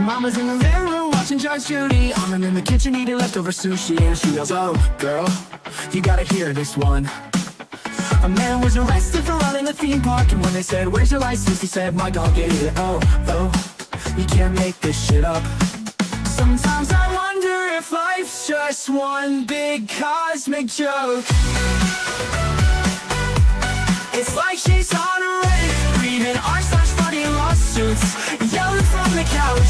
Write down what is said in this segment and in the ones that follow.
Mama's in the living room watching Judge Judy. I'm in the kitchen eating leftover sushi. And she yells, oh, girl, you gotta hear this one. A man was arrested for running a theme park. And when they said, where's your license? He said, my dog ate it. Oh, you can't make this shit up. Sometimes I wonder if life's just one big cosmic joke. It's like she's on a Reddit, reading r/funny lawsuits, yelling from the couch.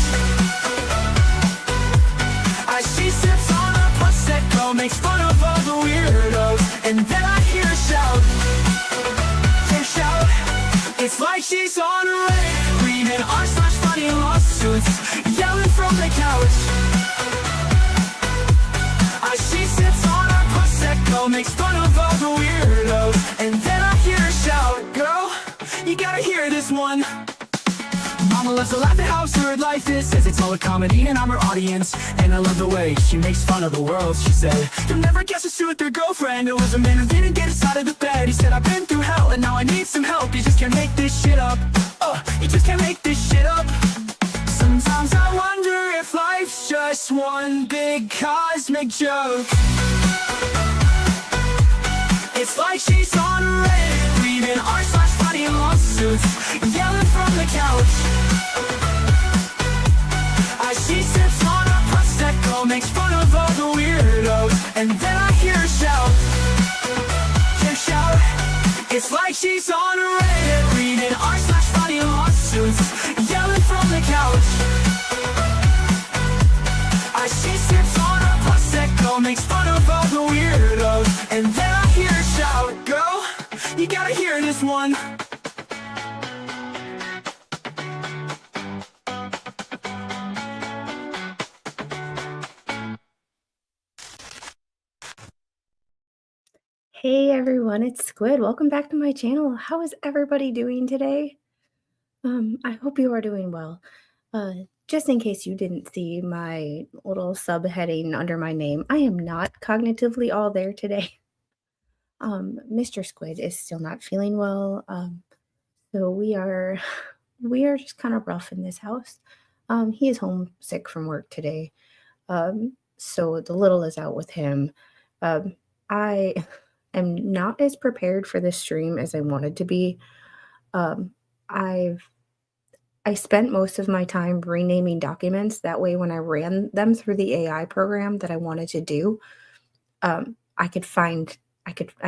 As she sips on a Prosecco, makes fun of all the weirdos, and then I hear her shout. It's like she's on a Reddit, reading r/funny lawsuits, yelling from the couch. As she sips on her Prosecco, makes fun of all the weirdos, and then I hear her shout, girl, you gotta hear this one. Mama loves to laugh at how absurd life is, says it's all a comedy and I'm her audience. And I love the way she makes fun of the world. She said, you'll never guess who's with their girlfriend. It was a man who didn't get us out of the bed. He said, I've been through hell and now I need some help. You just can't make this shit up. You just can't make this shit up. Sometimes I wonder if life's just one big cosmic joke. It's like she's on a Reddit, reading r/funny lawsuits, yelling from the couch. As she sips on a Prosecco, makes fun of all the weirdos, and then I hear her shout. It's like she's on a Reddit, reading r/funny lawsuits, yelling from the couch. As she sips on a Prosecco, makes fun of all the weirdos, and then I hear her shout, girl, you gotta hear this one. Hey everyone, it's Squid. Welcome back to my channel. How is everybody doing today? I hope you are doing well. Just in case you didn't see my little subheading under my name, I am not cognitively all there today. Mr. Squid is still not feeling well. So we are just kind of rough in this house. He is homesick from work today. So the little is out with him. I am not as prepared for this stream as I wanted to be. I spent most of my time renaming documents. That way, when I ran them through the AI program that I wanted to do, I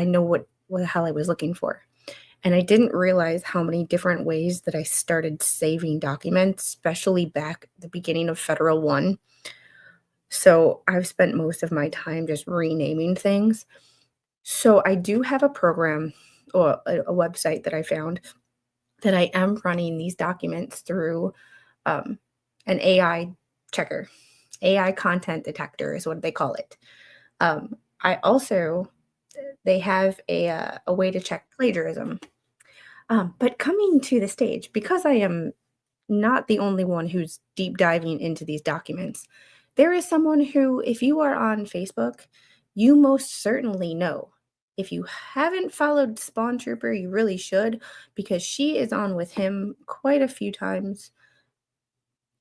know what the hell I was looking for. And I didn't realize how many different ways that I started saving documents, especially back at the beginning of Federal 1. So I've spent most of my time just renaming things. So I do have a program or a website that I found that I am running these documents through an AI checker. AI content detector is what they call it. They have a way to check plagiarism. But coming to the stage, because I am not the only one who's deep diving into these documents, there is someone who, if you are on Facebook, you most certainly know. If you haven't followed Spawn Trooper, you really should, because she is on with him quite a few times.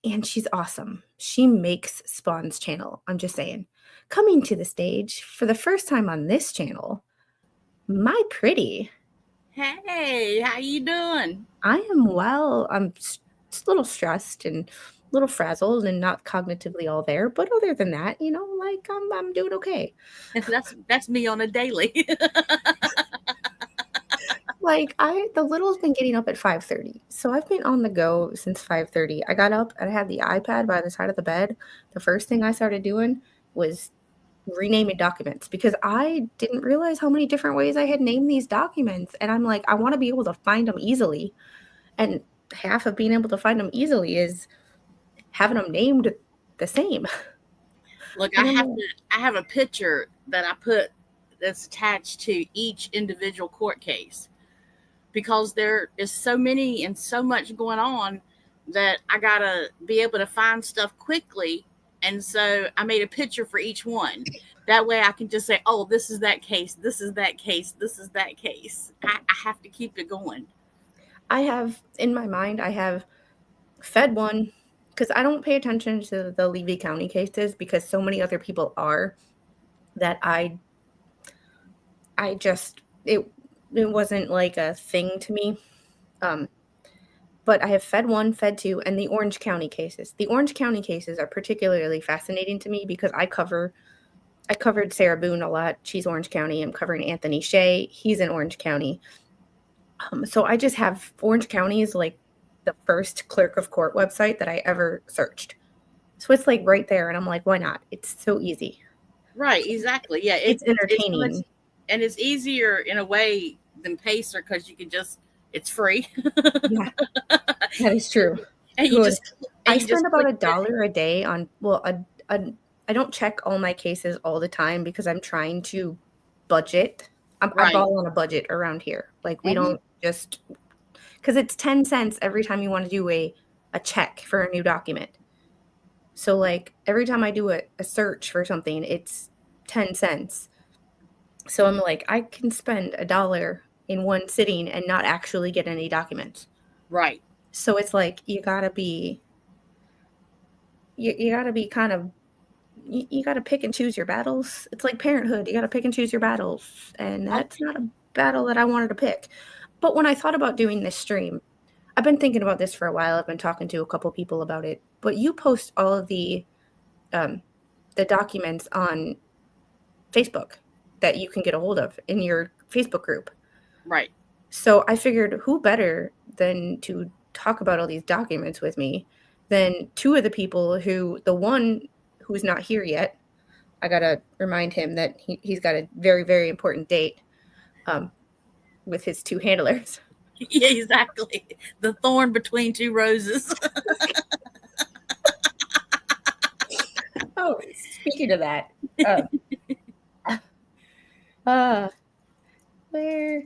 And she's awesome. She makes Spawn's channel. I'm just saying. Coming to the stage for the first time on this channel, my pretty. Hey, how you doing? I am well. I'm just a little stressed and a little frazzled and not cognitively all there. But other than that, I'm doing okay. That's me on a daily. The little's been getting up at 5:30. So I've been on the go since 5:30. I got up and I had the iPad by the side of the bed. The first thing I started doing was renaming documents because I didn't realize how many different ways I had named these documents. And I'm like, I want to be able to find them easily. And half of being able to find them easily is having them named the same. Look, I have a picture that I put that's attached to each individual court case because there is so many and so much going on that I gotta be able to find stuff quickly. And so I made a picture for each one. That way I can just say, oh, this is that case. This is that case. This is that case. I have to keep it going. In my mind, I have Fed 1, because I don't pay attention to the Levy County cases because so many other people are that I just it wasn't like a thing to me. But I have Fed 1, Fed 2, and the Orange County cases. The Orange County cases are particularly fascinating to me because I covered Sarah Boone a lot. She's Orange County. I'm covering Anthony Shea. He's in Orange County. So I just have Orange County is like the first clerk of court website that I ever searched. So it's like right there, and I'm like, why not? It's so easy. Right, exactly. Yeah, It's entertaining. and it's easier in a way than Pacer because you can just, it's free. Yeah, that is true. And you just, I and you just spend about click $1 a day on, well, I don't check all my cases all the time because I'm trying to budget. I Right. ball on a budget around here. Like we Mhm. don't just, because it's 10 cents every time you want to do a check for a new document. So like every time I do a search for something, it's 10 cents. So I'm like, I can spend $1 in one sitting and not actually get any documents. Right. So it's like you gotta be kind of you gotta pick and choose your battles. It's like parenthood. You gotta pick and choose your battles. And that's not a battle that I wanted to pick. But when I thought about doing this stream, I've been thinking about this for a while. I've been talking to a couple people about it. But you post all of the documents on Facebook that you can get a hold of in your Facebook group. Right. So I figured who better than to talk about all these documents with me than two of the people who, the one who's not here yet, I got to remind him that he's got a very, very important date with his two handlers. Yeah, exactly. The thorn between two roses. Oh, speaking of that, where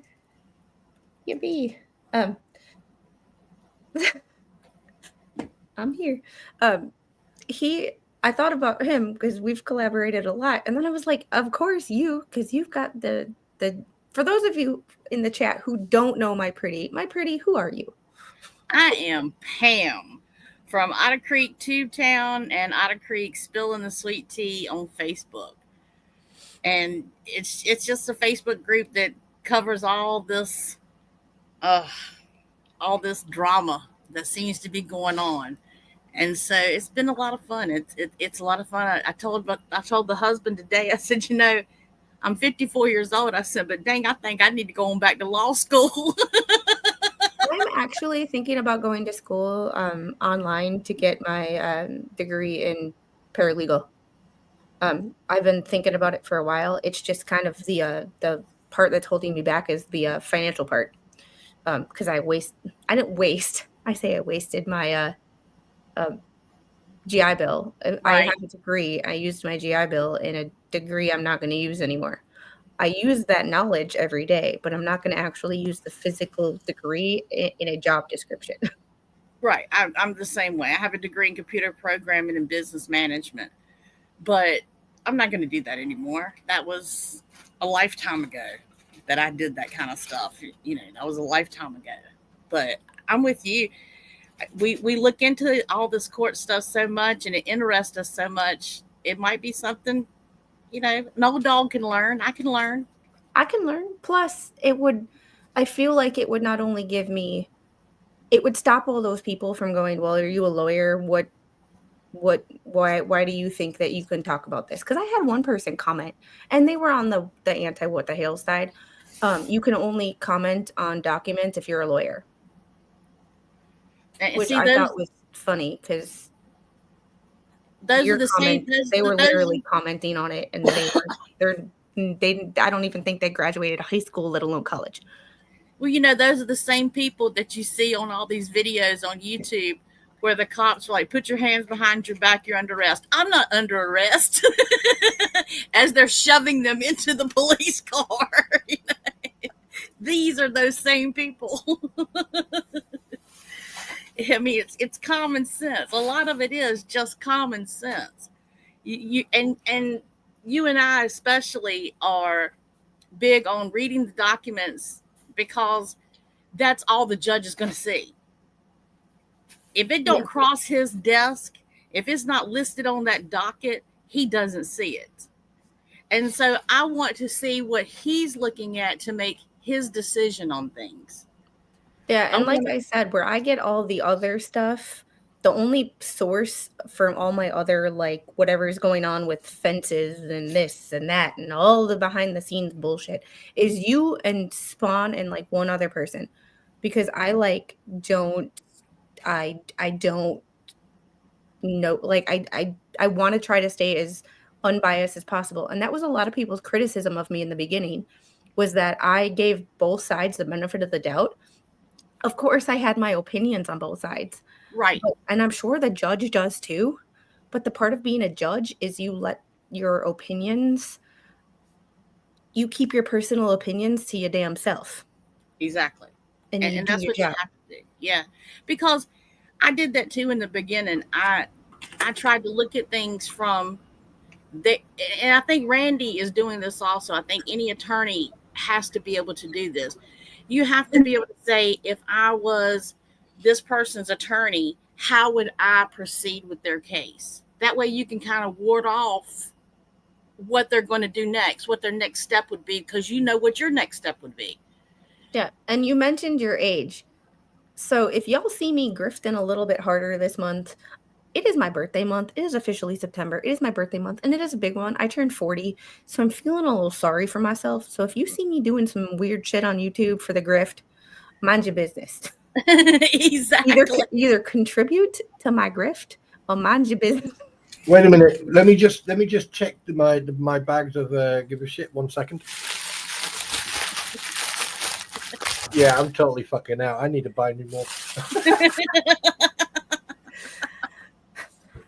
you be? I'm here. I thought about him because we've collaborated a lot, and then I was like, of course you, because you've got the. For those of you in the chat who don't know my pretty, who are you? I am Pam from Otter Creek Tube Town and Otter Creek Spilling the Sweet Tea on Facebook. And it's just a Facebook group that covers all this drama that seems to be going on. And so it's been a lot of fun. It's a lot of fun. I told the husband today, I said, I'm 54 years old. I said, but dang, I think I need to go on back to law school. I'm actually thinking about going to school online to get my degree in paralegal. I've been thinking about it for a while. It's just kind of the part that's holding me back is the financial part. Because I wasted my GI Bill. I Right. have a degree. I used my GI Bill in a degree I'm not going to use anymore. I use that knowledge every day, but I'm not going to actually use the physical degree in a job description. Right. I'm the same way. I have a degree in computer programming and business management, but I'm not going to do that anymore. That was a lifetime ago that I did that kind of stuff. That was a lifetime ago. But I'm with you. We look into all this court stuff so much, and it interests us so much. It might be something, an old dog can learn. I can learn. Plus, I feel like it would not only give me, it would stop all those people from going, well, are you a lawyer? Why do you think that you can talk about this? Because I had one person comment, and they were on the anti what the Hales side. You can only comment on documents if you're a lawyer. Which I thought was funny because those are the same. They were literally commenting on it, and I don't even think they graduated high school, let alone college. Well, those are the same people that you see on all these videos on YouTube where the cops are like, put your hands behind your back, you're under arrest. I'm not under arrest. As they're shoving them into the police car. These are those same people. I mean, it's common sense. A lot of it is just common sense. You and you and I especially are big on reading the documents because that's all the judge is going to see. If it don't cross his desk, if it's not listed on that docket, he doesn't see it. And so I want to see what he's looking at to make his decision on things. Yeah, and like I said, where I get all the other stuff, the only source from all my other, like, whatever's going on with fences and this and that and all the behind the scenes bullshit is you and Spawn and, like, one other person. Because I, like, don't I don't know, like, I wanna try to stay as unbiased as possible, and that was a lot of people's criticism of me in the beginning, was that I gave both sides the benefit of the doubt. Of course, I had my opinions on both sides, Right. and I'm sure the judge does too, but the part of being a judge is you let your opinions you keep your personal opinions to your damn self, Exactly. and you And do that's your what you job. have to do. Yeah. Because I did that too in the beginning. I tried to look at things from the, and I think Randy is doing this also. I think any attorney has to be able to do this. You have to be able to say, if I was this person's attorney, how would I proceed with their case? That way you can kind of ward off what they're going to do next, what their next step would be, because you know what your next step would be. Yeah, and you mentioned your age. So if y'all see me grifting a little bit harder this month, it is my birthday month. It is officially September. It is my birthday month, and it is a big one. I turned 40, so I'm feeling a little sorry for myself. So if you see me doing some weird shit on YouTube for the grift, mind your business. Exactly. Either contribute to my grift or mind your business. Wait a minute. Let me just check my bags of give a shit. 1 second. Yeah, I'm totally fucking out. I need to buy new more.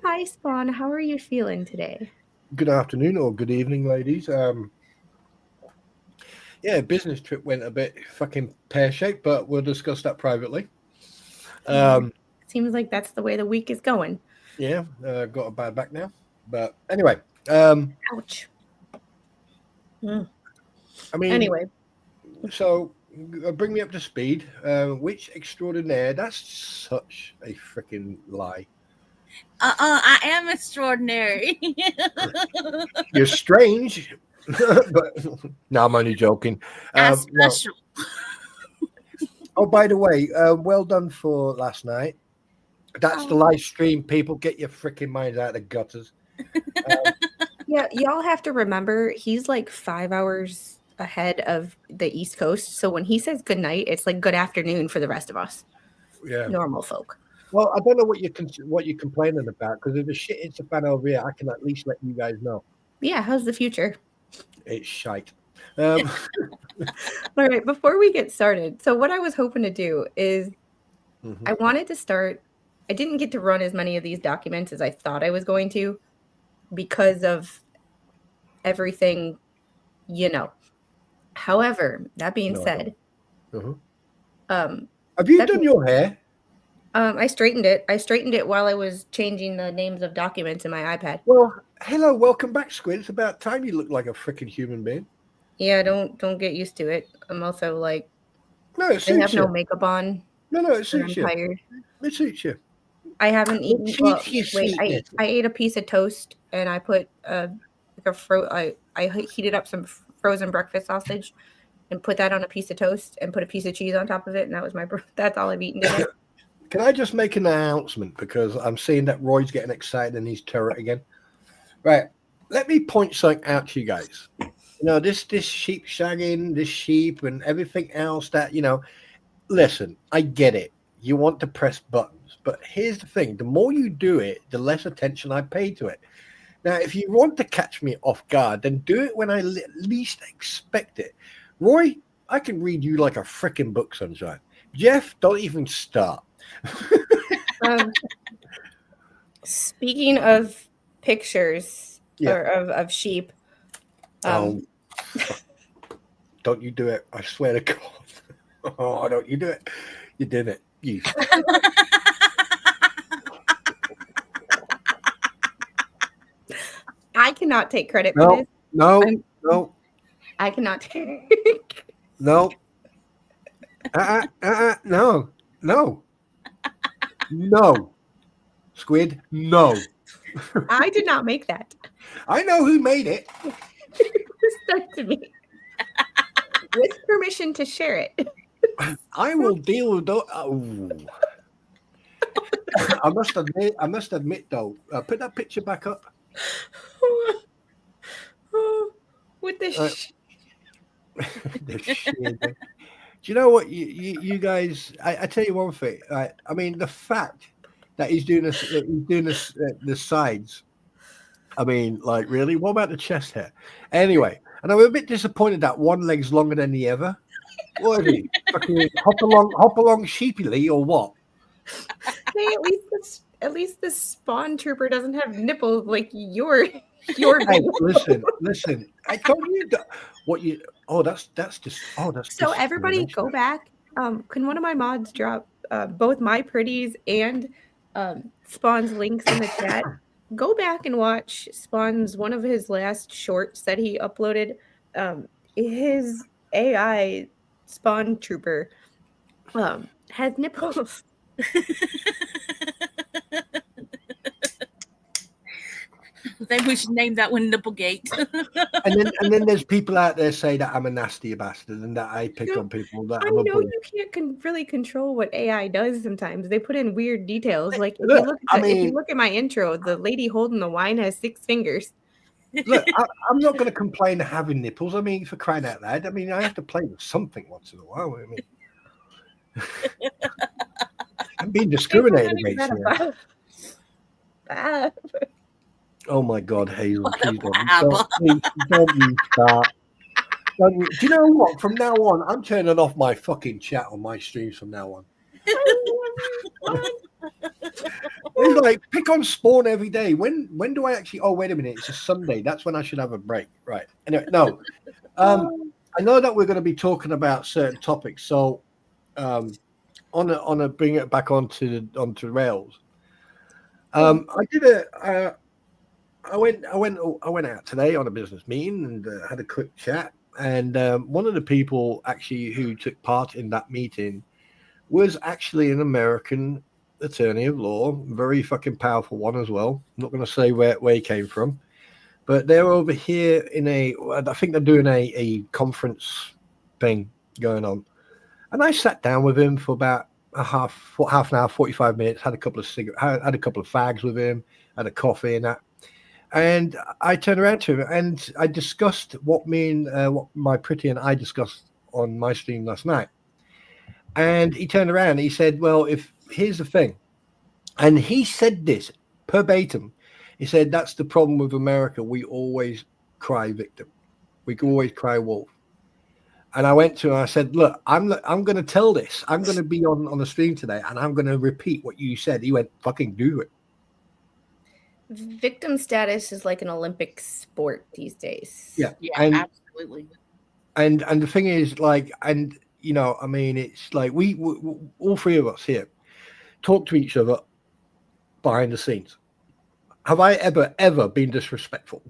Hi, Spawn. How are you feeling today? Good afternoon or good evening, ladies. Yeah, business trip went a bit fucking pear-shaped, but we'll discuss that privately. Seems like that's the way the week is going. Yeah, got a bad back now. But anyway. Ouch. I mean, Anyway. So bring me up to speed. Which extraordinaire? That's such a freaking lie. I am extraordinary. You're strange. But no, I'm only joking. I'm special. No. Oh, by the way, well done for last night. That's the live stream. People, get your freaking minds out of the gutters. Yeah, y'all have to remember he's like 5 hours ahead of the East Coast. So when he says good night, it's like good afternoon for the rest of us. Yeah, normal folk. Well, I don't know what you're complaining about, because if the shit hits the fan over here, I can at least let you guys know. Yeah, how's the future? It's shite. All right, before we get started, so what I was hoping to do is I wanted to start. I didn't get to run as many of these documents as I thought I was going to because of everything, However, that being said, have you done your hair? I straightened it. I straightened it while I was changing the names of documents in my iPad. Well, hello, welcome back, Squid. It's about time you look like a freaking human being. Yeah, don't get used to it. I'm also like, no, it suits I have you. no makeup on. No, it suits you. I'm tired. It suits you. I haven't eaten. Well, wait, I ate a piece of toast and I put I heated up some frozen breakfast sausage and put that on a piece of toast and put a piece of cheese on top of it, and that was that's all I've eaten today. Can I just make an announcement, because I'm seeing that Roy's getting excited in his turret again? Right. Let me point something out to you guys. This sheep shagging, this sheep and everything else that, listen, I get it. You want to press buttons, but here's the thing. The more you do it, the less attention I pay to it. Now, if you want to catch me off guard, then do it when I least expect it. Roy, I can read you like a freaking book, sunshine. Jeff, don't even start. Speaking of pictures or of sheep, don't you do it. I swear to God. Oh, don't you do it. You did it. You. I cannot take credit for this. No. I cannot take. No. No. No. Squid, no. I did not make that. I know who made it. It was sent to me with permission to share it. I will deal with those. Oh. I must admit though, put that picture back up. With the The shit. Do you know what you guys? I tell you one thing. Right? I mean, the fact that he's doing this, the sides. I mean, like, really? What about the chest hair? Anyway, and I'm a bit disappointed that one leg's longer than the other. What is he? Fucking hop along sheepily or what? Hey, at least the spawn trooper doesn't have nipples like your Hey, listen. I told you what you. Oh, that's just. Oh, that's. So everybody go back. Can one of my mods drop both my pretties and Spawn's links in the chat? Go back and watch Spawn's one of his last shorts that he uploaded. His AI Spawn trooper has nipples. Maybe we should name that one Nipplegate. and then there's people out there say that I'm a nasty bastard and that I pick on people. That I I'm a know bull. you can't really control what AI does sometimes. They put in weird details. Like if Look, you look at my intro, the lady holding the wine has 6 fingers. Look, I'm not going to complain having nipples. I mean, for crying out loud. I mean, I have to play with something once in a while. I mean, I'm being discriminated against here. Oh my God, Hazel, please don't you start. Do you know what? From now on, I'm turning off my fucking chat on my streams from now on. It's like pick on Spawn every day. When do I actually? Oh, wait a minute, it's a Sunday. That's when I should have a break, right? Anyway, no. I know that we're going to be talking about certain topics, so on a bring it back onto rails. I went out today on a business meeting and had a quick chat. And one of the people actually who took part in that meeting was actually an American attorney of law, very fucking powerful one as well. I'm not going to say where he came from, but they're over here I think they're doing a conference thing going on. And I sat down with him for about half an hour, 45 minutes, had a couple of had a couple of fags with him, had a coffee and that. And I turned around to him and I discussed what my pretty and I discussed on my stream last night. And he turned around and he said, well, here's the thing. And he said this verbatim. He said, that's the problem with America. We always cry victim. We can always cry wolf. And I went to him and I said, look, I'm going to tell this. I'm going to be on the stream today and I'm going to repeat what you said. He went, fucking do it. Victim status is like an Olympic sport these days. Yeah, absolutely. And the thing is, like, and you know, I mean, it's like we all three of us here talk to each other behind the scenes. Have I ever been disrespectful?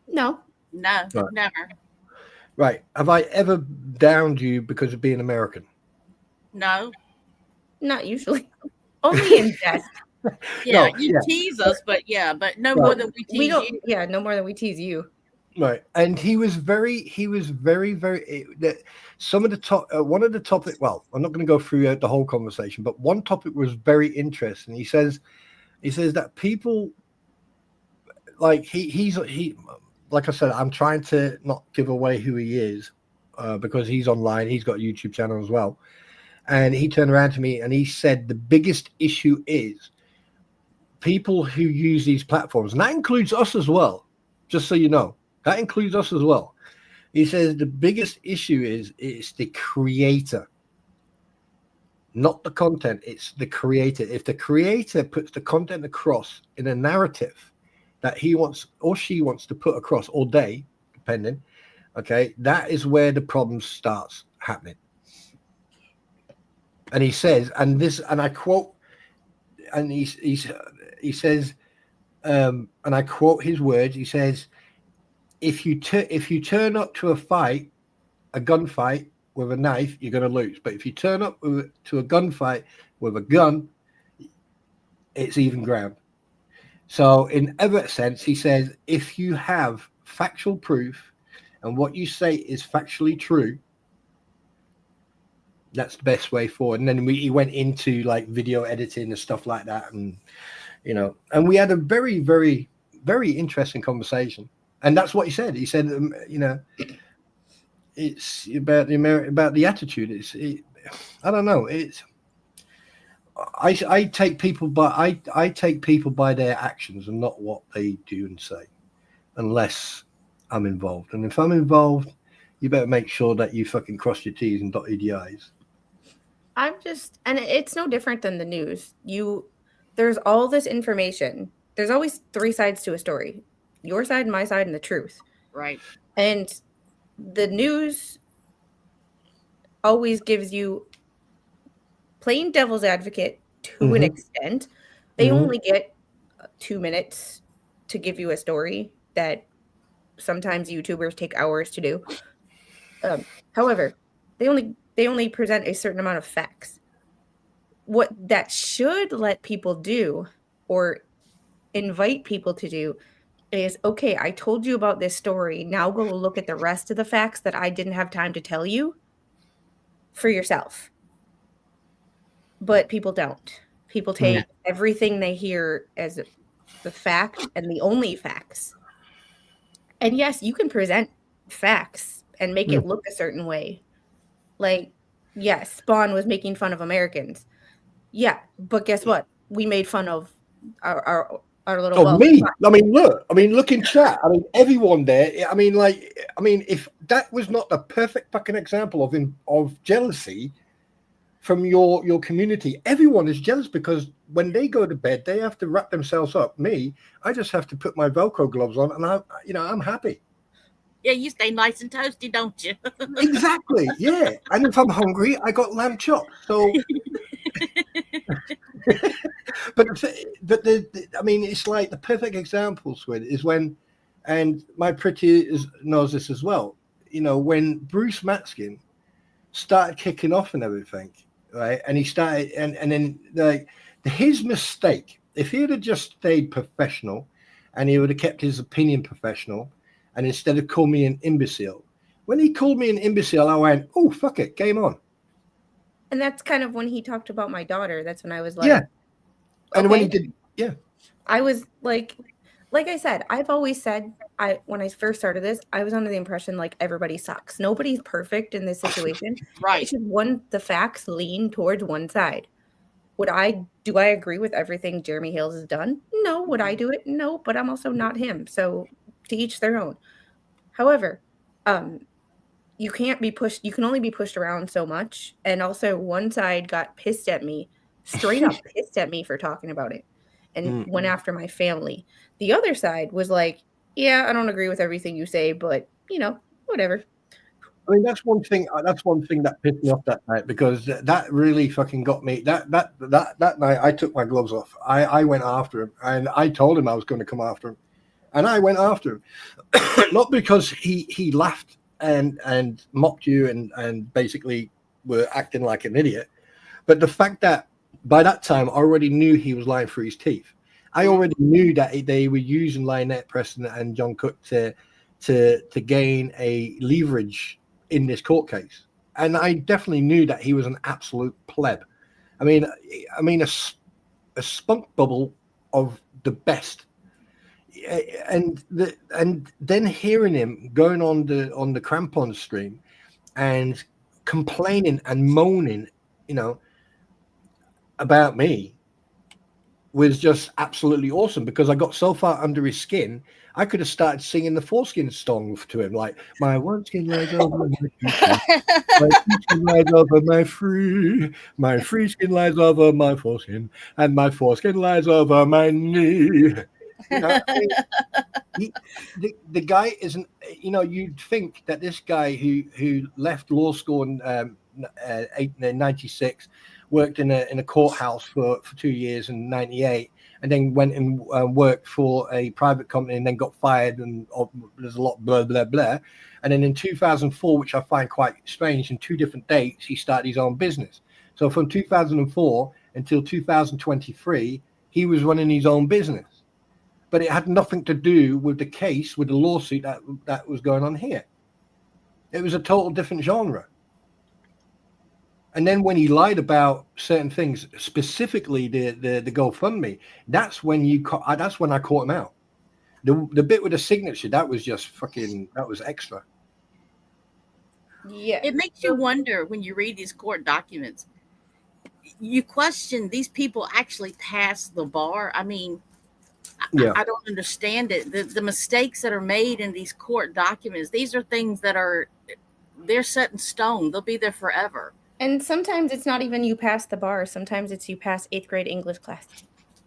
No, right. Never. Right. Have I ever downed you because of being American? No, not usually. Only in jest. Yeah, tease us, but no more than we tease you. Yeah, no more than we tease you. Right, and he was very some of the top one of the topic. Well, I'm not going to go through the whole conversation, but one topic was very interesting. He says that people like he like I said, I'm trying to not give away who he is because he's online. He's got a YouTube channel as well, and he turned around to me and he said the biggest issue is people who use these platforms, and that includes us as well, just so you know, that includes us as well. He says the biggest issue is it's the creator, not the content. It's the creator. If the creator puts the content across in a narrative that he wants or she wants to put across, or they, depending, okay, that is where the problem starts happening. And he says, and I quote, and he says, and I quote his words. He says, if you turn up to a gunfight with a knife, you're going to lose. But if you turn up to a gunfight with a gun, it's even ground. So in other sense, he says, if you have factual proof and what you say is factually true, that's the best way forward. And then he went into like video editing and stuff like that. And, you know, and we had a very, very, very interesting conversation. And that's what he said. He said, you know, it's about the attitude. I don't know. I take people by I take people by their actions and not what they do and say, unless I'm involved. And if I'm involved, you better make sure that you fucking cross your T's and dot your I's. And it's no different than the news. There's all this information. There's always three sides to a story: your side, my side, and the truth. Right. And the news always gives you plain devil's advocate to an extent. They only get 2 minutes to give you a story that sometimes YouTubers take hours to do. However, they only present a certain amount of facts. What that should let people do, or invite people to do, is, okay, I told you about this story. Now go look at the rest of the facts that I didn't have time to tell you for yourself. But people don't. People take everything they hear as the fact and the only facts. And yes, you can present facts and make it look a certain way. Like, yes, Spawn was making fun of Americans. Yeah, but guess what? We made fun of our little. Oh, me? I mean, look in chat. I mean, everyone there. I mean, if that was not the perfect fucking example of jealousy from your community, everyone is jealous because when they go to bed, they have to wrap themselves up. Me, I just have to put my Velcro gloves on, and I'm happy. Yeah, you stay nice and toasty, don't you? Exactly. Yeah, and if I'm hungry, I got lamb chops. So. but I mean, it's like the perfect example, Swin, is when, and my pretty knows this as well, you know, when Bruce Matskin started kicking off and everything, right? And he started, and then like his mistake, if he had just stayed professional and he would have kept his opinion professional, and instead of calling me an imbecile, when he called me an imbecile, I went, oh, fuck it, game on. And that's kind of when he talked about my daughter. That's when I was like, yeah. And okay. when he did, yeah. I was like I said, I've always said, when I first started this, I was under the impression like everybody sucks. Nobody's perfect in this situation. Right. It's just the facts lean towards one side. Do I agree with everything Jeremy Hales has done? No. Would I do it? No, but I'm also not him. So to each their own. However, you can't be pushed. You can only be pushed around so much. And also one side got pissed at me, straight up pissed at me for talking about it, and went after my family. The other side was like, yeah, I don't agree with everything you say, but you know, whatever. I mean, that's one thing that pissed me off that night, because that really fucking got me. That night, I took my gloves off. I went after him, and I told him I was going to come after him, and I went after him, not because he laughed and mocked you and basically were acting like an idiot, but the fact that by that time I already knew he was lying through his teeth. I already knew that they were using Lionel Preston and John Cook to gain a leverage in this court case, and I definitely knew that he was an absolute pleb. I mean a spunk bubble of the best. And then hearing him going on the Crampon stream and complaining and moaning, you know, about me was just absolutely awesome, because I got so far under his skin, I could have started singing the foreskin song to him, like, my one skin lies over my two skin, my two skin lies over my free skin lies over my foreskin, and my foreskin lies over my knee. You know, I mean, the guy isn't, you know, you'd think that this guy who left law school in 96, worked in a courthouse for 2 years in 98, and then went and worked for a private company and then got fired, and there's a lot blah, blah, blah. And then in 2004, which I find quite strange, in 2 different dates, he started his own business. So from 2004 until 2023, he was running his own business. But it had nothing to do with the case, with the lawsuit that was going on here. It was a total different genre. And then when he lied about certain things, specifically the GoFundMe, that's when I caught him out. The bit with the signature, that was just that was extra. Yeah. It makes you wonder when you read these court documents. You question these people actually passed the bar. I mean, I don't understand it. The mistakes that are made in these court documents, these are things that they're set in stone. They'll be there forever. And sometimes it's not even you pass the bar. Sometimes it's you pass 8th grade English class.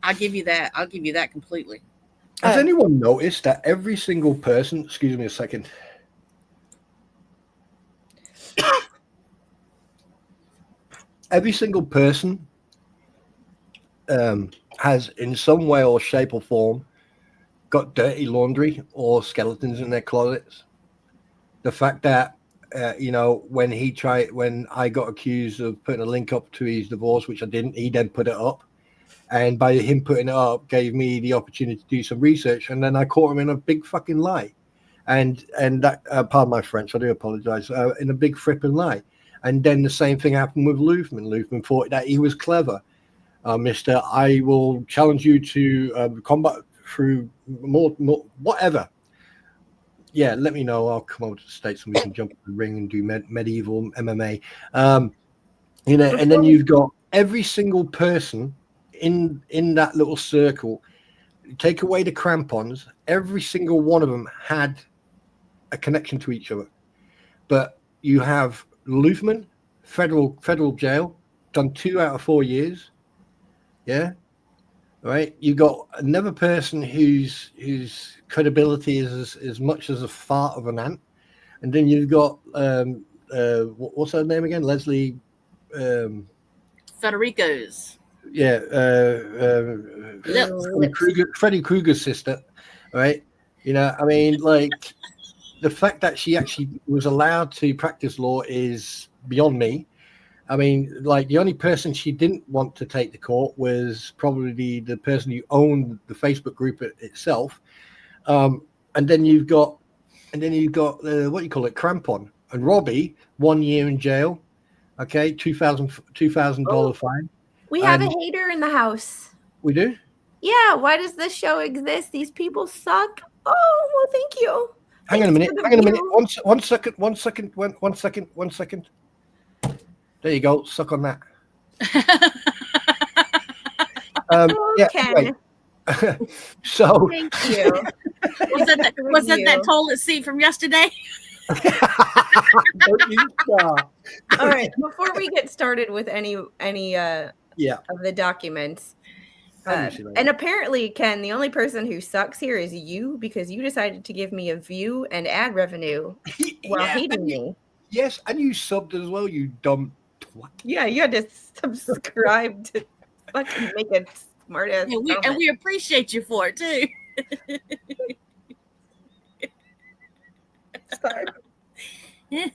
I'll give you that. I'll give you that completely. Has anyone noticed that every single person, excuse me a second. Every single person has in some way or shape or form got dirty laundry or skeletons in their closets. The fact that, when I got accused of putting a link up to his divorce, which I didn't, he then put it up. And by him putting it up, gave me the opportunity to do some research. And then I caught him in a big fucking lie. And that, pardon my French, I do apologize, in a big fripping lie. And then the same thing happened with Lufman. Lufman thought that he was clever. Mr. I will challenge you to combat through more, whatever. Yeah, let me know. I'll come over to the States and we can jump in the ring and do medieval MMA. And then you've got every single person in that little circle. Take away the crampons. Every single one of them had a connection to each other. But you have Lufman, federal jail, done 2 out of 4 years. Yeah. Right. You got another person whose credibility is as much as a fart of an ant. And then you've got what's her name again? Leslie Federico's. Yeah, Freddy Krueger's sister, right? I mean, like, the fact that she actually was allowed to practice law is beyond me. I mean, like, the only person she didn't want to take to court was probably the person who owned the Facebook group itself. And then you've got what do you call it, crampon, and Robbie, 1 year in jail. Okay, $2,000 fine. We have a hater in the house. We do? Yeah. Why does this show exist? These people suck. Oh, well, thank you. Hang on a minute. One second. There you go. Suck on that. Ken. Right. So thank you. Was that toilet seat from yesterday? Don't you start. All right. Before we get started with any of the documents, and apparently, Ken, the only person who sucks here is you, because you decided to give me a view and ad revenue while hating me. Yes, and you subbed as well, you dumb twat. Yeah, you had to subscribe to fucking make a smart ass. And we appreciate you for it too. Sorry. I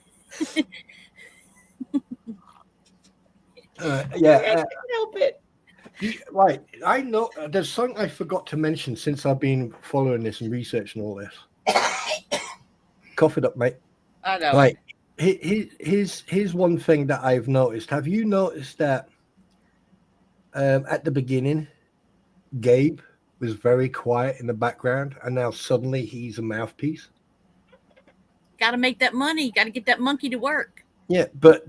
can't help it. Right, I know there's something I forgot to mention since I've been following this and researching all this. Cough it up, mate. I know. Right, here's one thing that I've noticed. Have you noticed that at the beginning, Gabe was very quiet in the background, and now suddenly he's a mouthpiece? Got to make that money. Got to get that monkey to work. Yeah, but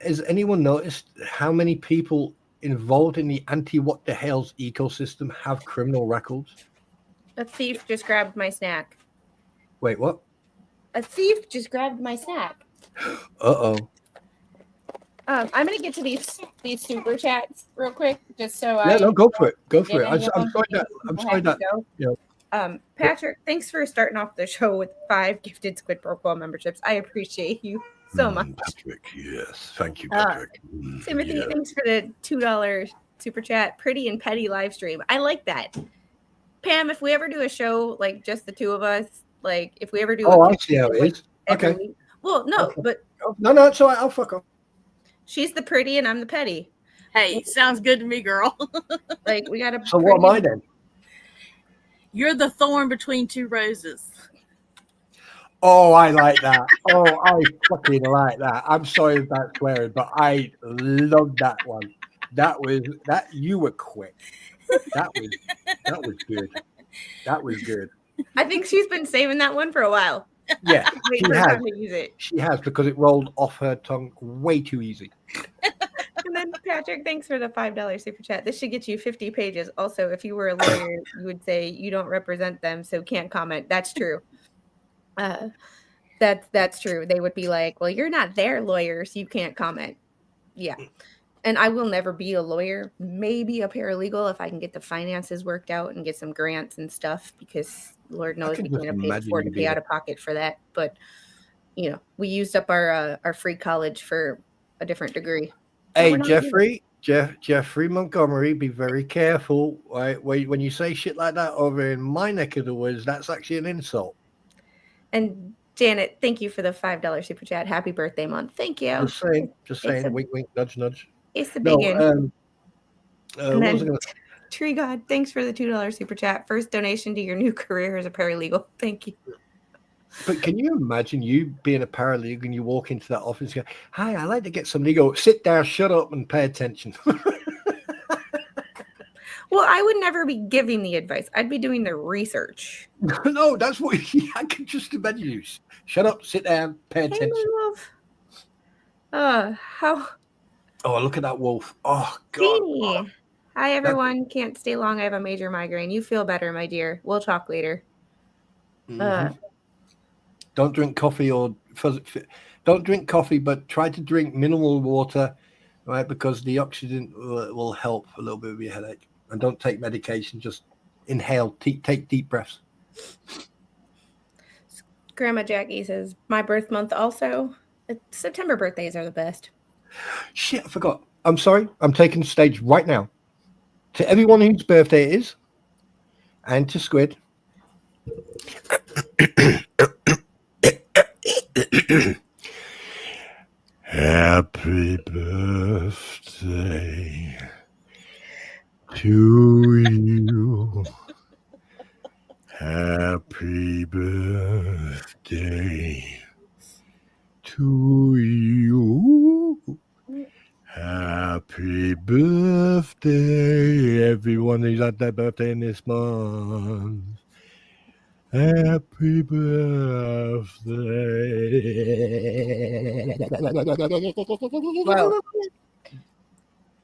has anyone noticed how many people involved in the what the Hales ecosystem have criminal records? A thief just grabbed my snack. Wait, what? A thief just grabbed my snack. Uh-oh. I'm gonna get to these super chats real quick, just so go for it. I'm sorry that. Yeah. Patrick, thanks for starting off the show with 5 gifted Squid Pro Quo memberships. I appreciate you so much. Patrick, yes. Thank you, Patrick. Timothy, thanks for the $2 super chat. Pretty and petty live stream. I like that. Pam, if we ever do a show like just the two of us, like if we ever do I see how it is. Okay. Week, well, no, okay. But no, it's all right. I'll fuck off. She's the pretty and I'm the petty. Hey, sounds good to me, girl. Like, we got to. So what am I then? You're the thorn between two roses. Oh, I like that. Oh, I fucking like that. I'm sorry about swearing, but I love that one. That you were quick. That was good. That was good. I think she's been saving that one for a while. Yeah, Wait for time to use it. She has, because it rolled off her tongue way too easy. And then Patrick, thanks for the $5 super chat. This should get you 50 pages. Also, if you were a lawyer, you would say you don't represent them, so can't comment. That's true. That's true. They would be like, well, you're not their lawyer, so you can't comment. Yeah. And I will never be a lawyer, maybe a paralegal if I can get the finances worked out and get some grants and stuff, because Lord knows we can't afford to pay out of pocket for that. But, you know, we used up our free college for a different degree. Hey, Jeffrey Montgomery, be very careful. Right? When you say shit like that over in my neck of the woods, that's actually an insult. And Janet, thank you for the $5 super chat. Happy birthday month. Thank you. Just saying. Wink, wink, nudge, nudge. It's the big one. And what was I then gonna... Tree God, thanks for the $2 super chat. First donation to your new career as a paralegal. Thank you. But can you imagine you being a paralegal and you walk into that office and go, hi, I'd like to get somebody. Go, sit down, shut up, and pay attention. Well, I would never be giving the advice. I'd be doing the research. No, that's what I can just imagine you. Shut up, sit down, pay attention. Hey, my love. How? Oh, look at that wolf. Oh, God. Jeannie. Hi, everyone. Can't stay long. I have a major migraine. You feel better, my dear. We'll talk later. Don't drink coffee don't drink coffee, but try to drink mineral water, right? Because the oxygen will help a little bit with your headache. And don't take medication. Just inhale. Take deep breaths. Grandma Jackie says, my birth month also. September birthdays are the best. Shit, I forgot. I'm sorry. I'm taking the stage right now. To everyone whose birthday it is, and to Squid. Happy birthday to you. Happy birthday to you. Happy birthday, everyone who's had their birthday in this month. Happy birthday. Wow.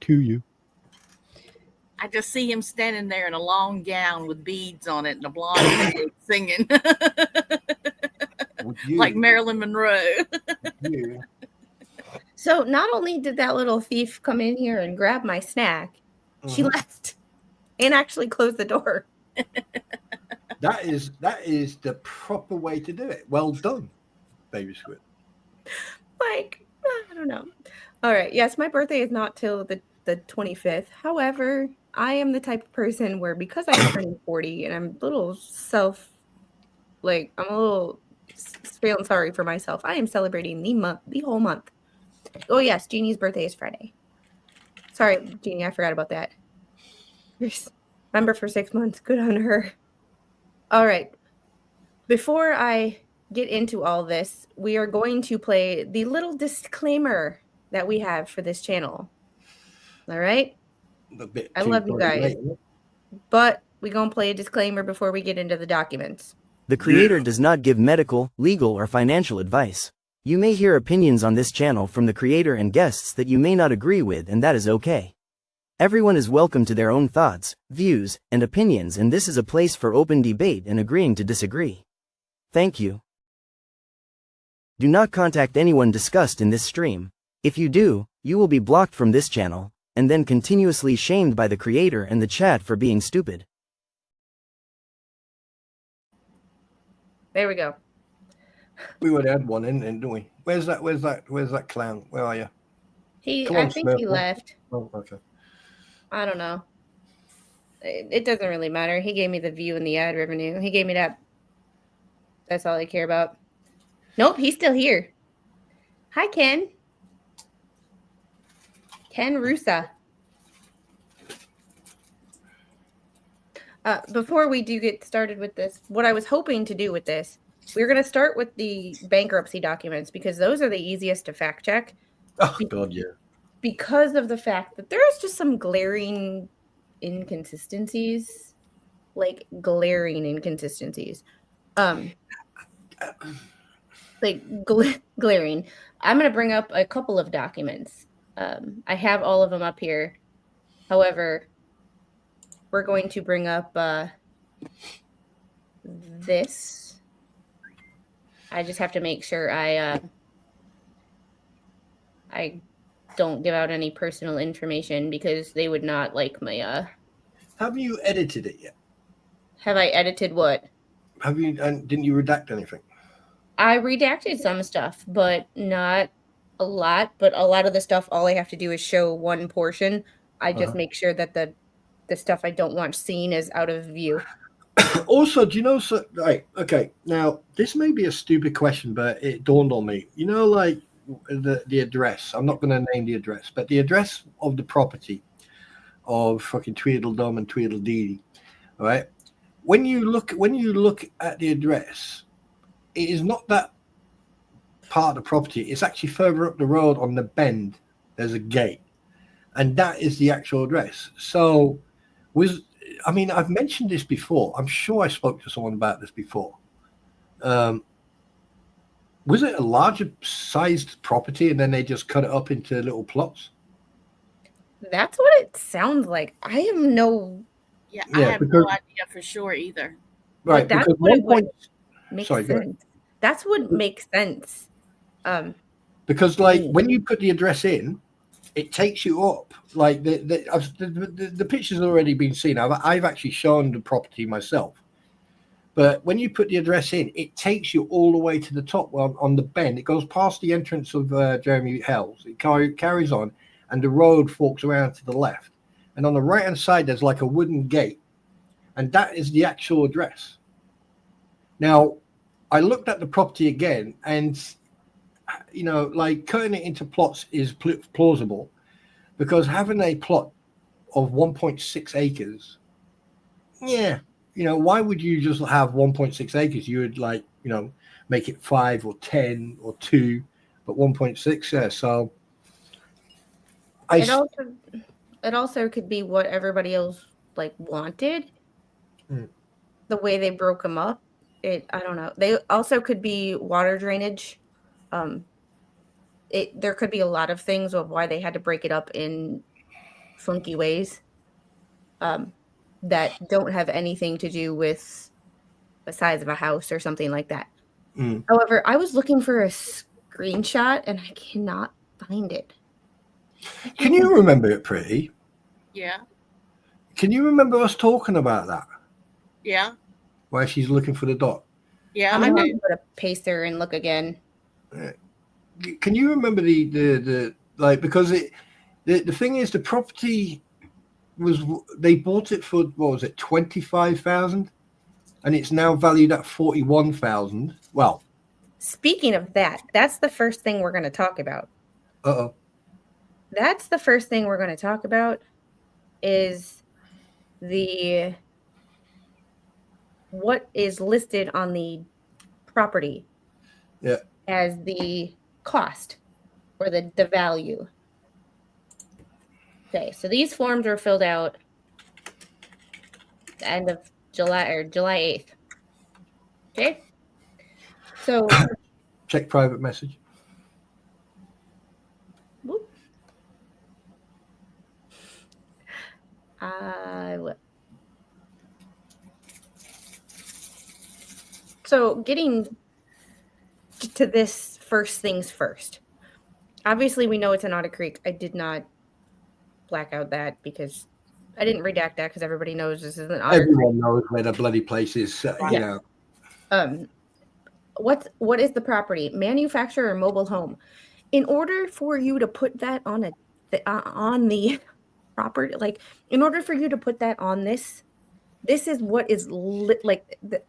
To you. I just see him standing there in a long gown with beads on it and a blonde head singing like Marilyn Monroe. Yeah. So not only did that little thief come in here and grab my snack, she left and actually closed the door. That is the proper way to do it. Well done, baby Squid. Like, I don't know. All right. Yes, my birthday is not till the 25th. However, I am the type of person where, because I'm turning 40 and I'm a little I'm a little feeling sorry for myself, I am celebrating the whole month. Oh, yes, Jeannie's birthday is Friday. Sorry, Jeannie, I forgot about that. Member for 6 months. Good on her. All right. Before I get into all this, we are going to play the little disclaimer that we have for this channel. All right? I love you guys. But we're going to play a disclaimer before we get into the documents. The creator does not give medical, legal, or financial advice. You may hear opinions on this channel from the creator and guests that you may not agree with, and that is okay. Everyone is welcome to their own thoughts, views, and opinions, and this is a place for open debate and agreeing to disagree. Thank you. Do not contact anyone discussed in this stream. If you do, you will be blocked from this channel, and then continuously shamed by the creator and the chat for being stupid. There we go. We would add one in, didn't we? Where's that clown? Where are you? I think he left. Oh, okay. I don't know. It doesn't really matter. He gave me the view and the ad revenue. He gave me that. That's all I care about. Nope, he's still here. Hi, Ken. Ken Rusa. Before we do get started with this, what I was hoping to do with this, we're going to start with the bankruptcy documents because those are the easiest to fact check. Oh God, yeah. Because of the fact that there's just some glaring inconsistencies, like glaring inconsistencies. Like glaring. I'm going to bring up a couple of documents. I have all of them up here. However, we're going to bring up this. I just have to make sure I don't give out any personal information because they would not like my Have you edited it yet? Have I edited what? Have you? And didn't you redact anything? I redacted some stuff, but not a lot. But a lot of the stuff, all I have to do is show one portion. I just make sure that the stuff I don't want seen is out of view. Also, do you know? So, right. Okay. Now, this may be a stupid question, but it dawned on me. You know, like the address. I'm not going to name the address, but the address of the property of fucking Tweedledum and Tweedledee. All right. When you look at the address, it is not that part of the property. It's actually further up the road on the bend. There's a gate, and that is the actual address. So, I've mentioned this before. I'm sure I spoke to someone about this before. Was it a larger sized property, and then they just cut it up into little plots? That's what it sounds like. I have no. Yeah, I have no idea for sure either. Right, that's because what one point makes sense. That's what makes sense. Because like when you put the address in, it takes you up. Like the picture's already been seen. I've actually shown the property myself. But when you put the address in, it takes you all the way to the top on the bend. It goes past the entrance of Jeremy Hales. It carries on, and the road forks around to the left. And on the right-hand side, there's like a wooden gate. And that is the actual address. Now, I looked at the property again, and, you know, like cutting it into plots is plausible because having a plot of 1.6 acres, yeah, you know, why would you just have 1.6 acres? You would like, you know, make it 5 or 10 or 2, but 1.6, yeah. So it also could be what everybody else like wanted. The way they broke them up, I don't know. They also could be water drainage. There could be a lot of things of why they had to break it up in funky ways that don't have anything to do with the size of a house or something like that. However, I was looking for a screenshot and I cannot find it. Can you remember it, Pretty? Yeah. Can you remember us talking about that? Yeah. Why she's looking for the dot? Yeah, I'm I gonna do. put a paster and look again. Can you remember the like, because the thing is, the property they bought it for, what was it, 25,000, and it's now valued at 41,000. Well, speaking of that, that's the first thing we're going to talk about. That's the first thing we're going to talk about is what is listed on the property as the cost or the value. Okay, so these forms were filled out the end of July 8th. Okay, so check private message. Whoop. I will. So getting to this first things first. Obviously, we know it's an Otter Creek. I did not black out that because I didn't redact that because everybody knows this is an Otter Creek. Everyone knows where the bloody place is. You know. What is the property? Manufacturer or mobile home? In order for you to put that on the property, like in order for you to put that on this is what is like the.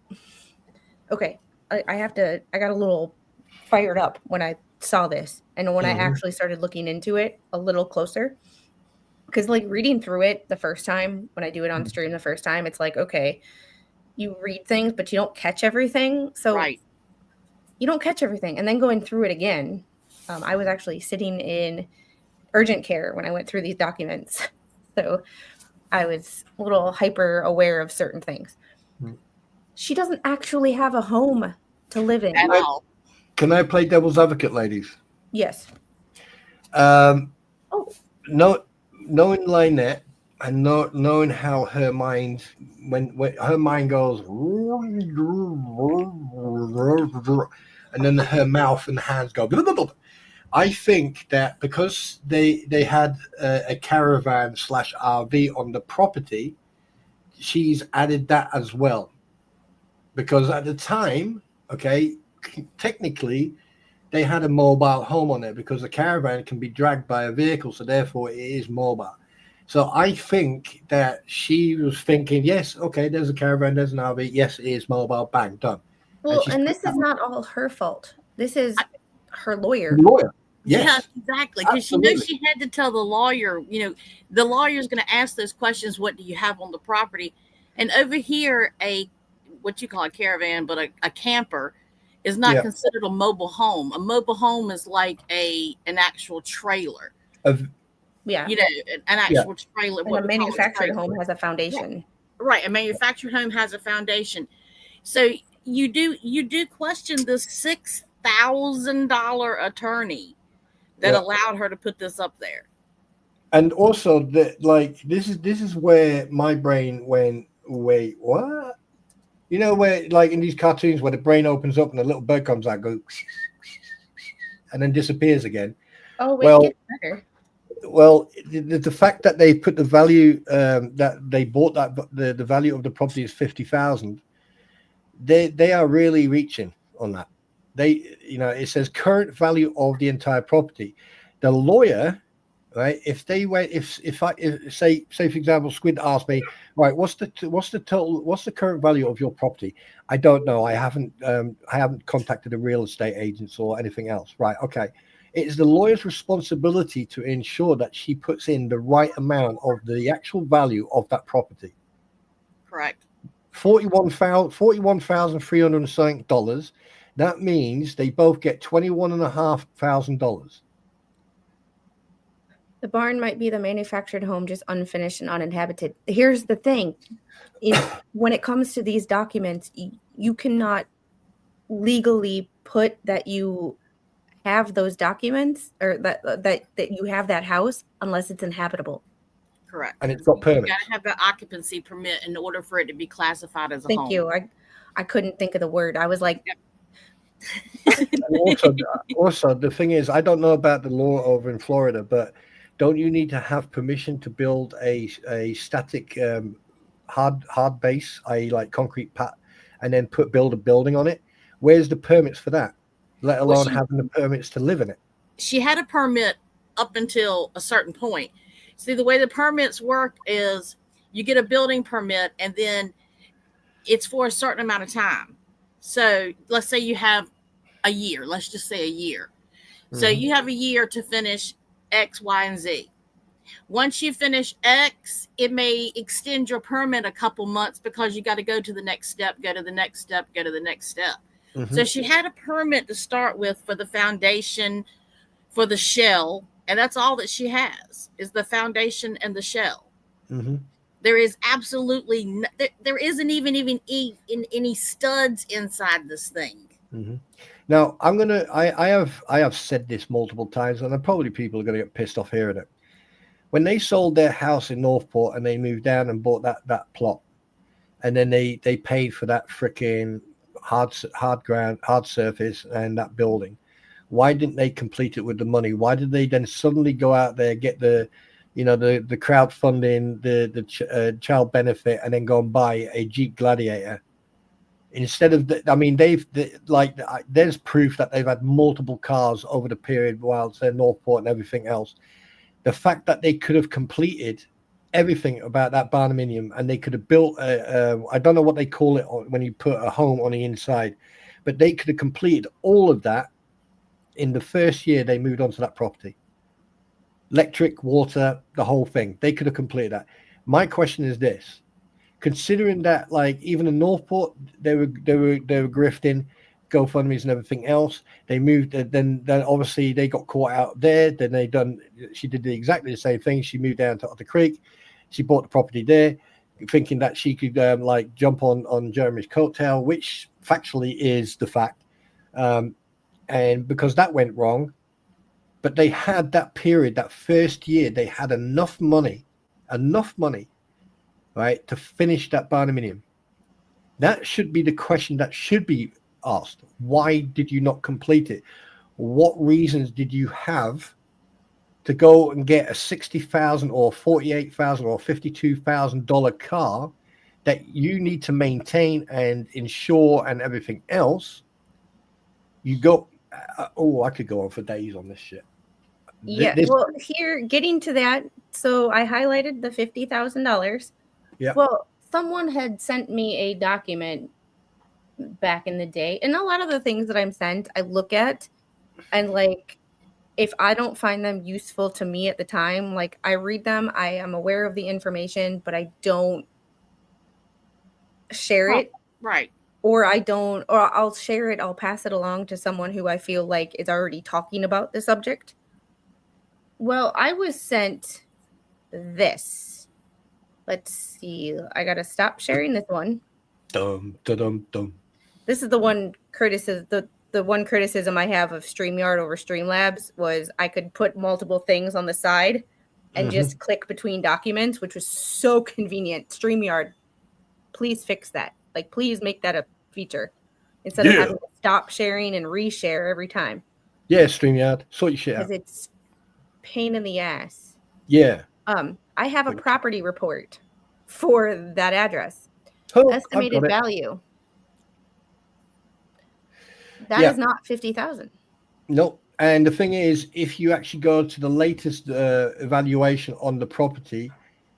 Okay, I got a little fired up when I saw this and when I actually started looking into it a little closer. because like reading through it the first time when I do it on stream the first time, it's like, okay, you read things, but you don't catch everything. So Right. you don't catch everything. And then going through it again, I was actually sitting in urgent care when I went through these documents. So I was a little hyper aware of certain things. She doesn't actually have a home to live in. At all. Can I play devil's advocate, ladies? Yes. Knowing Lynette and knowing how her mind, when her mind goes, and then her mouth and hands go, I think that because they had a caravan / RV on the property, she's added that as well. Because at the time, okay, technically, they had a mobile home on there because the caravan can be dragged by a vehicle, so therefore it is mobile. So I think that she was thinking, yes, okay, there's a caravan, there's an RV, yes, it is mobile, bang, done. Well, and this is not all her fault. This is her lawyer. Lawyer. Yes. Yeah, exactly. Because she knows she had to tell the lawyer, the lawyer's going to ask those questions. What do you have on the property? And over here, what you call a caravan, but a camper is not considered a mobile home. A mobile home is like an actual trailer. Yeah. An actual trailer. And a manufactured home has a foundation. Right. A manufactured home has a foundation. So you do question the $6,000 attorney that allowed her to put this up there. And also this is where my brain went, wait, what? Where like in these cartoons where the brain opens up and the little bird comes out, goes, and then disappears again. Oh, it gets better. Well, the fact that they put the value that they bought that the value of the property is 50,000. They are really reaching on that. It says current value of the entire property. The lawyer, right? If say for example, Squid asked me, right, what's the current value of your property? I don't know. I haven't contacted a real estate agent or anything else. Right? Okay. It is the lawyer's responsibility to ensure that she puts in the right amount of the actual value of that property. Correct. $41,300. That means they both get $21,500. The barn might be the manufactured home, just unfinished and uninhabited. Here's the thing. When it comes to these documents, you cannot legally put that you have those documents or that you have that house unless it's inhabitable. Correct. And it's got permits. You got to have the occupancy permit in order for it to be classified as a home. Thank you. I couldn't think of the word. I was like... also, the thing is, I don't know about the law over in Florida, but don't you need to have permission to build a static hard base, i.e. like concrete pad, and then build a building on it? Where's the permits for that? Let alone having the permits to live in it. She had a permit up until a certain point. See, the way the permits work is you get a building permit and then it's for a certain amount of time. So let's say you have a year. Let's just say a year. Mm-hmm. So you have a year to finish X, Y, and Z. Once you finish X, it may extend your permit a couple months because you got to go to the next step, go to the next step, go to the next step. Mm-hmm. So she had a permit to start with for the foundation, for the shell, and that's all that she has is the foundation and the shell. Mm-hmm. There is absolutely there isn't even any studs inside this thing. Mm-hmm. Now I have said this multiple times, and probably people are going to get pissed off hearing it. When they sold their house in Northport and they moved down and bought that plot, and then they paid for that freaking hard surface and that building, why didn't they complete it with the money? Why did they then suddenly go out there, get the crowdfunding, the child benefit, and then go and buy a Jeep Gladiator instead of there's proof that they've had multiple cars over the period while it's in Northport and everything else. The fact that they could have completed everything about that barnuminium, and they could have built I don't know what they call it when you put a home on the inside, but they could have completed all of that in the first year they moved onto that property. electric, water, the whole thing. They could have completed that. My question is this: considering that, like, even in Northport, they were grifting, GoFundMe's and everything else. They moved, then obviously they got caught out there. Then she did exactly the same thing. She moved down to Otter Creek. She bought the property there, thinking that she could like jump on Jeremy's coattail, which factually is the fact. And because that went wrong, but they had that period, that first year, they had enough money, right, to finish that barnuminium. That should be the question that should be asked. Why did you not complete it? What reasons did you have to go and get a $60,000 or $48,000 or $52,000 car that you need to maintain and insure and everything else? You go, I could go on for days on this shit. Yeah, well, here, getting to that, so I highlighted the $50,000. Yeah. Well, someone had sent me a document back in the day, and a lot of the things that I'm sent, I look at, and like, if I don't find them useful to me at the time, like, I read them, I am aware of the information, but I don't share it. Right. Or I'll share it, I'll pass it along to someone who I feel like is already talking about the subject. Well, I was sent this. Let's see. I gotta stop sharing this one. Dum, dum, dum. This is the one criticism. The one criticism I have of StreamYard over Streamlabs was I could put multiple things on the side and just click between documents, which was so convenient. StreamYard, please fix that. Like, please make that a feature instead of having to stop sharing and reshare every time. Yeah, StreamYard, sort your shit out. Because it's pain in the ass. Yeah. I have a property report for that address. Oh, estimated value. That is not 50,000. No. And the thing is, if you actually go to the latest evaluation on the property,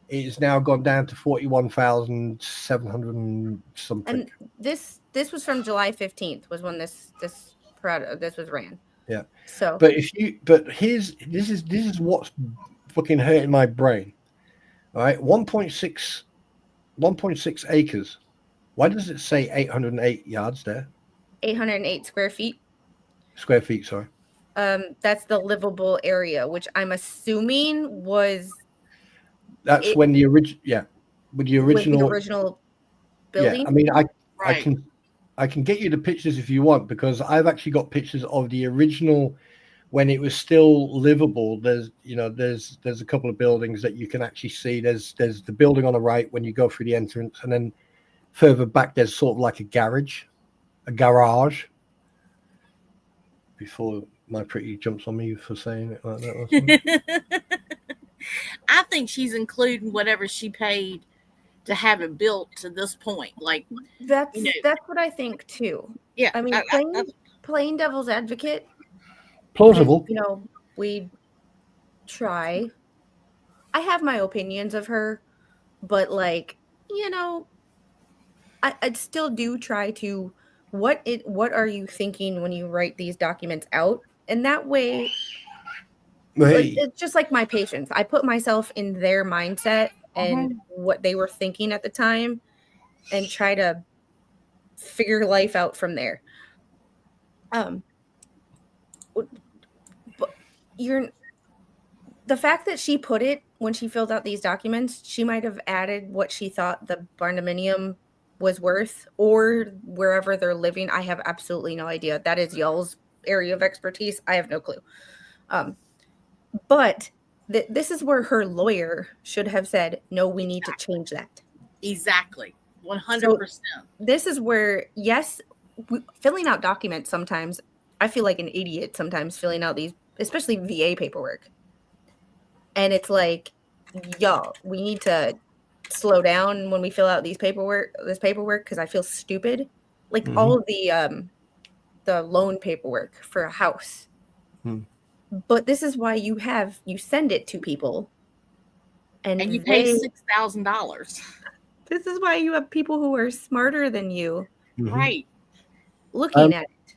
it has now gone down to 41,700 and something. And this was from July 15th was when this was ran. Yeah. So, but this is what's fucking hurting my brain. All right, 1.6 acres. Why does it say 808 yards there? 808 square feet. Square feet, sorry. That's the livable area, which I'm assuming was. That's when the original. Yeah, with the original building. Yeah, I mean, I can get you the pictures if you want, because I've actually got pictures of the original when it was still livable. There's a couple of buildings that you can actually see. There's the building on the right when you go through the entrance, and then further back there's sort of like a garage. Before my pretty jumps on me for saying it like that. I think she's including whatever she paid to have it built to this point. Like, that's what I think too. Yeah. I mean, playing devil's advocate. Plausible. We try. I have my opinions of her, but I'd still do try to. What are you thinking when you write these documents out? And that way, it's just like my patients. I put myself in their mindset and what they were thinking at the time and try to figure life out from there. But the fact that she put it when she filled out these documents, she might have added what she thought the barndominium was worth, or wherever they're living. I have absolutely no idea. That is y'all's area of expertise. I have no clue. But this is where her lawyer should have said, no, we need to change that. Exactly. 100%. So this is where, yes, filling out documents sometimes, I feel like an idiot sometimes filling out these, especially VA paperwork. And it's like, y'all, we need to slow down when we fill out this paperwork, because I feel stupid. Like all of the loan paperwork for a house. But this is why you send it to people, and you pay $6,000. This is why you have people who are smarter than you, right? Looking at it.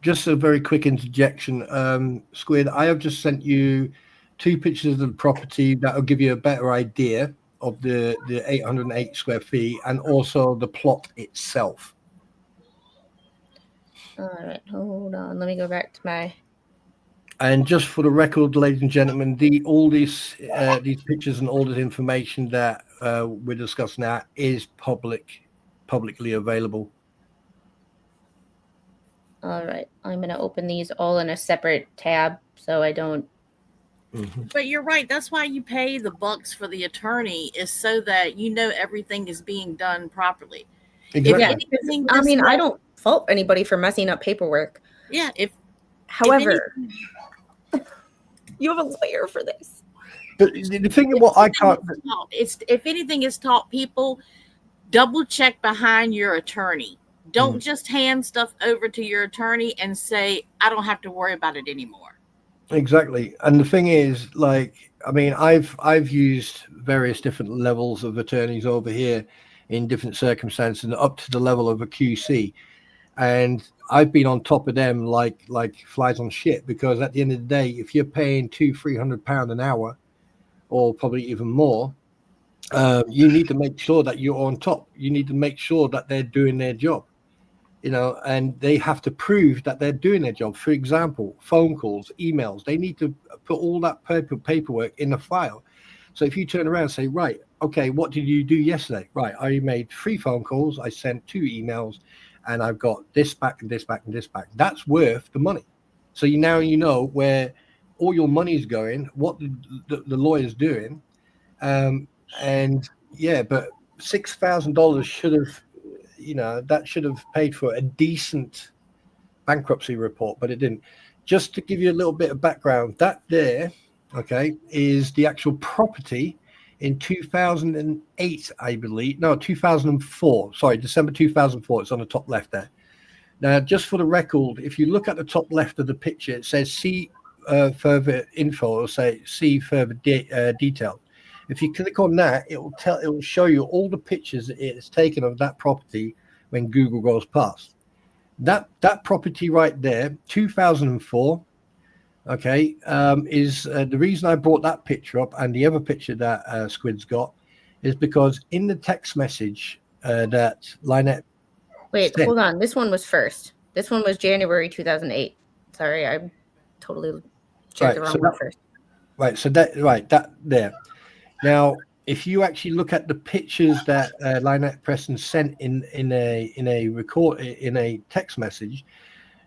Just a very quick interjection, Squid. I have just sent you 2 pictures of the property that will give you a better idea of the 808 square feet and also the plot itself. All right, hold on. Let me go back to my. And just for the record, ladies and gentlemen, all these pictures and all this information that we're discussing now is publicly available. All right, I'm going to open these all in a separate tab so I don't. But you're right. That's why you pay the bucks for the attorney, is so that you know everything is being done properly. Exactly. Yeah, anything I mean, just- I don't fault anybody for messing up paperwork. Yeah. However, you have a lawyer for this. But the thing of what I can't. If anything is taught people, double check behind your attorney. Don't just hand stuff over to your attorney and say, I don't have to worry about it anymore. Exactly. And the thing is, like, I mean, I've used various different levels of attorneys over here in different circumstances and up to the level of a QC. And I've been on top of them like flies on shit, because at the end of the day, if you're paying £200-300 an hour, or probably even more, you need to make sure that you're on top. You need to make sure that they're doing their job, and they have to prove that they're doing their job. For example, phone calls, emails, they need to put all that paperwork in the file. So if you turn around and say, right, okay, what did you do yesterday? Right, I made 3 phone calls, I sent 2 emails, and I've got this back and this back and this back. That's worth the money. So you know where all your money is going, what the lawyer's doing. And yeah, but $6,000 should have, that should have paid for a decent bankruptcy report, but it didn't. Just to give you a little bit of background, that there, okay, is the actual property in 2008, I believe. No, 2004. Sorry, December 2004. It's on the top left there. Now, just for the record, if you look at the top left of the picture, it says see further info, or say see further detail. If you click on that, it will show you all the pictures it's taken of that property when Google goes past. That property right there, 2004. Okay, is the reason I brought that picture up, and the other picture that Squid's got, is because in the text message that Lynette. Wait, hold on. This one was first. This one was January 2008. Sorry, I totally checked the wrong one first. Right, so that there. Now, if you actually look at the pictures that Lynette Preston sent in a text message,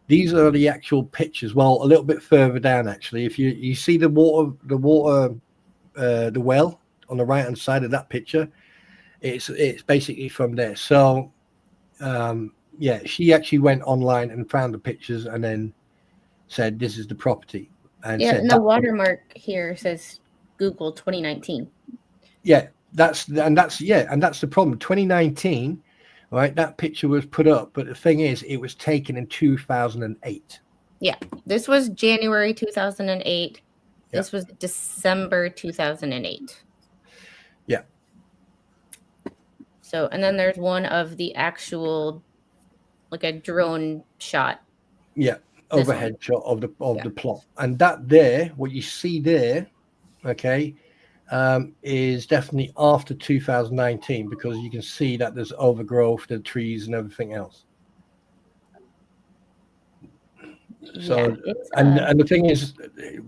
these are the actual pictures. Well, a little bit further down, actually. If you see the well on the right hand side of that picture, it's basically from there. So, yeah, she actually went online and found the pictures and then said, "This is the property." And yeah, said, and the watermark here says Google 2019. Yeah, that's the problem. 2019, right? That picture was put up, but the thing is, it was taken in 2008. Yeah, this was January 2008. This was December 2008. Yeah. So, and then there's one of the actual, like a drone shot. Yeah, overhead shot of the plot, and that there, what you see there, okay, is definitely after 2019, because you can see that there's overgrowth, the trees and everything else. So, and the thing is,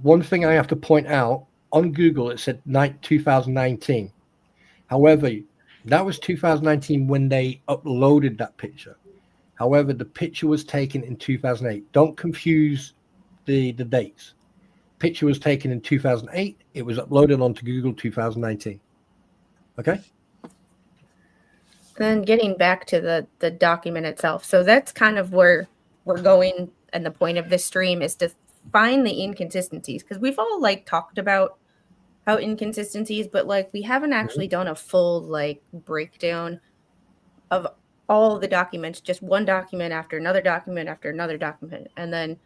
one thing I have to point out, on Google it said 2019. However, that was 2019 when they uploaded that picture. However, the picture was taken in 2008. Don't confuse the dates. Picture was taken in 2008. It was uploaded onto Google 2019. Okay. Then getting back to the document itself. So that's kind of where we're going, and the point of this stream is to find the inconsistencies, because we've all like talked about how inconsistencies, but like we haven't actually done a full like breakdown of all the documents, just one document after another document after another document. And then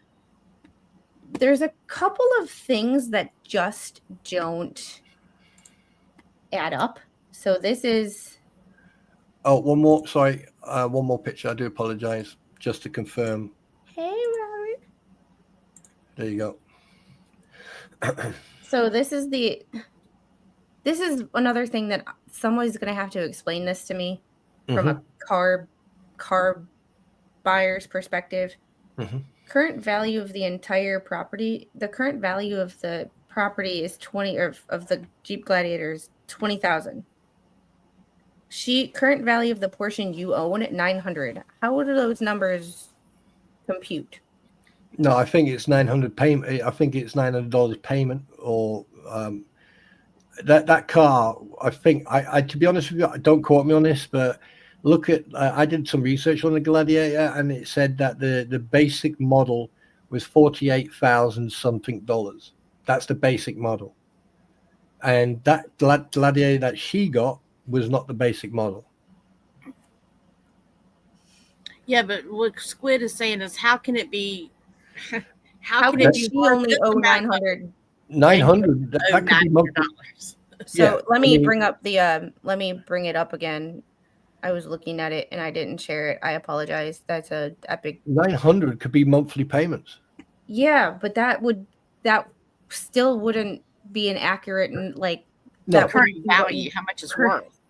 there's a couple of things that just don't add up. So this is. Oh, one more. Sorry, one more picture. I do apologize. Just to confirm. Hey, Robert. There you go. So this is another thing that somebody's going to have to explain this to me from a car buyer's perspective. Current value of the entire property, the current value of the property is 20, or of the Jeep Gladiator is 20,000. Current value of the portion you own at 900. How do those numbers compute? No, I think it's $900 payment. I think it's $900 payment, or that car. I think I to be honest with you, don't quote me on this, but look at I did some research on the Gladiator, and it said that the basic model was $48,000 something dollars. That's the basic model, and that Gladiator that she got was not the basic model. Yeah, but what Squid is saying is, how can it be? How can she only owe 900? 900. That could be monthly. So yeah, let me bring it up again. I was looking at it and I didn't share it. I apologize. That's a epic. 900 could be monthly payments. Yeah, but that still wouldn't be an accurate and that current value. How much is worth?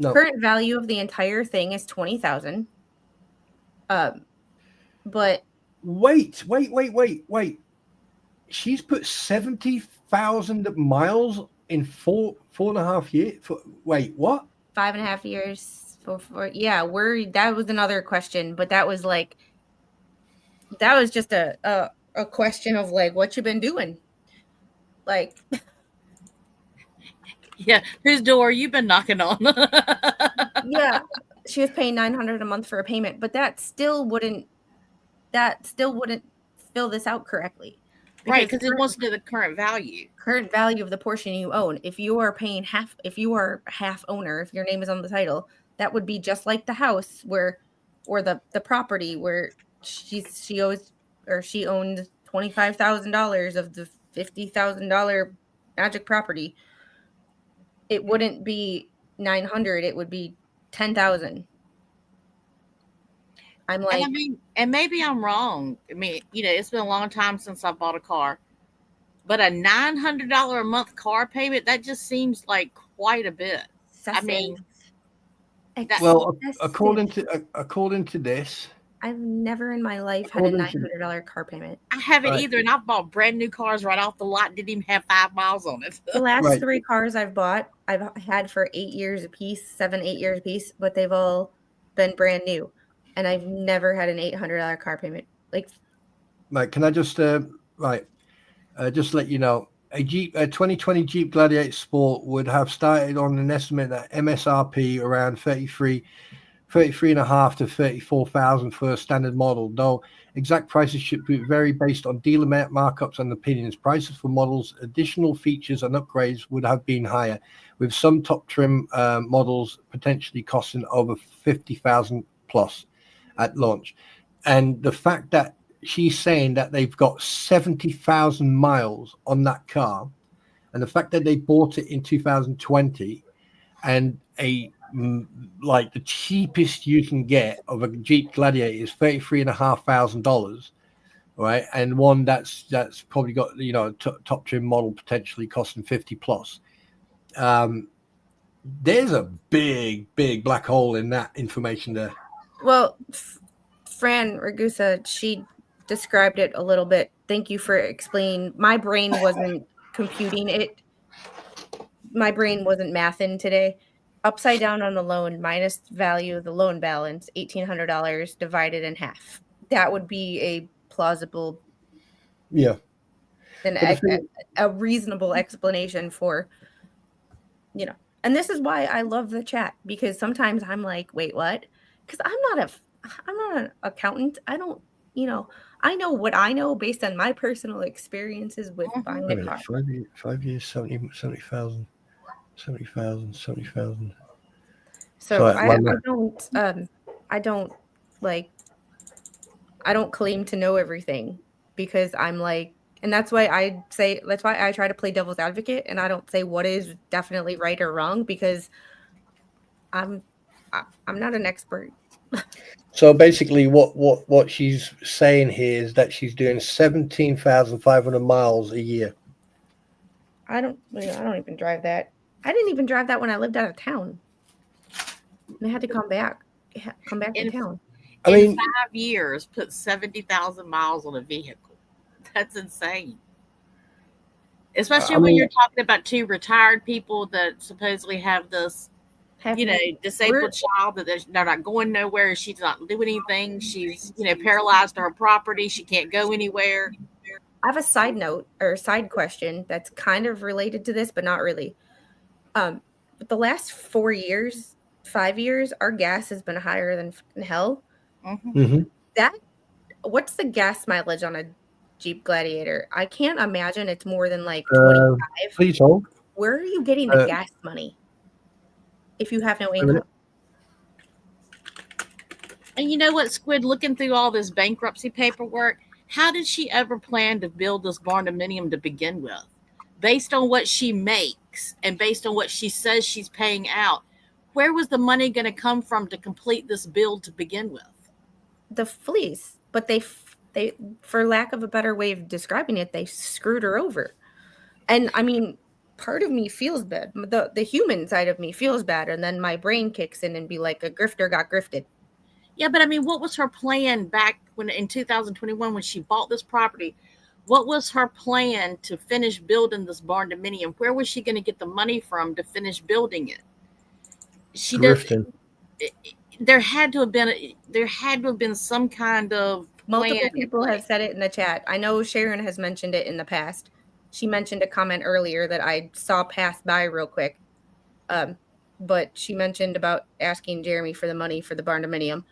No. Current value of the entire thing is 20,000. But wait. She's put 70,000 miles in four and a half years. Wait, what? 5.5 years. Yeah, that was another question, but that was just a question of what you've been doing. Yeah, whose door you been knocking on? Yeah, she was paying $900 a month for a payment, but that still wouldn't fill this out correctly. Right, because it wants to do the current value. Current value of the portion you own. If you are paying half, if you are half owner, if your name is on the title, that would be just like the house or the property where she owned $25,000 of the $50,000 magic property. It wouldn't be 900. It would be 10,000. And maybe I'm wrong. I mean, it's been a long time since I bought a car, but a $900 a month car payment, that just seems like quite a bit. According to this, I've never in my life had a $900 car payment. I haven't either, and I've bought brand new cars right off the lot. Didn't even have 5 miles on it. The last 3 cars I've bought, I've had for 8 years apiece, 7-8 years apiece, but they've all been brand new, and I've never had an $800 car payment. Right? Can I just just let you know, a 2020 Jeep Gladiator Sport would have started on an estimate that MSRP around 33.5 to 34,000 for a standard model, though exact prices should vary based on dealer markups and opinions. Prices for models, additional features and upgrades would have been higher, with some top trim models potentially costing over 50,000 plus at launch. And the fact that she's saying that they've got 70,000 miles on that car, and the fact that they bought it in 2020, and the cheapest you can get of a Jeep Gladiator is $33,500, right? And one that's probably got top trim model potentially costing 50 plus. There's a big black hole in that information there. Well, Fran Ragusa, she described it a little bit. Thank you for explaining. My brain wasn't computing it. My brain wasn't mathing today. Upside down on the loan minus value of the loan balance, $1,800 divided in half. That would be a plausible, a reasonable explanation for, And this is why I love the chat, because sometimes I'm like, wait, what? Because I'm not an accountant. I don't, I know what I know based on my personal experiences with buying a car. 5 years, 70,000. 70,000. So I don't claim to know everything, because I'm like, and that's why I try to play devil's advocate, and I don't say what is definitely right or wrong, because I'm not an expert. So basically what she's saying here is that she's doing 17,500 miles a year. I don't even drive that. I didn't even drive that when I lived out of town. And I had to come back to In town. I in mean, 5 years, put 70,000 miles on a vehicle. That's insane. Especially I when mean, you're talking about two retired people that supposedly have this, Have you? disabled child that they're not going nowhere. She's not doing anything. She's, paralyzed to her property. She can't go anywhere. I have a side note or side question that's kind of related to this, but not really. But the last 4 years, 5 years, our gas has been higher than hell. Hmm. mhm. That what's the gas mileage on a Jeep Gladiator? I can't imagine it's more than like 25. Please hold. Where are you getting the Uh, gas money if you have no a minute. income? And you know what, Squid? Looking through all this bankruptcy paperwork, how did she ever plan to build this barndominium to begin with? Based on what she makes and based on what she says she's paying out, where was the money going to come from to complete this build to begin with? The fleece, but they, for lack of a better way of describing it, they screwed her over. And I mean, part of me feels bad. The human side of me feels bad, and then my brain kicks in and be like, a grifter got grifted. Yeah, but I mean, what was her plan back when in 2021 when she bought this property? What was her plan to finish building this barn dominium? Where was she going to get the money from to finish building it? She does. Grifton. There had to have been some kind of plan Multiple in people have place. said it in the chat. I know Sharon has mentioned it in the past. She mentioned a comment earlier that I saw pass by real quick. But she mentioned about asking Jeremy for the money for the barn dominium.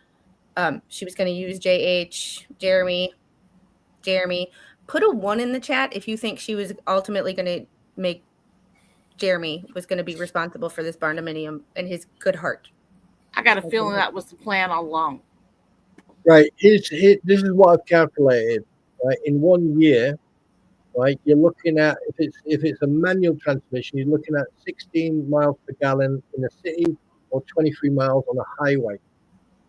She was going to use JH, Jeremy. Put a 1 in the chat if you think she was ultimately going to make Jeremy was going to be responsible for this barn dominium and his good heart. I got a feeling that was the plan all along. Right. This is what I've calculated. Right. In 1 year, right, you're looking at if it's a manual transmission, you're looking at 16 miles per gallon in a city or 23 miles on a highway.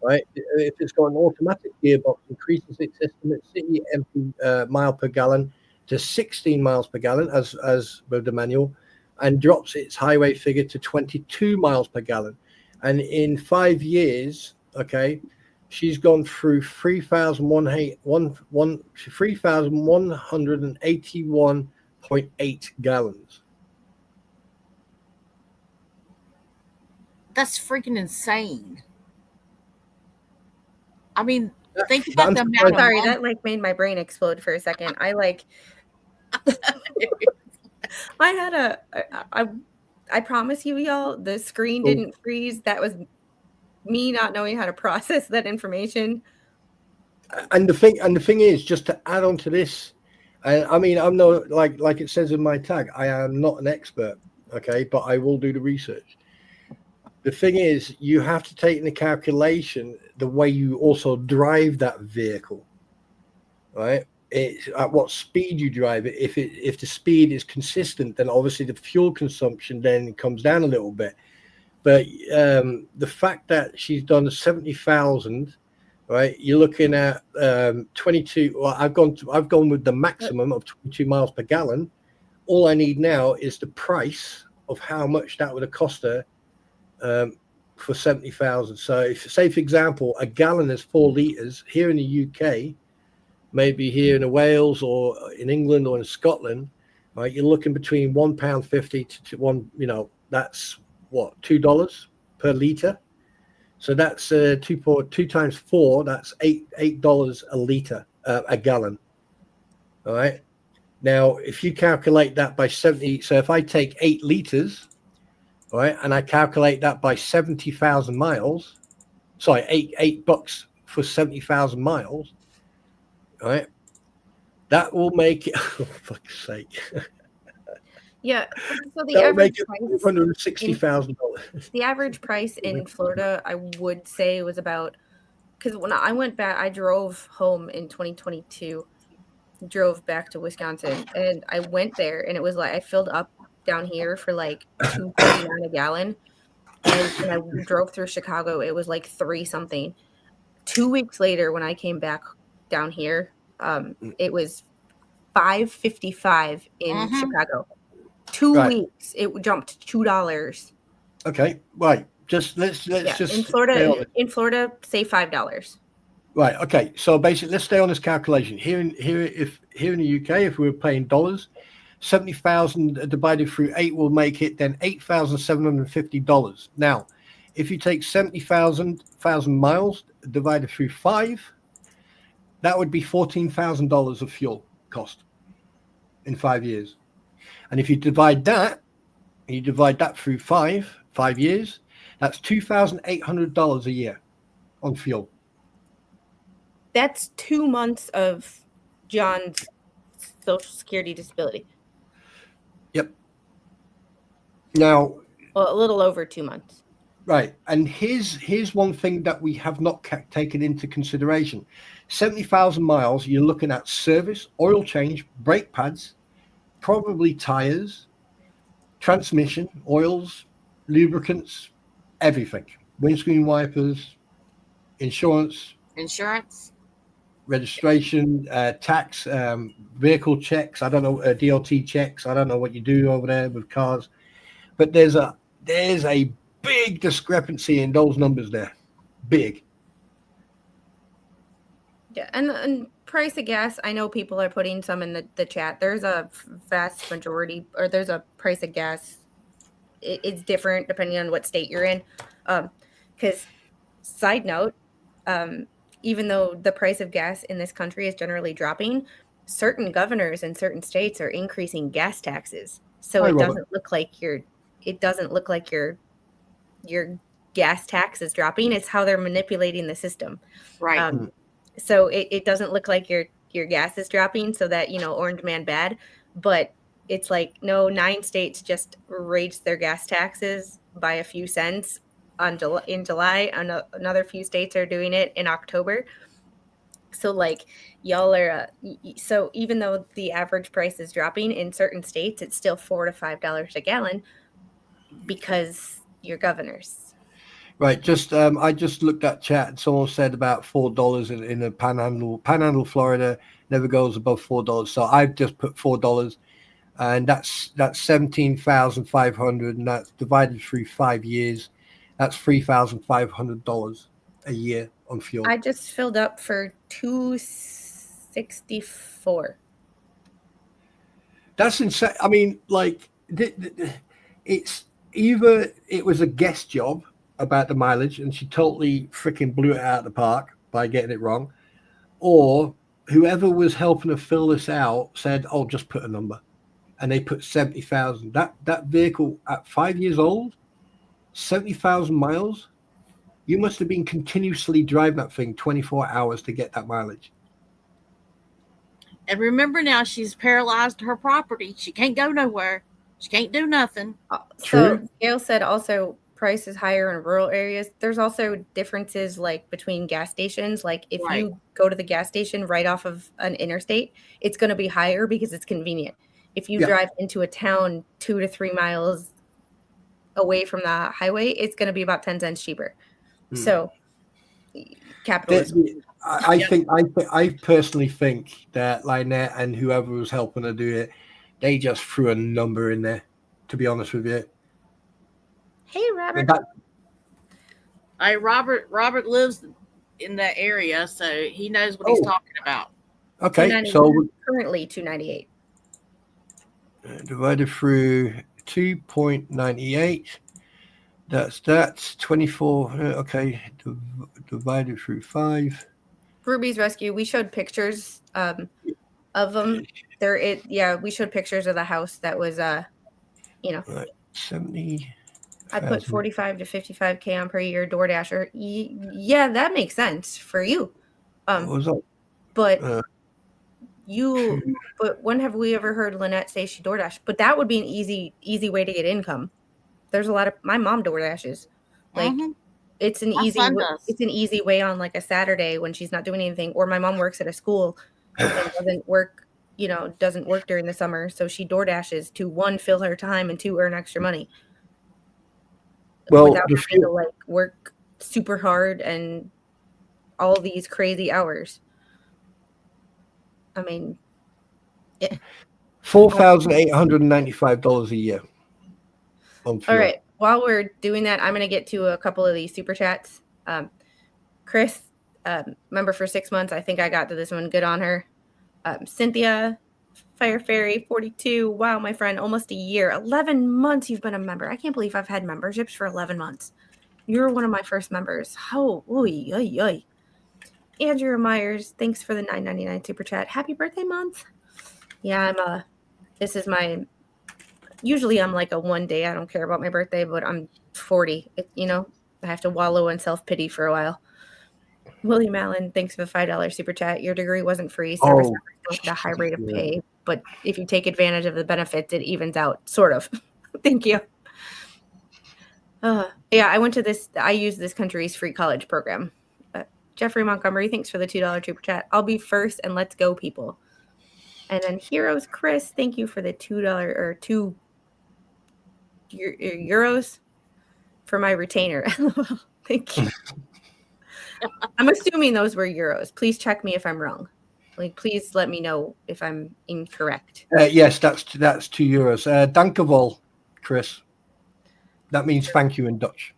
Right. If it's got an automatic gearbox, increases its estimate city empty mile per gallon to 16 miles per gallon as with the manual, and drops its highway figure to 22 miles per gallon. And in 5 years, okay, she's gone through 3,181.8 gallons. That's freaking insane. I mean, think But about I'm the amount surprised. of Sorry, money. that like made my brain explode for a second. I had I promise you, y'all, the screen didn't freeze. That was me not knowing how to process that information. And the thing is, just to add on to this, I mean, I'm no like it says in my tag, I am not an expert, okay, but I will do the research. The thing is, you have to take into calculation the way you also drive that vehicle, right? It's at what speed you drive it. If the speed is consistent, then obviously the fuel consumption then comes down a little bit. But the fact that she's done 70,000, right? You're looking at 22. Well, I've gone with the maximum of 22 miles per gallon. All I need now is the price of how much that would have cost her for 70,000. So, if say for example, a gallon is 4 liters here in the UK, maybe here in Wales or in England or in Scotland, right? You're looking between £1.50 to one. That's what, $2 per liter. So that's two times 4. That's $8 a liter, a gallon. All right. Now, if you calculate that by 70, so if I take 8 liters, all right, and I calculate that by 70,000 miles, sorry, $8 for 70,000 miles, all right, that will make it. Oh, for fuck's sake. Yeah. So the That will average make it price $160,000. the average price in Florida, I would say, was about, because when I went back, I drove home in 2022, drove back to Wisconsin, and I went there, and it was like I filled up down here for like $2.49 a gallon, and when I drove through Chicago, it was like 3 something. 2 weeks later, when I came back down here, it was $5.55 in Hmm. Chicago. 2 Right. weeks, it jumped to $2. Okay, right. Just let's Yeah, just in stay on Florida, it. in Florida, say $5. Right. Okay. So basically, let's stay on this calculation. Here in the UK, if we were paying dollars, 70,000 divided through 8 will make it then $8,750. Now, if you take 70,000 miles divided through 5, that would be $14,000 of fuel cost in 5 years. And if you divide that through 5 years, that's $2,800 a year on fuel. That's 2 months of John's Social Security disability. Yep. Now, Well, a little over 2 months. right, and here's one thing that we have not taken into consideration. 70,000 miles, you're looking at service, oil change, brake pads, probably tires, transmission, oils, lubricants, everything. Windscreen wipers, insurance, registration, tax, vehicle checks. I don't know, DOT checks. I don't know what you do over there with cars, but there's a big discrepancy in those numbers there. Big. Yeah, and price of gas, I know people are putting some in the chat. There's a vast majority, or there's a price of gas. It's different depending on what state you're in. Because, side note, even though the price of gas in this country is generally dropping, certain governors in certain states are increasing gas taxes. So Hi, it Robert. doesn't look like your gas tax is dropping. It's how they're manipulating the system. Right. So it doesn't look like your gas is dropping, so that, orange man bad, but it's like, no, 9 states just raised their gas taxes by a few cents in July. Another few states are doing it in October. So like, y'all are so even though the average price is dropping in certain states, it's still $4 to $5 a gallon because your governors. Right. Just I just looked at chat and someone said about $4 in the Panhandle, Florida never goes above $4. So I've just put $4, and that's 17,500, and that's divided through 5 years. That's $3,500 a year on fuel. I just filled up for $2.64. That's insane. I mean, like, it's either it was a guess job about the mileage and she totally freaking blew it out of the park by getting it wrong, or whoever was helping her fill this out said, "Oh, just put a number," and they put 70,000. That vehicle at 5 years old, 70,000 miles. You must have been continuously driving that thing 24 hours to get that mileage. And remember now, she's paralyzed her property. She can't go nowhere. She can't do nothing. So True. Gail said also price is higher in rural areas. There's also differences like between gas stations. Like if Right. you go to the gas station right off of an interstate, it's going to be higher because it's convenient. If you Yeah. drive into a town 2 to 3 miles away from the highway, it's going to be about 10 cents cheaper. So capitalism. I personally think that Lynette and whoever was helping her do it, they just threw a number in there, to be honest with you. Hey, Robert. Robert lives in that area, so he knows what he's talking about. Okay, so currently $2.98. Divided through 2.98. That's 24. Okay, divided through 5. Ruby's Rescue. We showed pictures of them. We showed pictures of the house that was Right, 70. I put 45 to 55K on per year DoorDasher. Yeah, that makes sense for you. What was that? But but when have we ever heard Lynette say she DoorDash? But that would be an easy way to get income. There's a lot of my mom DoorDashes. Like it's an easy way on like a Saturday when she's not doing anything, or my mom works at a school and doesn't work during the summer, so she DoorDashes to 1, fill her time, and 2, earn extra money. Well, without having to like work super hard and all these crazy hours. I mean, $4,895 a year on All fuel. right. While we're doing that, I'm going to get to a couple of these super chats. Chris, member for 6 months. I think I got to this one. Good on her. Cynthia, Fire Fairy 42. Wow, my friend, almost a year. 11 months you've been a member. I can't believe I've had memberships for 11 months. You're one of my first members. How? Oy, oy, oy. Andrew Myers, thanks for the $9.99 super chat. Happy birthday month. Yeah, this is my, usually I'm like a one day. I don't care about my birthday, but I'm 40. I have to wallow in self-pity for a while. William Allen, thanks for the $5 super chat. Your degree wasn't free. Service members don't get a high rate of pay, but if you take advantage of the benefits, it evens out, sort of. Thank you. Yeah, I use this country's free college program. Jeffrey Montgomery, thanks for the $2 super chat. I'll be first and let's go, people. And then Heroes Chris, thank you for the $2 or €2 for my retainer. Thank you. I'm assuming those were euros. Please check me if I'm wrong. Please let me know if I'm incorrect. Yes, that's €2. Dankjewel, Chris. That means thank you in Dutch.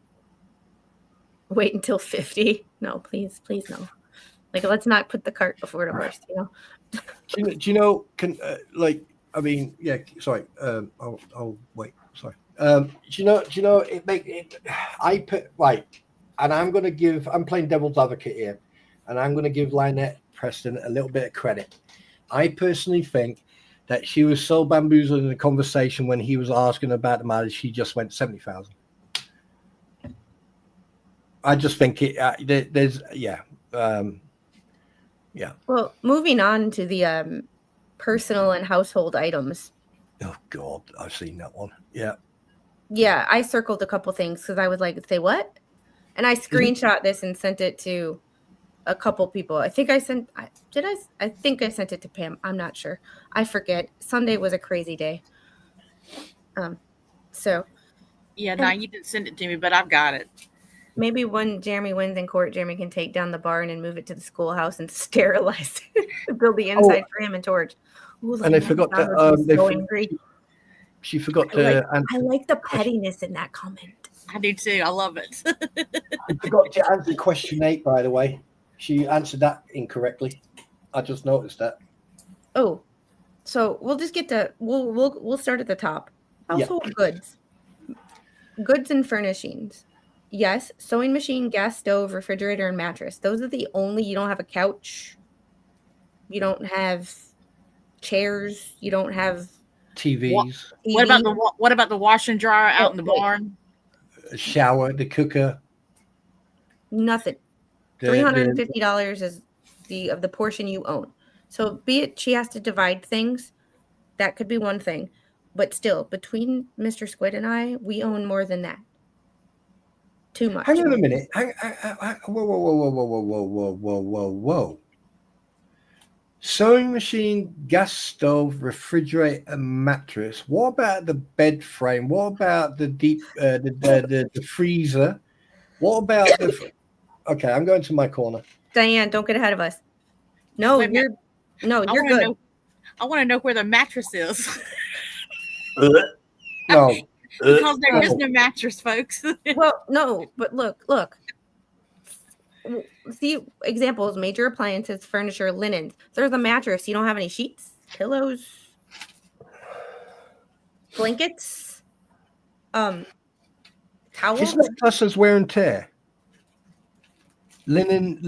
Wait until 50. No, please no. Let's not put the cart before the horse. Do you know? Sorry. I'll wait. Sorry. Do you know? I put right, and I'm playing devil's advocate here, and I'm going to give Lynette Preston a little bit of credit. I personally think that she was so bamboozled in the conversation when he was asking about the marriage, she just went 70,000. I just think Well, moving on to the personal and household items. Oh God, I've seen that one. Yeah. Yeah, I circled a couple things because I would say what, and I screenshot this and sent it to a couple people. I think I sent it to Pam. I'm not sure. I forget. Sunday was a crazy day. So. Yeah, no, you didn't send it to me, but I've got it. Maybe when Jeremy wins in court, Jeremy can take down the barn and move it to the schoolhouse and sterilize it. Build the inside for him and George. Ooh, and I forgot that. She forgot to. I like the pettiness in that comment. I do too. I love it. I forgot to answer question 8, by the way. She answered that incorrectly. I just noticed that. Oh, so we'll just get to we'll start at the top. Household goods and furnishings. Yes, sewing machine, gas stove, refrigerator, and mattress. Those are the only. You don't have a couch. You don't have chairs. You don't have TVs. What about the washer and dryer out in the barn? A shower, the cooker. Nothing. $350 is the portion you own. So be it she has to divide things, that could be one thing. But still, between Mr. Squid and I, we own more than that. Too much. Hang on a minute. Whoa. Sewing machine, gas stove, refrigerator, and mattress. What about the bed frame? What about the deep the freezer? What about the? Okay, I'm going to my corner. Diane, don't get ahead of us. No, you're good. I want to know where the mattress is. No. Because there is no mattress, folks. Well, no, but look. See examples: major appliances, furniture, linens. There's a mattress. You don't have any sheets, pillows, blankets, towels. Isn't that classed as wear and tear? Linen,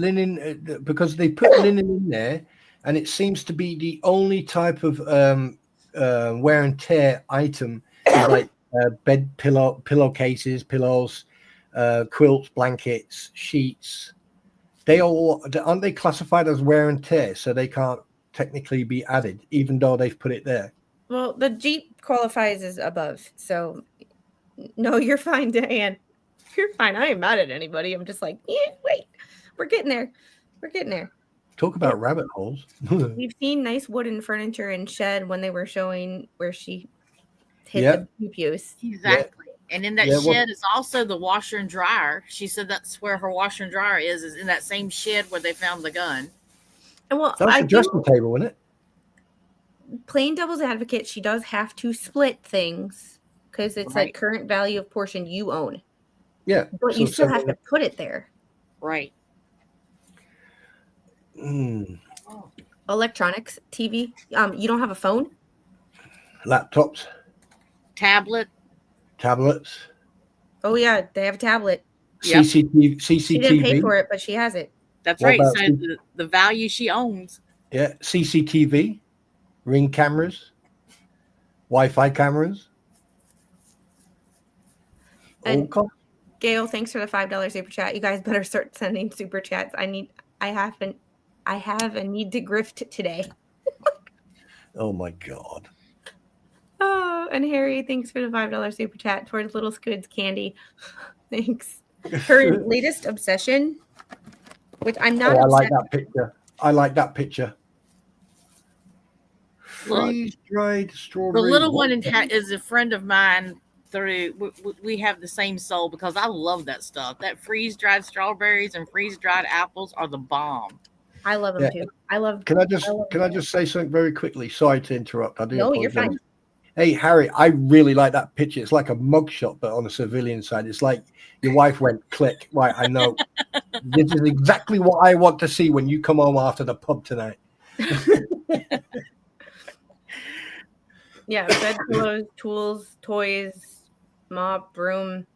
because they put linen in there, and it seems to be the only type of wear and tear item, like bed pillowcases, pillows, quilts, blankets, sheets. Aren't they classified as wear and tear, so they can't technically be added, even though they've put it there. Well, the Jeep qualifies as above, so no, you're fine, Diane. You're fine. I ain't mad at anybody. I'm just like, wait, we're getting there. Talk about rabbit holes. We've seen nice wooden furniture and shed when they were showing where she hit the pews. Exactly. Yeah. And in that shed is also the washer and dryer. She said that's where her washer and dryer is in that same shed where they found the gun. And well, that's a dressing table, isn't it? plain devil's advocate, she does have to split things because it's a Right. current value of portion you own. Yeah. But you still have to put it there. Right. Electronics, TV. You don't have a phone? Laptops, Tablet. tablets, Oh yeah, they have a tablet. Yep. CCTV. She didn't pay for it, but she has it. That's What right. about So the value she owns. Yeah, CCTV, Ring cameras, Wi-Fi cameras. And All Gail, thanks for the $5 super chat. You guys better start sending super chats. I have a need to grift today. Oh my God. Oh, and Harry, thanks for the $5 super chat towards Little Squid's candy. Thanks. Her latest obsession, which I'm not I like obsessed. that picture. I like that picture. Look, Freeze-dried the strawberry. little one is a friend of mine. We have the same soul because I love that stuff. That freeze-dried strawberries and freeze-dried apples are the bomb. I love them too. Can I just say something very quickly? Sorry to interrupt. I do No, apologize. you're fine. Hey Harry, I really like that picture. It's like a mugshot, but on a civilian side. It's like your wife went click. Right, I know. This is exactly what I want to see when you come home after the pub tonight. Yeah, bed pillows, tools, toys, mop, broom.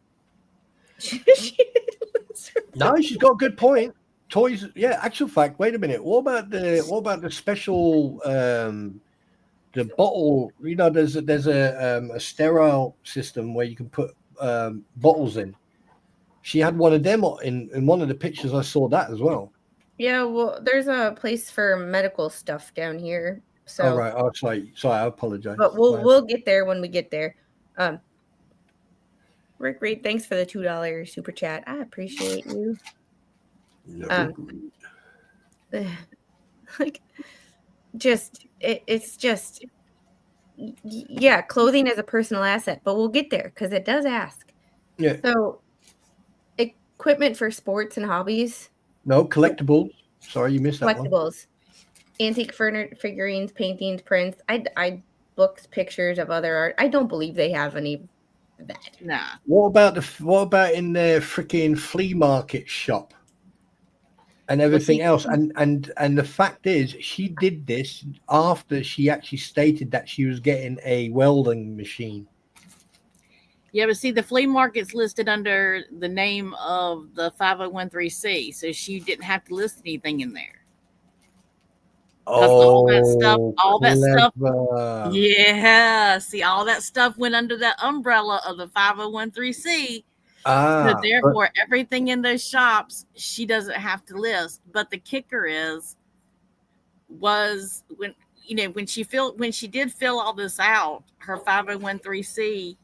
No, she's got a good point. Toys, yeah. Actual fact. Wait a minute. What about the special the bottle? You know, there's a sterile system where you can put bottles in. She had one of them in one of the pictures. I saw that as well. Yeah, well, there's a place for medical stuff down here. So, all right. Oh, sorry. I apologize. But we'll get there when we get there. Rick Reed, thanks for the $2 super chat. I appreciate you. Like, it's just, yeah, clothing is a personal asset, but we'll get there because it does ask. Yeah. So, equipment for sports and hobbies. No, collectibles. Sorry, you missed that one. Collectibles. Antique figurines, paintings, prints. I books, pictures of other art. I don't believe they have any of that. Nah. What about in their freaking flea market shop and everything else? And the fact is, she did this after she actually stated that she was getting a welding machine. Yeah, but see, the flea market's listed under the name of the 501(c), so she didn't have to list anything in there. All that stuff. Yeah, see, all that stuff went under that umbrella of the 501(c). So therefore, everything in those shops she doesn't have to list. But the kicker was when she did fill all this out, her 501(c)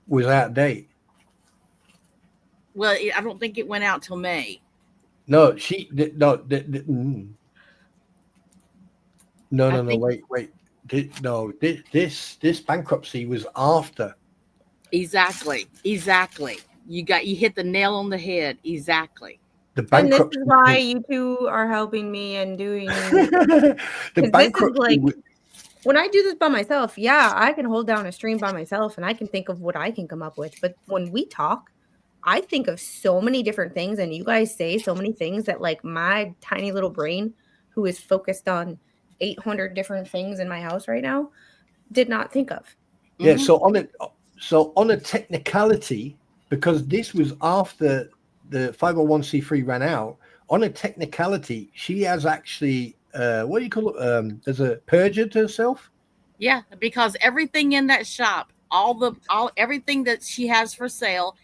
was out of date. Well, I don't think it went out till May. No, she did. No. No, wait. This bankruptcy was after. Exactly. You hit the nail on the head. Exactly. And this is why you two are helping me and doing the bankruptcy. When I do this by myself, yeah, I can hold down a stream by myself and I can think of what I can come up with. But when we talk, I think of so many different things, and you guys say so many things that, like, my tiny little brain, who is focused on 800 different things in my house right now, did not think of. Yeah. Mm-hmm. So on a technicality, because this was after the 501(c)(3) ran out, on a technicality, she has actually what do you call it? There's a perjured herself. Yeah, because everything in that shop, everything that she has for sale,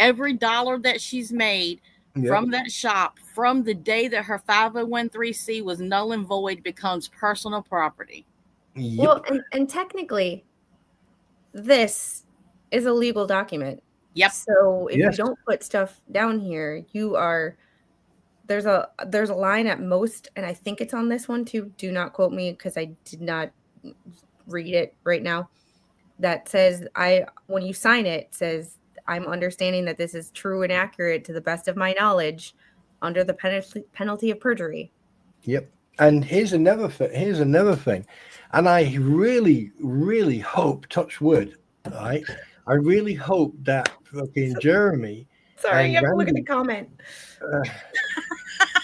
every dollar that she's made from that shop, from the day that her 501(c) was null and void, becomes personal property. Yep. Well, and technically, this is a legal document. Yep. So if you don't put stuff down here, there's a line at most, and I think it's on this one too. Do not quote me because I did not read it right now. That says when you sign it says, I'm understanding that this is true and accurate to the best of my knowledge under the penalty of perjury. Yep. And here's another thing. And I really, really hope, touch wood, right? I really hope that fucking Jeremy Sorry, and you have to look at the Randy comment.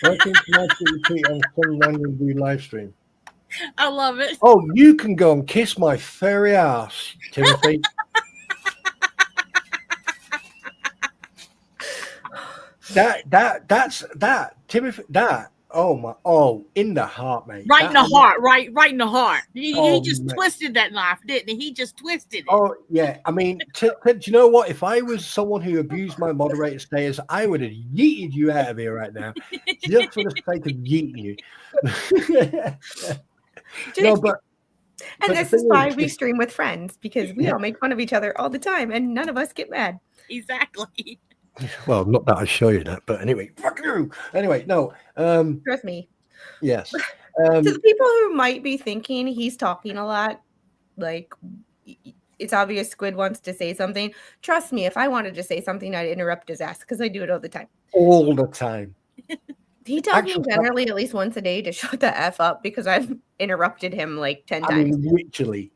working tonight to repeat on some random do live stream. I love it. Oh, you can go and kiss my furry ass, Timothy. That's Timothy. In the heart, mate. Right in the heart, right in the heart. He just mate. twisted that knife, didn't he? He just twisted it. Oh yeah, I mean, do you know what? If I was someone who abused my moderator status, I would have yeeted you out of here right now, just for the sake of yeeting you. No, but this is why we stream with friends, because we all make fun of each other all the time, and none of us get mad. Exactly. Well, not that I show you that, but anyway, fuck you. Anyway, no. Trust me. Yes. To the people who might be thinking he's talking a lot, like it's obvious Squid wants to say something. Trust me, if I wanted to say something, I'd interrupt his ass because I do it all the time. All the time. He tells me generally at least once a day to shut the F up because I've interrupted him like 10 times. I mean, literally,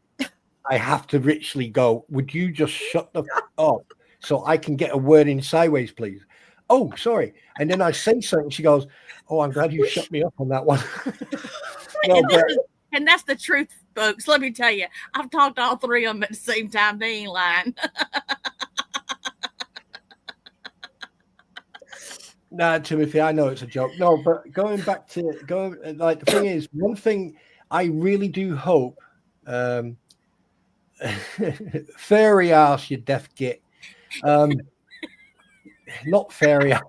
I have to literally go, would you just shut the f up so I can get a word in sideways, please? Oh, sorry. And then I say something. She goes, oh, I'm glad you shut me up on that one. No, and that's the truth, folks. Let me tell you, I've talked to all three of them at the same time. They ain't lying. Nah, Timothy, I know it's a joke. No, but going back to the thing is, one thing I really do hope, fairy ass, you deaf git. Not fairy ass.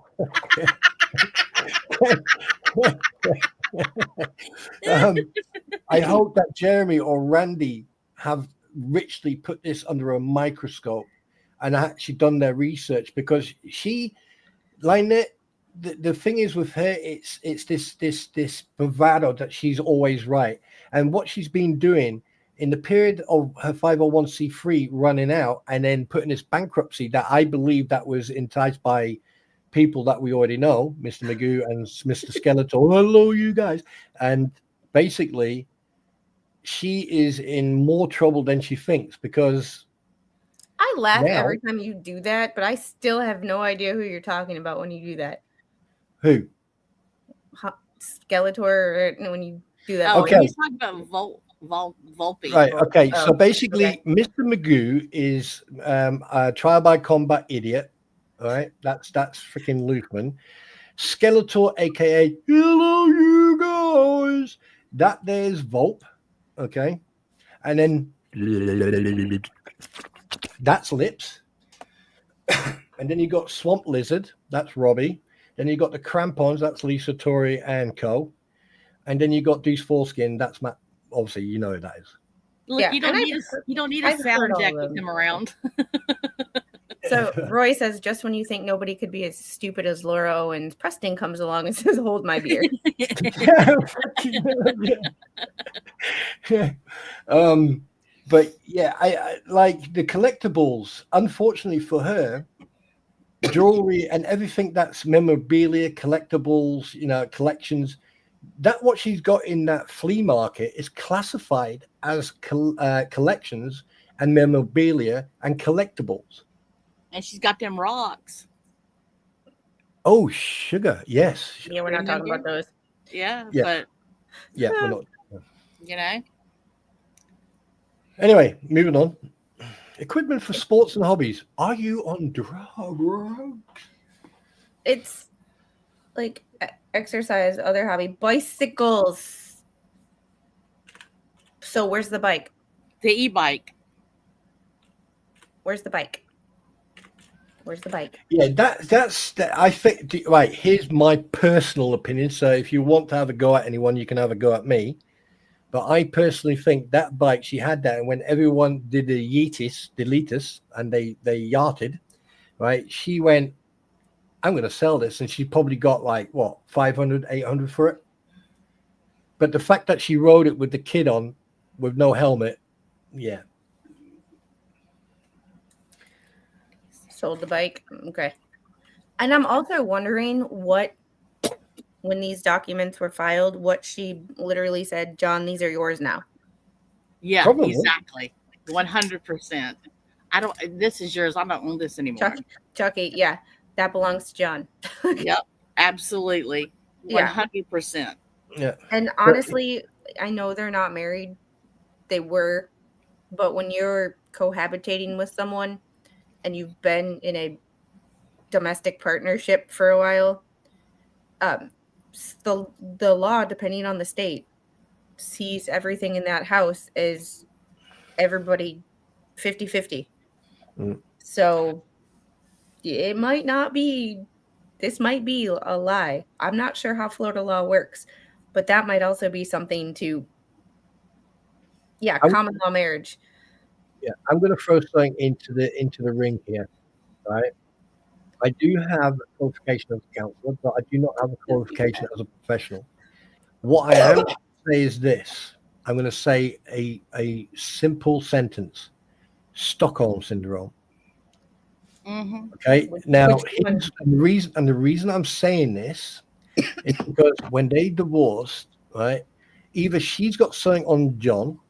I hope that Jeremy or Randy have richly put this under a microscope and actually done their research, because she, Lynette, the thing is with her, it's this bravado that she's always right. And what she's been doing in the period of her 501c3 running out and then putting this bankruptcy that I believe that was enticed by people that we already know, Mr. Magoo and Mr. Skeletor. Hello, you guys. And basically, she is in more trouble than she thinks, because I laugh every time you do that, but I still have no idea who you're talking about when you do that. Who? Skeletor, when you do that. Oh, okay. He's talking about Volpe. Right. Okay. So basically, Mr. Magoo is a trial by combat idiot. All right. That's freaking Lukeman. Skeletor, aka hello, you guys. That there's Volpe. Okay. And then that's Lips. And then you got Swamp Lizard. That's Robbie. Then you got the Crampons, that's Lisa, Tori, and Co. And then you got Deuce Foreskin, that's Matt. Obviously, you know who that is. Look, yeah, you don't need a sound jack with him around. So Roy says, just when you think nobody could be as stupid as Laura Owens, Preston comes along and says, hold my beer. But yeah, I like the collectibles. Unfortunately for her, jewelry and everything that's memorabilia, collectibles, collections, that what she's got in that flea market is classified as collections and memorabilia and collectibles. And she's got them rocks. Oh, sugar. Yes. Yeah, we're not talking about those. Yeah. But yeah, we're not. Anyway, moving on. Equipment for sports and hobbies. Are you on drugs? It's like exercise, other hobby, bicycles. So where's the bike? The e-bike. Where's the bike? Where's the bike? Yeah, that's I think. Right, here's my personal opinion. So if you want to have a go at anyone, you can have a go at me. But I personally think that bike, she had that, and when everyone did the deletus, and they yachted, right? She went, I'm going to sell this, and she probably got like what 500, 800 for it. But the fact that she rode it with the kid on, with no helmet, yeah. Sold the bike. Okay. And I'm also wondering what when these documents were filed, what she literally said, John, these are yours now. Yeah, Probably. exactly. 100%. This is yours. I don't own this anymore. Chucky, yeah, that belongs to John. Yep, absolutely. Yeah. 100%. Yeah. And honestly, I know they're not married. They were. But when you're cohabitating with someone and you've been in a domestic partnership for a while, the law, depending on the state, sees everything in that house as everybody 50-50. So it might not be, this might be a lie. I'm not sure how Florida law works, but that might also be something to, common law marriage. Yeah, I'm going to throw something into the ring here, right? I do have a qualification as a counselor, but I do not have a qualification as a professional. What I am going to say is this. I'm going to say a simple sentence: Stockholm syndrome. Okay. Now, the reason I'm saying this is because when they divorced, right, either she's got something on John,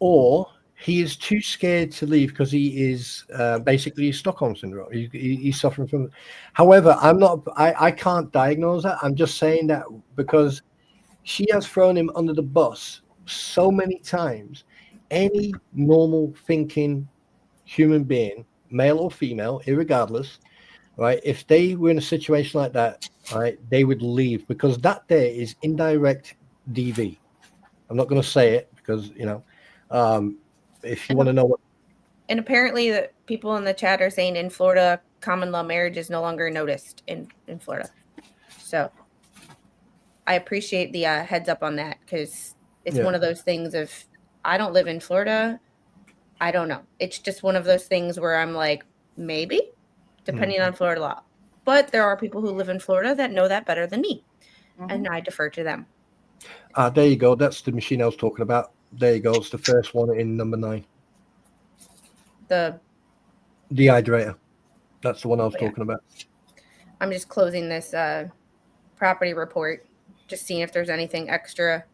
or he is too scared to leave because he is basically Stockholm syndrome. He's suffering from. However, I can't diagnose that. I'm just saying that because she has thrown him under the bus so many times. Any normal thinking human being, male or female, irregardless, right? If they were in a situation like that, right, they would leave because that there is indirect DV. I'm not going to say it because if you want to know what. And apparently, the people in the chat are saying in Florida, common law marriage is no longer noticed in Florida. So I appreciate the heads up on that, because it's one of those things of, I don't live in Florida. I don't know. It's just one of those things where I'm like, maybe, depending on Florida law. But there are people who live in Florida that know that better than me, and I defer to them. There you go. That's the machine I was talking about. There you go. It's the first one in number 9. The dehydrator. That's the one I was talking about. I'm just closing this property report, just seeing if there's anything extra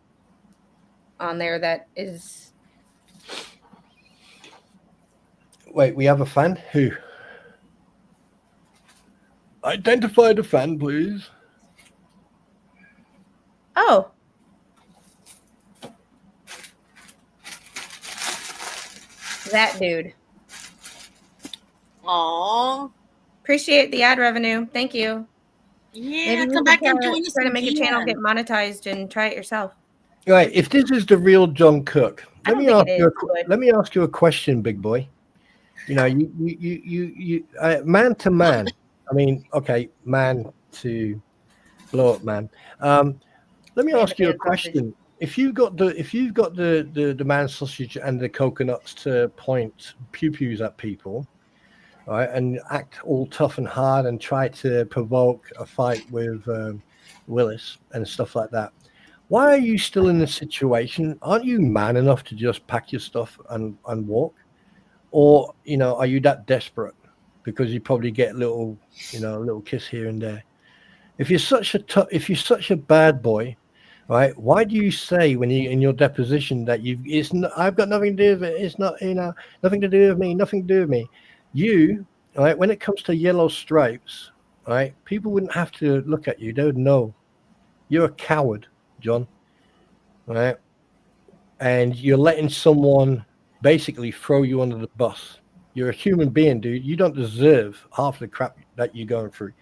on there that is. Wait, we have a fan? Who? Identify the fan, please. Oh. That dude. Aww. Appreciate the ad revenue. Thank you. Yeah, maybe come back and join us try to make again. a channel get monetized and try it yourself. Right. If this is the real John Cook, let me ask you a question, big boy. You know, you man to man. I mean, okay, man to blow up man. Let me ask you a question. If you've got the man sausage and the coconuts to point pew pews at people, right, and act all tough and hard and try to provoke a fight with Willis and stuff like that, why are you still in this situation? Aren't you man enough to just pack your stuff and walk? Or, you know, are you that desperate because you probably get a little kiss here and there? If you're such a bad boy, right, why do you say when you in your deposition that I've got nothing to do with it, it's not, nothing to do with me, nothing to do with me? You, right, when it comes to yellow stripes, right, people wouldn't have to look at you, they would know. You're a coward, John, right? And you're letting someone basically throw you under the bus. You're a human being, dude. You don't deserve half the crap that you're going through.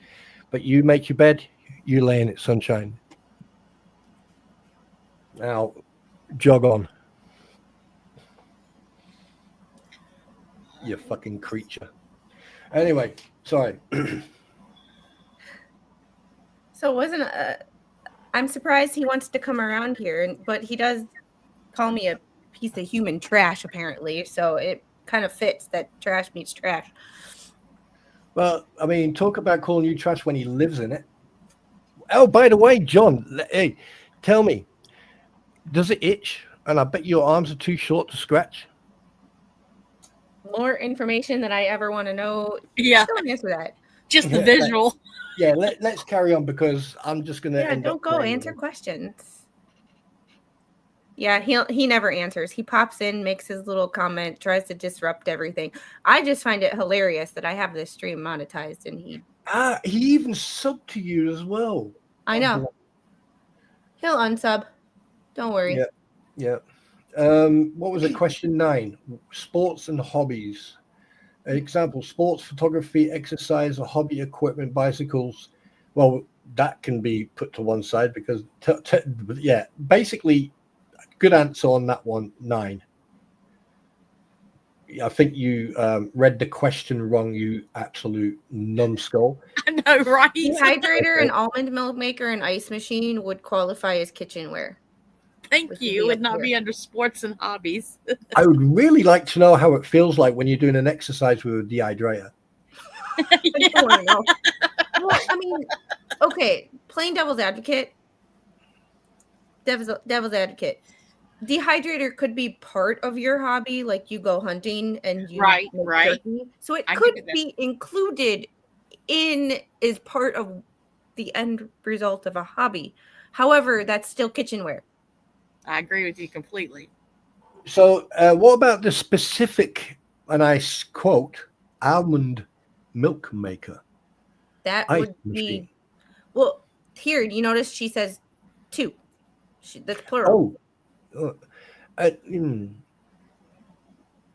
But you make your bed, you lay in it, sunshine. Now, jog on. You fucking creature. Anyway, sorry. So it wasn't I'm surprised he wants to come around here, but he does call me a piece of human trash, apparently. So it kind of fits that trash meets trash. Well, I mean, talk about calling you trash when he lives in it. Oh, by the way, John, hey, tell me, does it itch? And I bet your arms are too short to scratch. More information than I ever want to know. Yeah. Don't answer that. Just the visual. Yeah, let's carry on because I'm just going to Yeah, end don't up go playing answer with it. questions. Yeah, he never answers. He pops in, makes his little comment, tries to disrupt everything. I just find it hilarious that I have this stream monetized and he even subbed to you as well. I Oh, know. He'll unsub. Don't worry. Yeah. What was it? Question 9. Sports and hobbies. Example: sports, photography, exercise, or hobby equipment, bicycles. Well, that can be put to one side because, basically, good answer on that one. 9. I think you read the question wrong. You absolute numbskull. I know, right? Dehydrator, Okay. an almond milk maker, and ice machine would qualify as kitchenware. Thank This would you. It be would up not here. be under sports and hobbies. I would really like to know how it feels like when you're doing an exercise with a dehydrator. I don't want to know. Well, I mean, okay, plain devil's advocate. Devil's advocate. Dehydrator could be part of your hobby, like you go hunting and you Right, make right. turkey. So it I could get that. be included in as part of the end result of a hobby. However, that's still kitchenware. I agree with you completely. So, what about the specific, and I quote, almond milk maker? That Ice would machine. be well. Here, you notice she says 2. That's plural. Oh,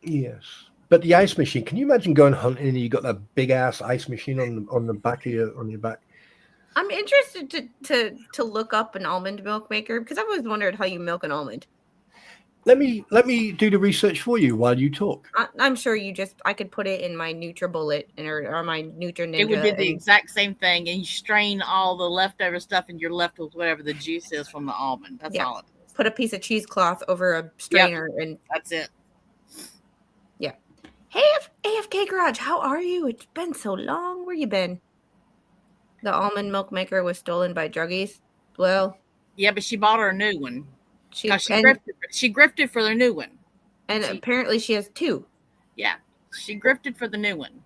yes. But the ice machine. Can you imagine going hunting and you got that big ass ice machine on the back of your back? I'm interested to look up an almond milk maker because I've always wondered how you milk an almond. Let me do the research for you while you talk. I'm sure I could put it in my NutriBullet or my Nutri It would be Ninja the and exact same thing, and you strain all the leftover stuff, and you're left with whatever the juice is from the almond. That's Yeah. all it is. put a piece of cheesecloth over a strainer and That's it. yeah. Hey, AFK Garage, how are you? It's been so long. Where you been? The almond milk maker was stolen by druggies. Well, Yeah, but she bought her a new one she because and she grifted for the new one. apparently she has 2. Yeah, she grifted for the new one.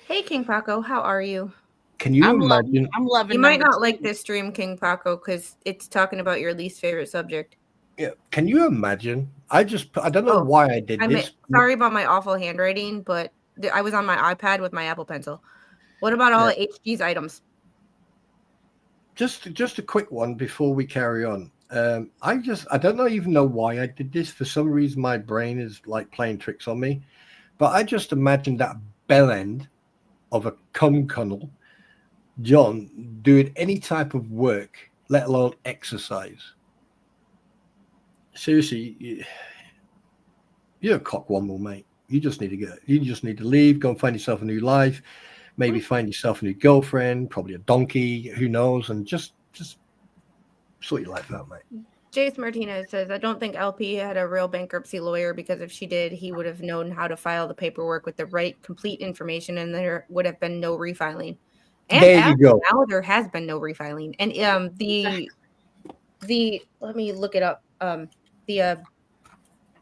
Hey, King Paco, how are you? Can you imagine? I'm loving. You might not 2. like this stream, King Paco, because it's talking about your least favorite subject. Yeah. Can you imagine? I don't know why I did this. Sorry about my awful handwriting, but I was on my iPad with my Apple Pencil. What about all of HG's items? Just a quick one before we carry on. I don't even know why I did this. For some reason, my brain is like playing tricks on me. But I just imagined that bell end of a cum cunnel, John, doing any type of work, let alone exercise. Seriously, you're a cockwomble, mate. You just need to go. You just need to leave, go and find yourself a new life. Maybe find yourself a new girlfriend, probably a donkey, who knows, and just sort your life out, mate. Jace Martinez says, I don't think LP had a real bankruptcy lawyer because if she did, he would have known how to file the paperwork with the right complete information and there would have been no refiling. And there you go. Now there has been no refiling. And the let me look it up.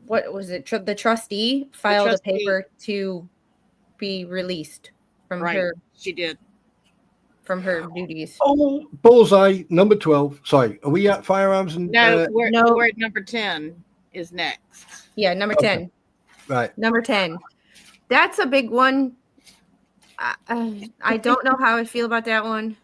What was it? The trustee filed a paper to be released from her. She did. From her duties. Oh, bullseye, number 12. Sorry, are we at firearms? And no, we're at number 10 is next. Yeah, number 10. Right. Number 10. That's a big one. I don't know how I feel about that one.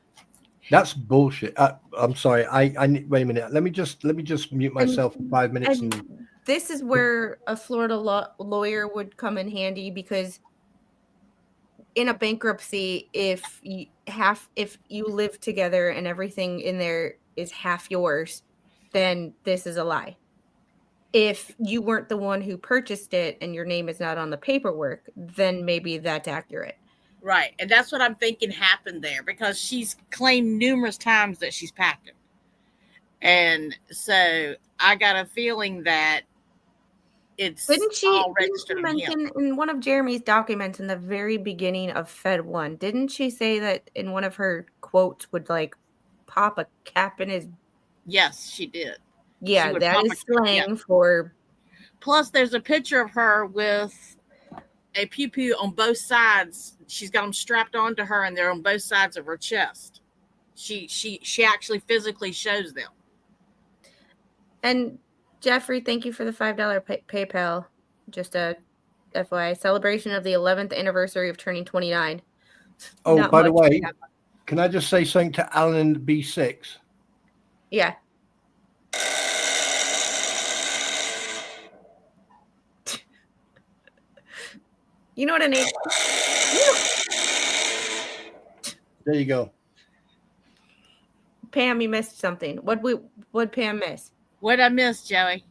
That's bullshit. I'm sorry. I wait a minute. Let me just mute myself for 5 minutes. And this is where a Florida lawyer would come in handy because in a bankruptcy, if you live together and everything in there is half yours, then this is a lie. If you weren't the one who purchased it and your name is not on the paperwork, then maybe that's accurate. Right. And that's what I'm thinking happened there because she's claimed numerous times that she's packing. And so I got a feeling that it's didn't she registered mention in one of Jeremy's documents in the very beginning of Fed 1, didn't she say that in one of her quotes would like pop a cap in his? Yes, she did. Yeah, that is slang for. Plus, there's a picture of her with a pew-pew on both sides she's got them strapped onto her, and they're on both sides of her chest. She actually physically shows them. And Jeffrey, thank you for the $5 PayPal. Just a FYI, celebration of the 11th anniversary of turning 29. Oh, Not by the much, way, can I just say something to Alan B6? yeah. You know what I mean? There you go. Pam, you missed something. What'd Pam miss? What'd I miss, Joey?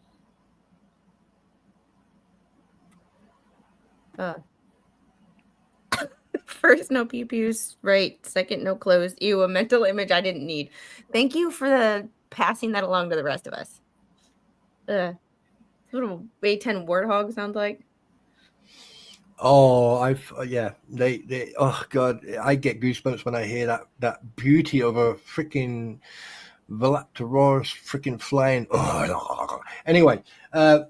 First, no pew-pews. Right. Second, no clothes. Ew, a mental image I didn't need. Thank you for the passing that along to the rest of us. Little A10 warthog sounds like. Oh, they oh god, I get goosebumps when I hear that beauty of a freaking Velociraptor freaking flying. Oh, anyway,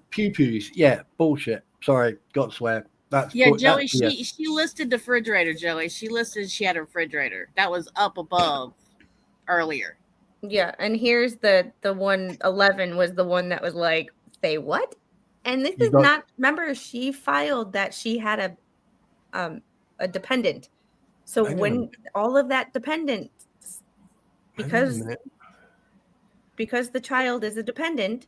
pew-pews, yeah, bullshit. Sorry, got to swear. Joey. Yeah. She listed the refrigerator, Joey. She listed she had a refrigerator that was up above earlier. Yeah, and here's the 111 was the one that was like, say what? And this is not. Remember, she filed that she had a dependent. So when all of that dependent, because the child is a dependent,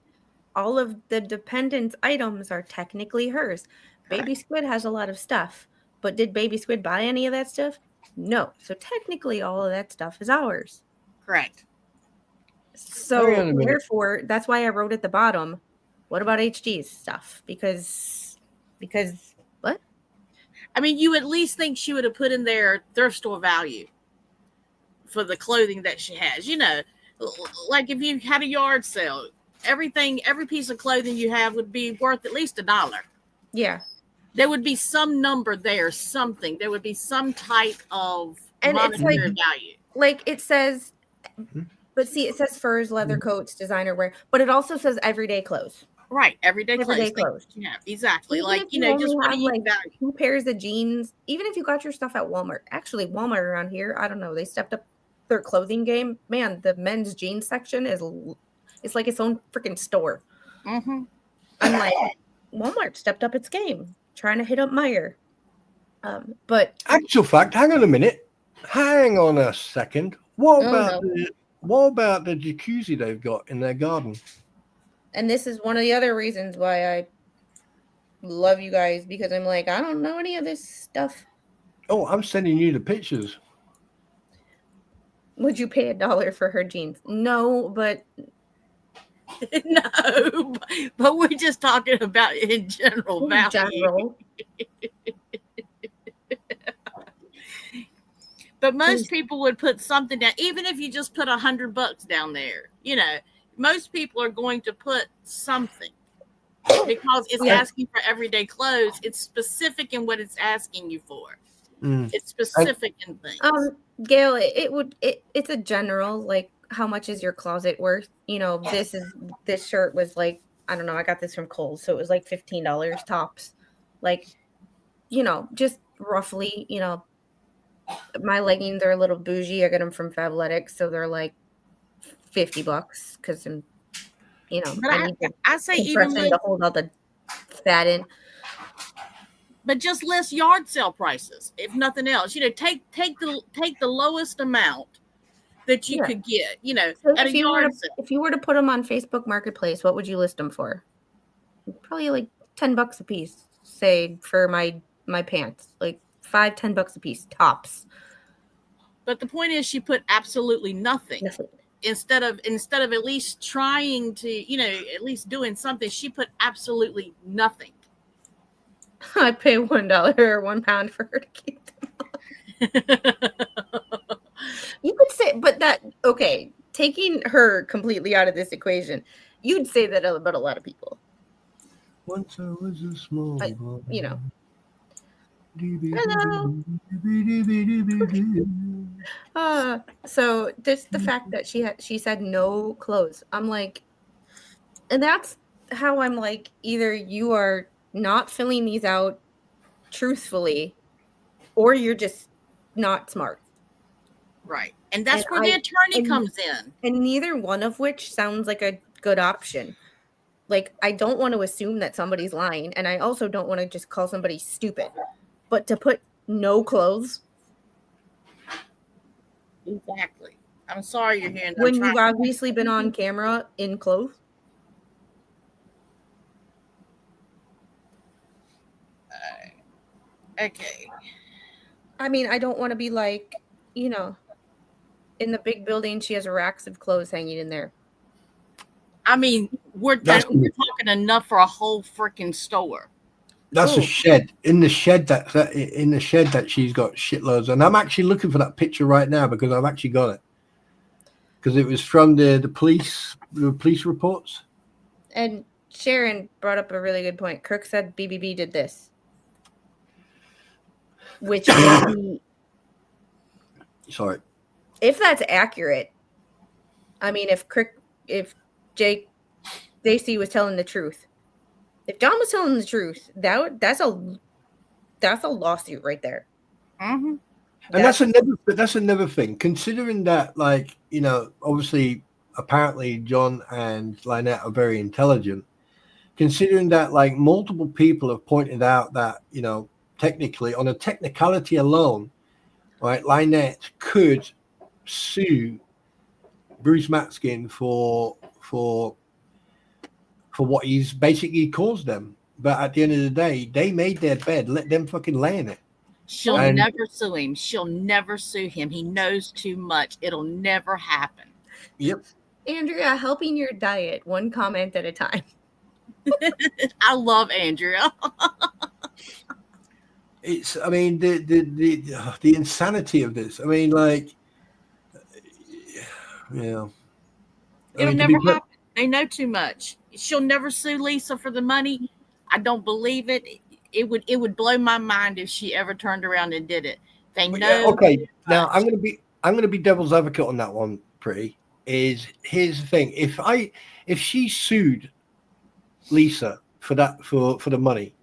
all of the dependent's items are technically hers. Correct. Baby Squid has a lot of stuff, but did Baby Squid buy any of that stuff? No. So technically all of that stuff is ours. Correct. So therefore, that's why I wrote at the bottom, what about HG's stuff? Because what? I mean, you at least think she would have put in there thrift store value for the clothing that she has. You know, like if you had a yard sale, every piece of clothing you have would be worth at least $1. Yeah. There would be some number there, something. There would be some type of monetary value. Like it says, but see, it says furs, leather coats, designer wear, but it also says everyday clothes. Right, everyday clothes. Yeah, exactly. Even like, just what do you value? 2 pairs of jeans, even if you got your stuff at Walmart. Actually, Walmart around here, I don't know, they stepped up their clothing game. Man, the men's jeans section it's like its own freaking store. Mm-hmm. I'm like, Walmart stepped up its game, trying to hit up Meijer. But actual fact, hang on a minute. Hang on a second. What about the jacuzzi they've got in their garden? And this is one of the other reasons why I love you guys, because I'm like, I don't know any of this stuff. Oh, I'm sending you the pictures. Would you pay $1 for her jeans? No, but no, but we're just talking about in general value. But most people would put something down, even if you just put $100 down there. You know, most people are going to put something because it's asking for everyday clothes. It's specific in what it's asking you for. It's specific in things. Gail, it's a general, like, how much is your closet worth? You know, this shirt was like, I don't know, I got this from Kohl's, so it was like $15 tops. Like, you know, just roughly, you know, my leggings are a little bougie. I got them from Fabletics, so they're like $50 because I'm, you know, I say even to hold all the fat in. But just list yard sale prices, if nothing else. You know, take the lowest amount that you could get. You know, so at a yard sale. If you were to put them on Facebook Marketplace, what would you list them for? Probably like $10 a piece. Say for my pants, like $5-10 a piece tops. But the point is, she put absolutely nothing. Instead of at least trying to, you know, at least doing something, she put absolutely nothing. I pay $1 or £1 for her to keep them on. You could say, but taking her completely out of this equation, you'd say that about a lot of people. Once I was a small boy. You know. Hello. So just the fact that she said no clothes. I'm like, and that's how I'm like, either you are not filling these out truthfully, or you're just not smart. Right. And that's And where the attorney comes in. And neither one of which sounds like a good option. Like, I don't want to assume that somebody's lying, and I also don't want to just call somebody stupid. But to put no clothes Exactly. I'm sorry you're hearing that. when you've obviously been on camera in clothes. Okay. I mean, I don't want to be like, you know, in the big building, she has racks of clothes hanging in there. I mean, we're talking enough for a whole freaking store. That's a shed. In the shed that she's got shitloads. And I'm actually looking for that picture right now because I've actually got it. Because it was from the police reports. And Sharon brought up a really good point. Kirk said BBB did this. Which sorry. If that's accurate, I mean, if JC was telling the truth, if John was telling the truth, that's a lawsuit right there. Mm-hmm. And that's another thing. Considering that, like, you know, obviously, apparently, John and Lynette are very intelligent. Considering that, like, multiple people have pointed out that, you know, technically, on a technicality alone, right, Lynette could sue Bruce Matskin for what he's basically caused them. But at the end of the day, they made their bed. Let them fucking lay in it. She'll never sue him. She'll never sue him. He knows too much. It'll never happen. Yep. Andrea, helping your diet one comment at a time. I love Andrea. It's, I mean, the insanity of this. I mean, like, yeah. It'll never happen. They know too much. She'll never sue Lisa for the money. I don't believe it. It would blow my mind if she ever turned around and did it. They know. Yeah, okay. Now I'm gonna be devil's advocate on that one. Here's the thing. If she sued Lisa for the money,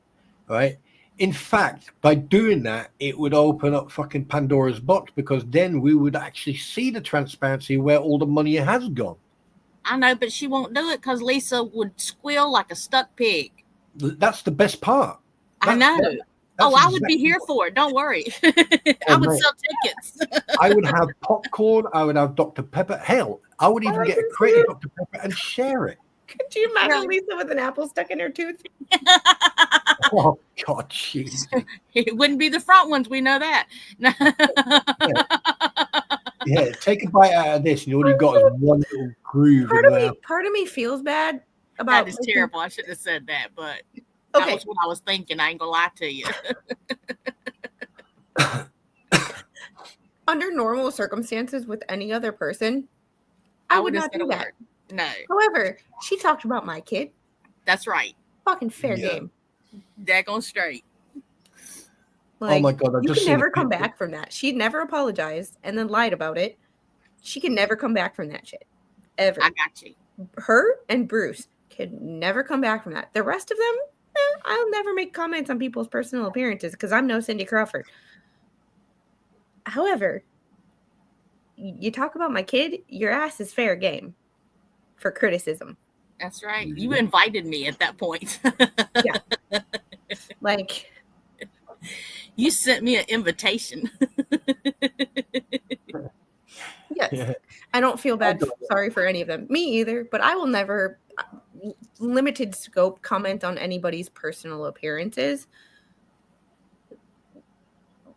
right? In fact, by doing that, it would open up fucking Pandora's box because then we would actually see the transparency where all the money has gone. I know, but she won't do it because Lisa would squeal like a stuck pig. That's the best part. I know. I would be here for it. Don't worry. I would sell tickets. I would have popcorn. I would have Dr. Pepper. Hell, I would even get a crate of Dr. Pepper and share it. Could you imagine Lisa with an apple stuck in her tooth? Oh, God, jeez. It wouldn't be the front ones. We know that. Yeah, take a bite out of this, and all you've got is one little groove. Part of me feels bad about that. Is terrible. I shouldn't have said that, but okay. That was what I was thinking. I ain't gonna lie to you. Under normal circumstances with any other person, I would not do that. Word. No. However, she talked about my kid. That's right. Fucking fair game. Daggone straight. Like, oh my God! You can never come back from that. She'd never apologized and then lied about it. She can never come back from that shit. Ever. I got you. Her and Bruce can never come back from that. The rest of them, I'll never make comments on people's personal appearances because I'm no Cindy Crawford. However, you talk about my kid, your ass is fair game for criticism. That's right. You invited me at that point. Yeah. Like, you sent me an invitation. Yes. Yeah. I don't feel bad. Sorry for any of them. Me either. But I will never, limited scope, comment on anybody's personal appearances.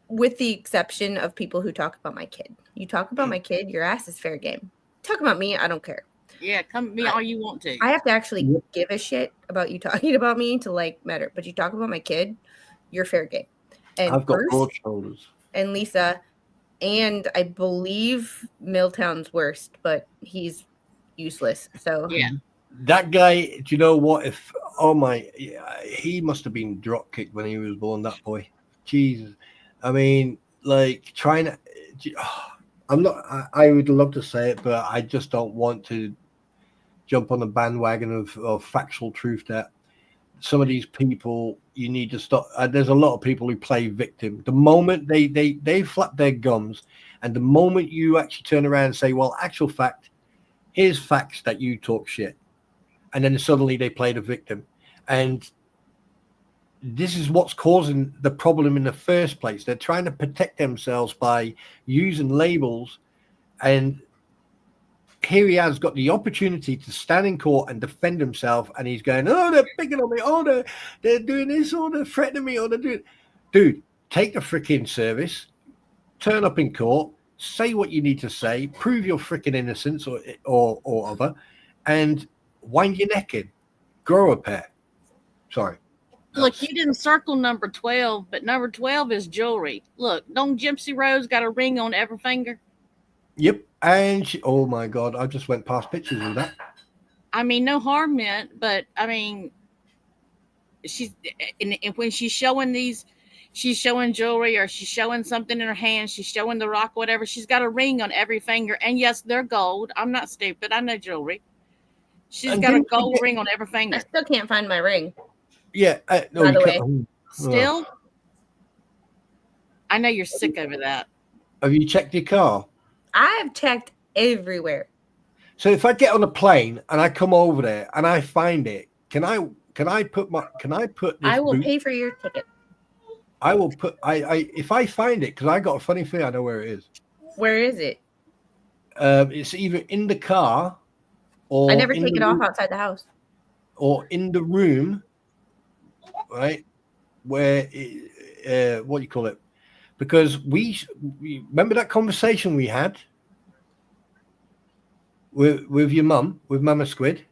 With the exception of people who talk about my kid. You talk about my kid, your ass is fair game. Talk about me, I don't care. Yeah, come at me all you want to. I have to actually give a shit about you talking about me to like matter. But you talk about my kid, you're fair game. And I've got broad shoulders. And Lisa, and I believe Milltown's worst, but he's useless. So yeah. That guy, do you know what? He must have been drop kicked when he was born, that boy. Jesus. I mean, like, I would love to say it, but I just don't want to jump on the bandwagon of factual truth that some of these people, you need to stop. There's a lot of people who play victim. The moment they flap their gums, and the moment you actually turn around and say, well, actual fact, here's facts that you talk shit, and then suddenly they play the victim. And this is what's causing the problem in the first place. They're trying to protect themselves by using labels, and here he has got the opportunity to stand in court and defend himself, and he's going, oh, they're picking on me, oh, they're doing this, or they're threatening me, or they're doing. Dude, take the freaking service, turn up in court, say what you need to say, prove your freaking innocence or other, and wind your neck in, grow a pair. Sorry. Look, you didn't circle number 12, but number 12 is jewelry. Look, don't Gypsy Rose got a ring on every finger? Yep. And oh my God, I just went past pictures of that. I mean, no harm meant, but I mean, she's and when she's showing these, she's showing jewelry or she's showing something in her hand, she's showing the rock, whatever. She's got a ring on every finger. And yes, they're gold. I'm not stupid. I know jewelry. She's got a gold ring on every finger. I still can't find my ring. Yeah. No, by the way. Still? I know you're sick over that. Have you checked your car? I've checked everywhere. So if I get on a plane and I come over there and I find it, can I put this I will boot? pay for your ticket. I will put if I find it, because I got a funny feeling I know where it is. Where is it? It's either in the car or I never take it off outside the house. Or in the room, right? Where what do you call it? Because we remember that conversation we had with your mum, with Mama Squid.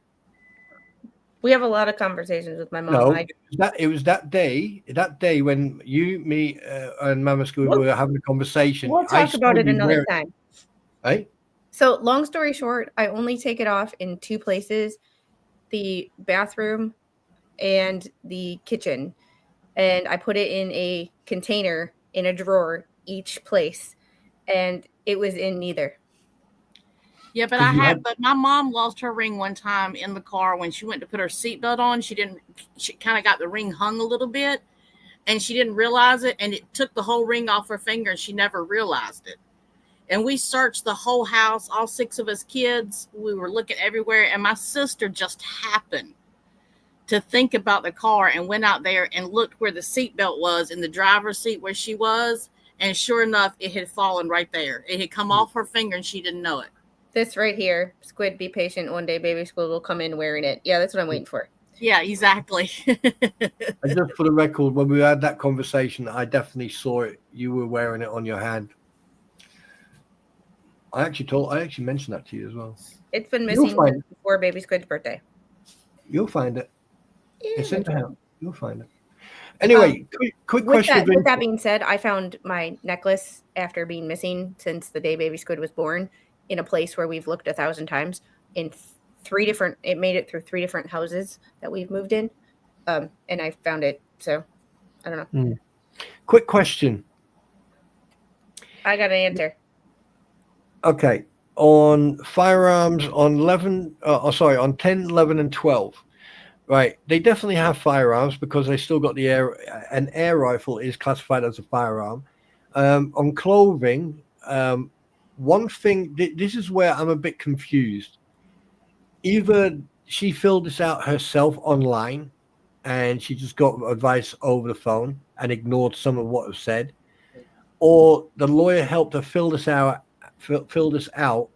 We have a lot of conversations with my mom. No, it was that day when you, me, and Mama Squid were having a conversation. We'll talk about it another time. Right? So, long story short, I only take it off in two places: the bathroom and the kitchen. And I put it in a container in a drawer each place, and it was in neither. Yeah, but but my mom lost her ring one time in the car when she went to put her seatbelt on. She kind of got the ring hung a little bit, and she didn't realize it, and it took the whole ring off her finger, and she never realized it. And we searched the whole house, all 6 of us kids. We were looking everywhere, and my sister just happened to think about the car and went out there and looked where the seatbelt was in the driver's seat where she was. And sure enough, it had fallen right there. It had come off her finger and she didn't know it. This right here, Squid, be patient. One day baby Squid will come in wearing it. Yeah, that's what I'm waiting for. Yeah, exactly. And just for the record, when we had that conversation, I definitely saw it. You were wearing it on your hand. I actually mentioned that to you as well. It's been missing since before baby Squid's birthday. You'll find it. It's in the house. You'll find it. Anyway, quick question. With that being said, I found my necklace after being missing since the day baby Squid was born in a place where we've looked 1,000 times in 3 different. It made it through 3 different houses that we've moved in, and I found it. So I don't know. Quick question. I got an answer. Okay, on firearms on 10, 11, and 12. Right, they definitely have firearms because they still got an air rifle is classified as a firearm. On clothing, one thing, this is where I'm a bit confused. Either she filled this out herself online and she just got advice over the phone and ignored some of what was said, or the lawyer helped her fill this out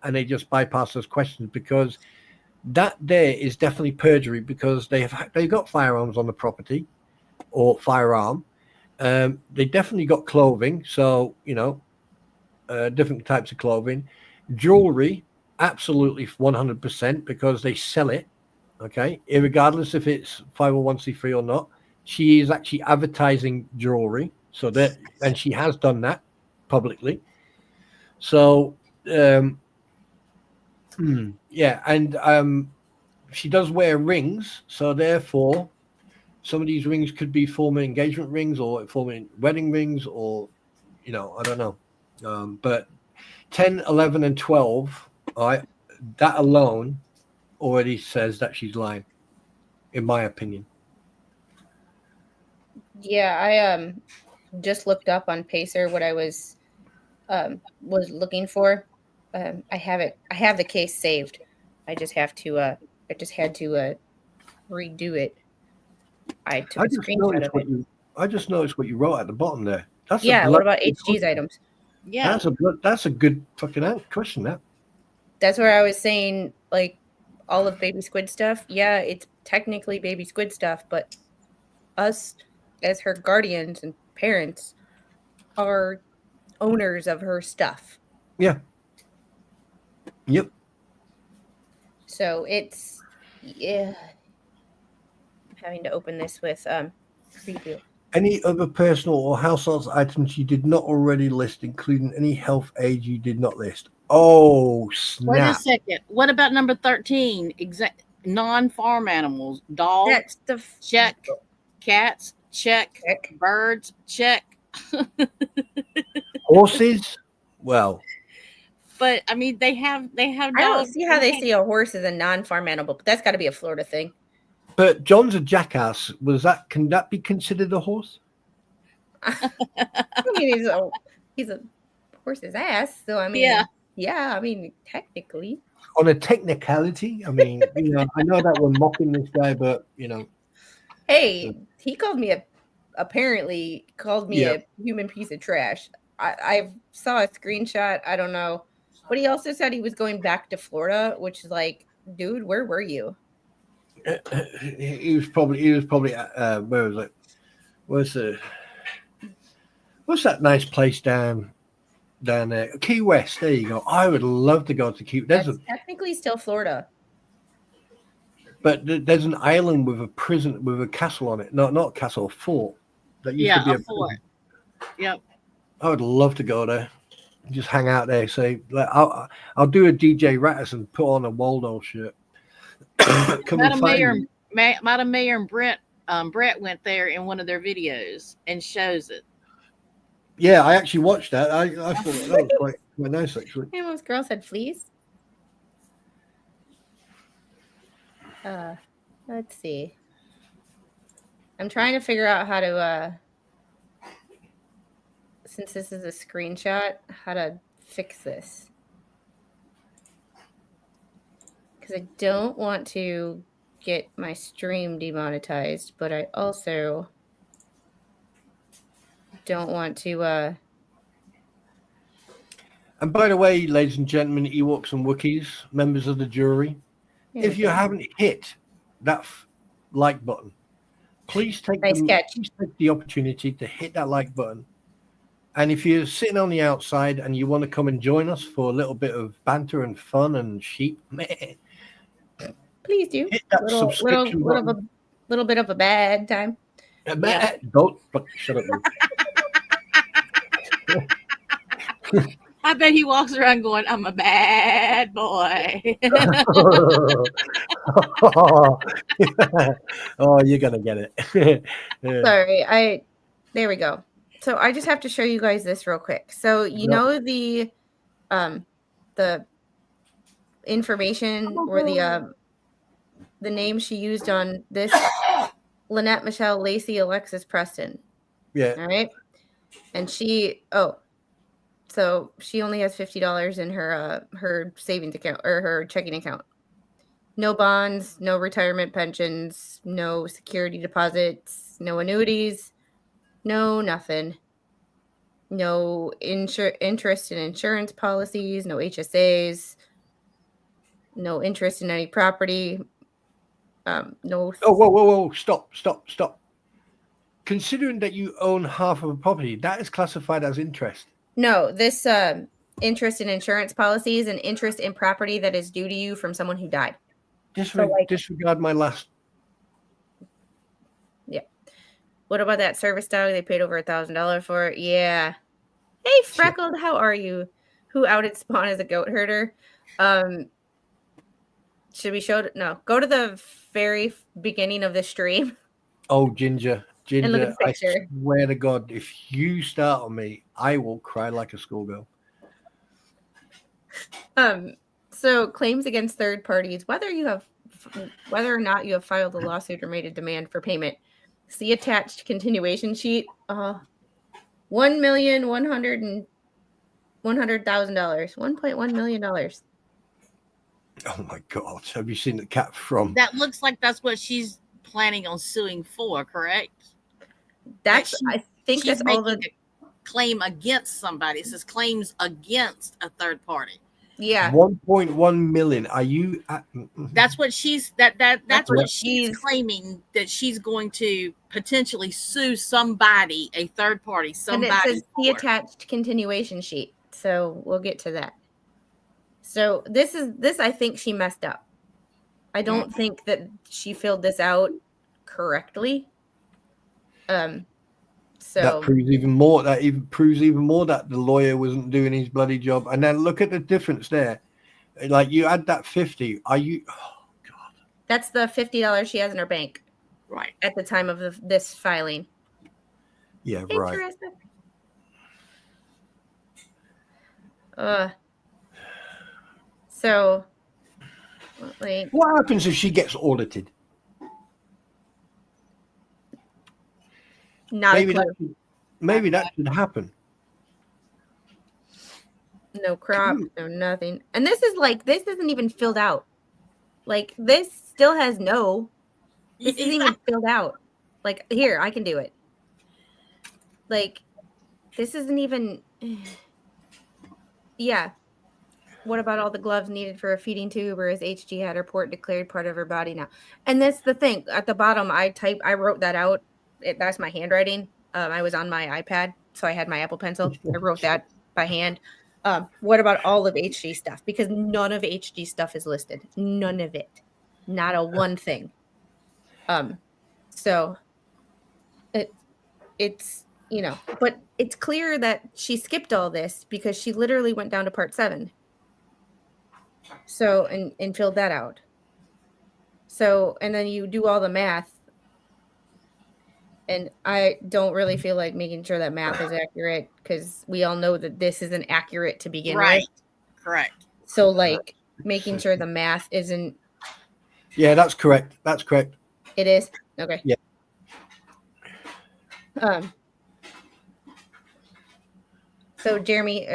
and they just bypassed those questions, because that there is definitely perjury, because they've got firearms on the property or firearm. They definitely got clothing, so different types of clothing, jewelry, absolutely 100%, because they sell it. Okay, regardless if it's 501c3 or not, she is actually advertising jewelry, and she has done that publicly. So. Yeah, and she does wear rings, so therefore some of these rings could be former engagement rings or former wedding rings, or I don't know. But 10, 11, and 12, all right, that alone already says that she's lying, in my opinion. Yeah, I just looked up on Pacer what I was looking for. I have it. I have the case saved. I just have to. I just had to redo it. I took I a just screenshot noticed of what it. you. I just noticed what you wrote at the bottom there. That's a Yeah. What blood. about HG's items? Yeah. That's a good fucking question. That. That's where I was saying, like, all of Baby Squid stuff. Yeah, it's technically Baby Squid stuff, but us as her guardians and parents are owners of her stuff. Yeah. Yep. So it's, yeah. I'm having to open this with preview. Any other personal or household items you did not already list, including any health aids you did not list? Oh, Wait a snap. second. What about number 13? Non-farm animals. Dogs, That's the check. Cats, check. check. Birds, check. Horses? Well, But I mean, they have I don't dogs. see how they see a horse as a non-farm animal, but that's got to be a Florida thing. but John's a jackass. Can that be considered a horse? I mean, he's a horse's ass. So I mean, yeah. I mean, technically. On a technicality, I mean, I know that we're mocking this guy, but Hey, he apparently called me yeah. a human piece of trash. I saw a screenshot. I don't know, but he also said he was going back to Florida, which is like, dude, where were you? He was probably where was it? What's that nice place down there? Key West. There you go. I would love to go to Key. That's technically still Florida. But there's an island with a prison with a castle on it. No, not a castle, a fort. That used to be a fort. Yep. I would love to go there. Just hang out there. Say, I'll do a DJ Rattus and put on a Waldo shirt. Madam Mayor and Brett went there in one of their videos and shows it. Yeah, I actually watched that. I thought that was quite nice, actually. And those girls had fleas. Let's see. I'm trying to figure out how to, since this is a screenshot, how to fix this. Because I don't want to get my stream demonetized, but I also don't want to, And by the way, ladies and gentlemen, Ewoks and Wookiees, members of the jury, if you haven't hit that like button, please take the opportunity to hit that like button. And if you're sitting on the outside and you want to come and join us for a little bit of banter and fun and sheep, please do. Hit that subscription button. Little bit of a bad time. Don't shut up. I bet he walks around going, "I'm a bad boy." Oh, you're gonna get it. Sorry, there we go. So I just have to show you guys this real quick. So know the information or the name she used on this Lynette Michelle Lacey Alexis Preston. Yeah. All right. And so she only has $50 in her savings account or her checking account. No bonds, no retirement pensions, no security deposits, no annuities, no nothing. No interest in insurance policies, no HSAs, no interest in any property. No. Oh, whoa! Stop! Considering that you own half of a property, that is classified as interest. No, this interest in insurance policies and interest in property that is due to you from someone who died. Disregard my last. Yeah. What about that service dog they paid over $1,000 for? Yeah. Hey, Freckled, how are you? Who outed Spawn as a goat herder? Should we show it? No. Go to the very beginning of the stream. Oh, Ginger. And look at the picture. I swear to God, if you start on me, I will cry like a schoolgirl. So claims against third parties, whether or not you have filed a lawsuit or made a demand for payment. See attached continuation sheet. $1,100,000. $1.1 million. Oh my God! Have you seen the cap from? That looks like that's what she's planning on suing for, correct? That's I think She's that's all making the a claim against somebody. It says claims against a third party. yeah. 1.1 million. Are you? That's what that's what she's she's claiming, that she's going to potentially sue somebody, a third party, and somebody. it says the for. attached continuation sheet. So we'll get to that. So this I think she messed up. I don't think that she filled this out correctly. So That proves even more. That even proves even more that the lawyer wasn't doing his bloody job. And then look at the difference there. Like you add that 50. Are you? Oh God. that's the $50 she has in her bank Right. at the time of this filing. Yeah, right. Interesting. So like What happens if she gets audited? not a clue. Maybe that should happen. No crop, no nothing. And this isn't even filled out. Like this still has no. This isn't even filled out. Like here, I can do it. Like this isn't even. Yeah. What about all the gloves needed for a feeding tube, or is HG had her port declared part of her body now? And that's the thing. At the bottom, I wrote that out. That's my handwriting. I was on my iPad, so I had my Apple Pencil. I wrote that by hand. What about all of HG stuff? Because none of HG stuff is listed. None of it. Not a one thing. So it's, but it's clear that she skipped all this because she literally went down to part 7. So, and filled that out. So, and then you do all the math. And I don't really feel like making sure that math is accurate, because we all know that this isn't accurate to begin with. Correct. So, like, making sure the math isn't. Yeah, that's correct. That's correct. It is? Okay. Yeah. So Jeremy,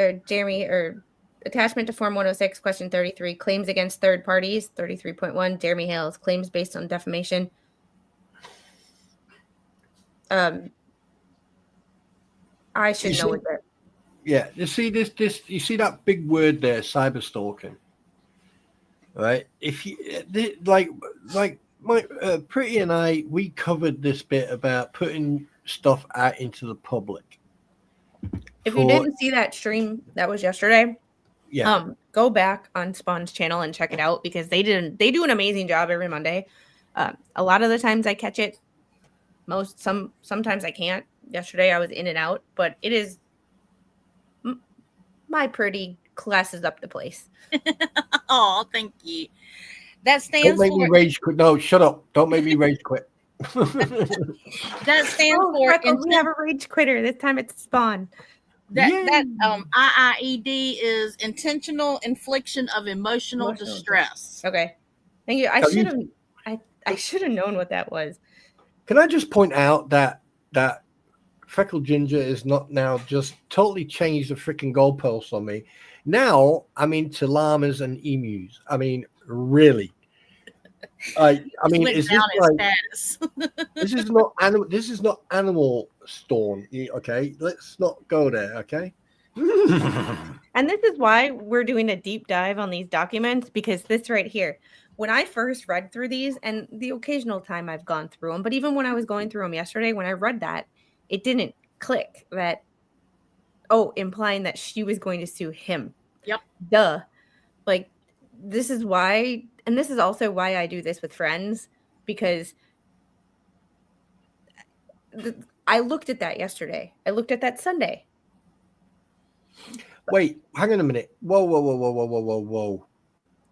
attachment to Form 106, question 33, claims against third parties, 33.1, Jeremy Hales, claims based on defamation. I should know what that. Yeah, you see this. You see that big word there, cyber stalking, right? If you like my Pretty and I, we covered this bit about putting stuff out into the public. If you didn't see that stream that was yesterday, go back on Spawn's channel and check it out, because they do an amazing job every Monday. A lot of the times I catch it. Sometimes I can't. Yesterday I was in and out, but it is my Pretty classes up the place. Oh, thank you. That stands Don't make me rage quit. No, shut up. Don't make me rage quit. That stands for. We have a rage quitter. This time it's Spawn. That IIED is intentional infliction of emotional distress. Okay, thank you. I should have known what that was. Can I just point out that Freckled Ginger is not now just totally changed the freaking goalposts on me. Now I'm into llamas and emus. I mean, really. I mean, is this like, this is not animal? This is not animal storm. Okay, let's not go there. Okay. And this is why we're doing a deep dive on these documents, because this right here, when I first read through these, and the occasional time I've gone through them, but even when I was going through them yesterday, when I read that, it didn't click that, implying that she was going to sue him. Yep. Duh. Like, this is why, and this is also why I do this with friends, because I looked at that yesterday. I looked at that Sunday. Wait, hang on a minute. Whoa.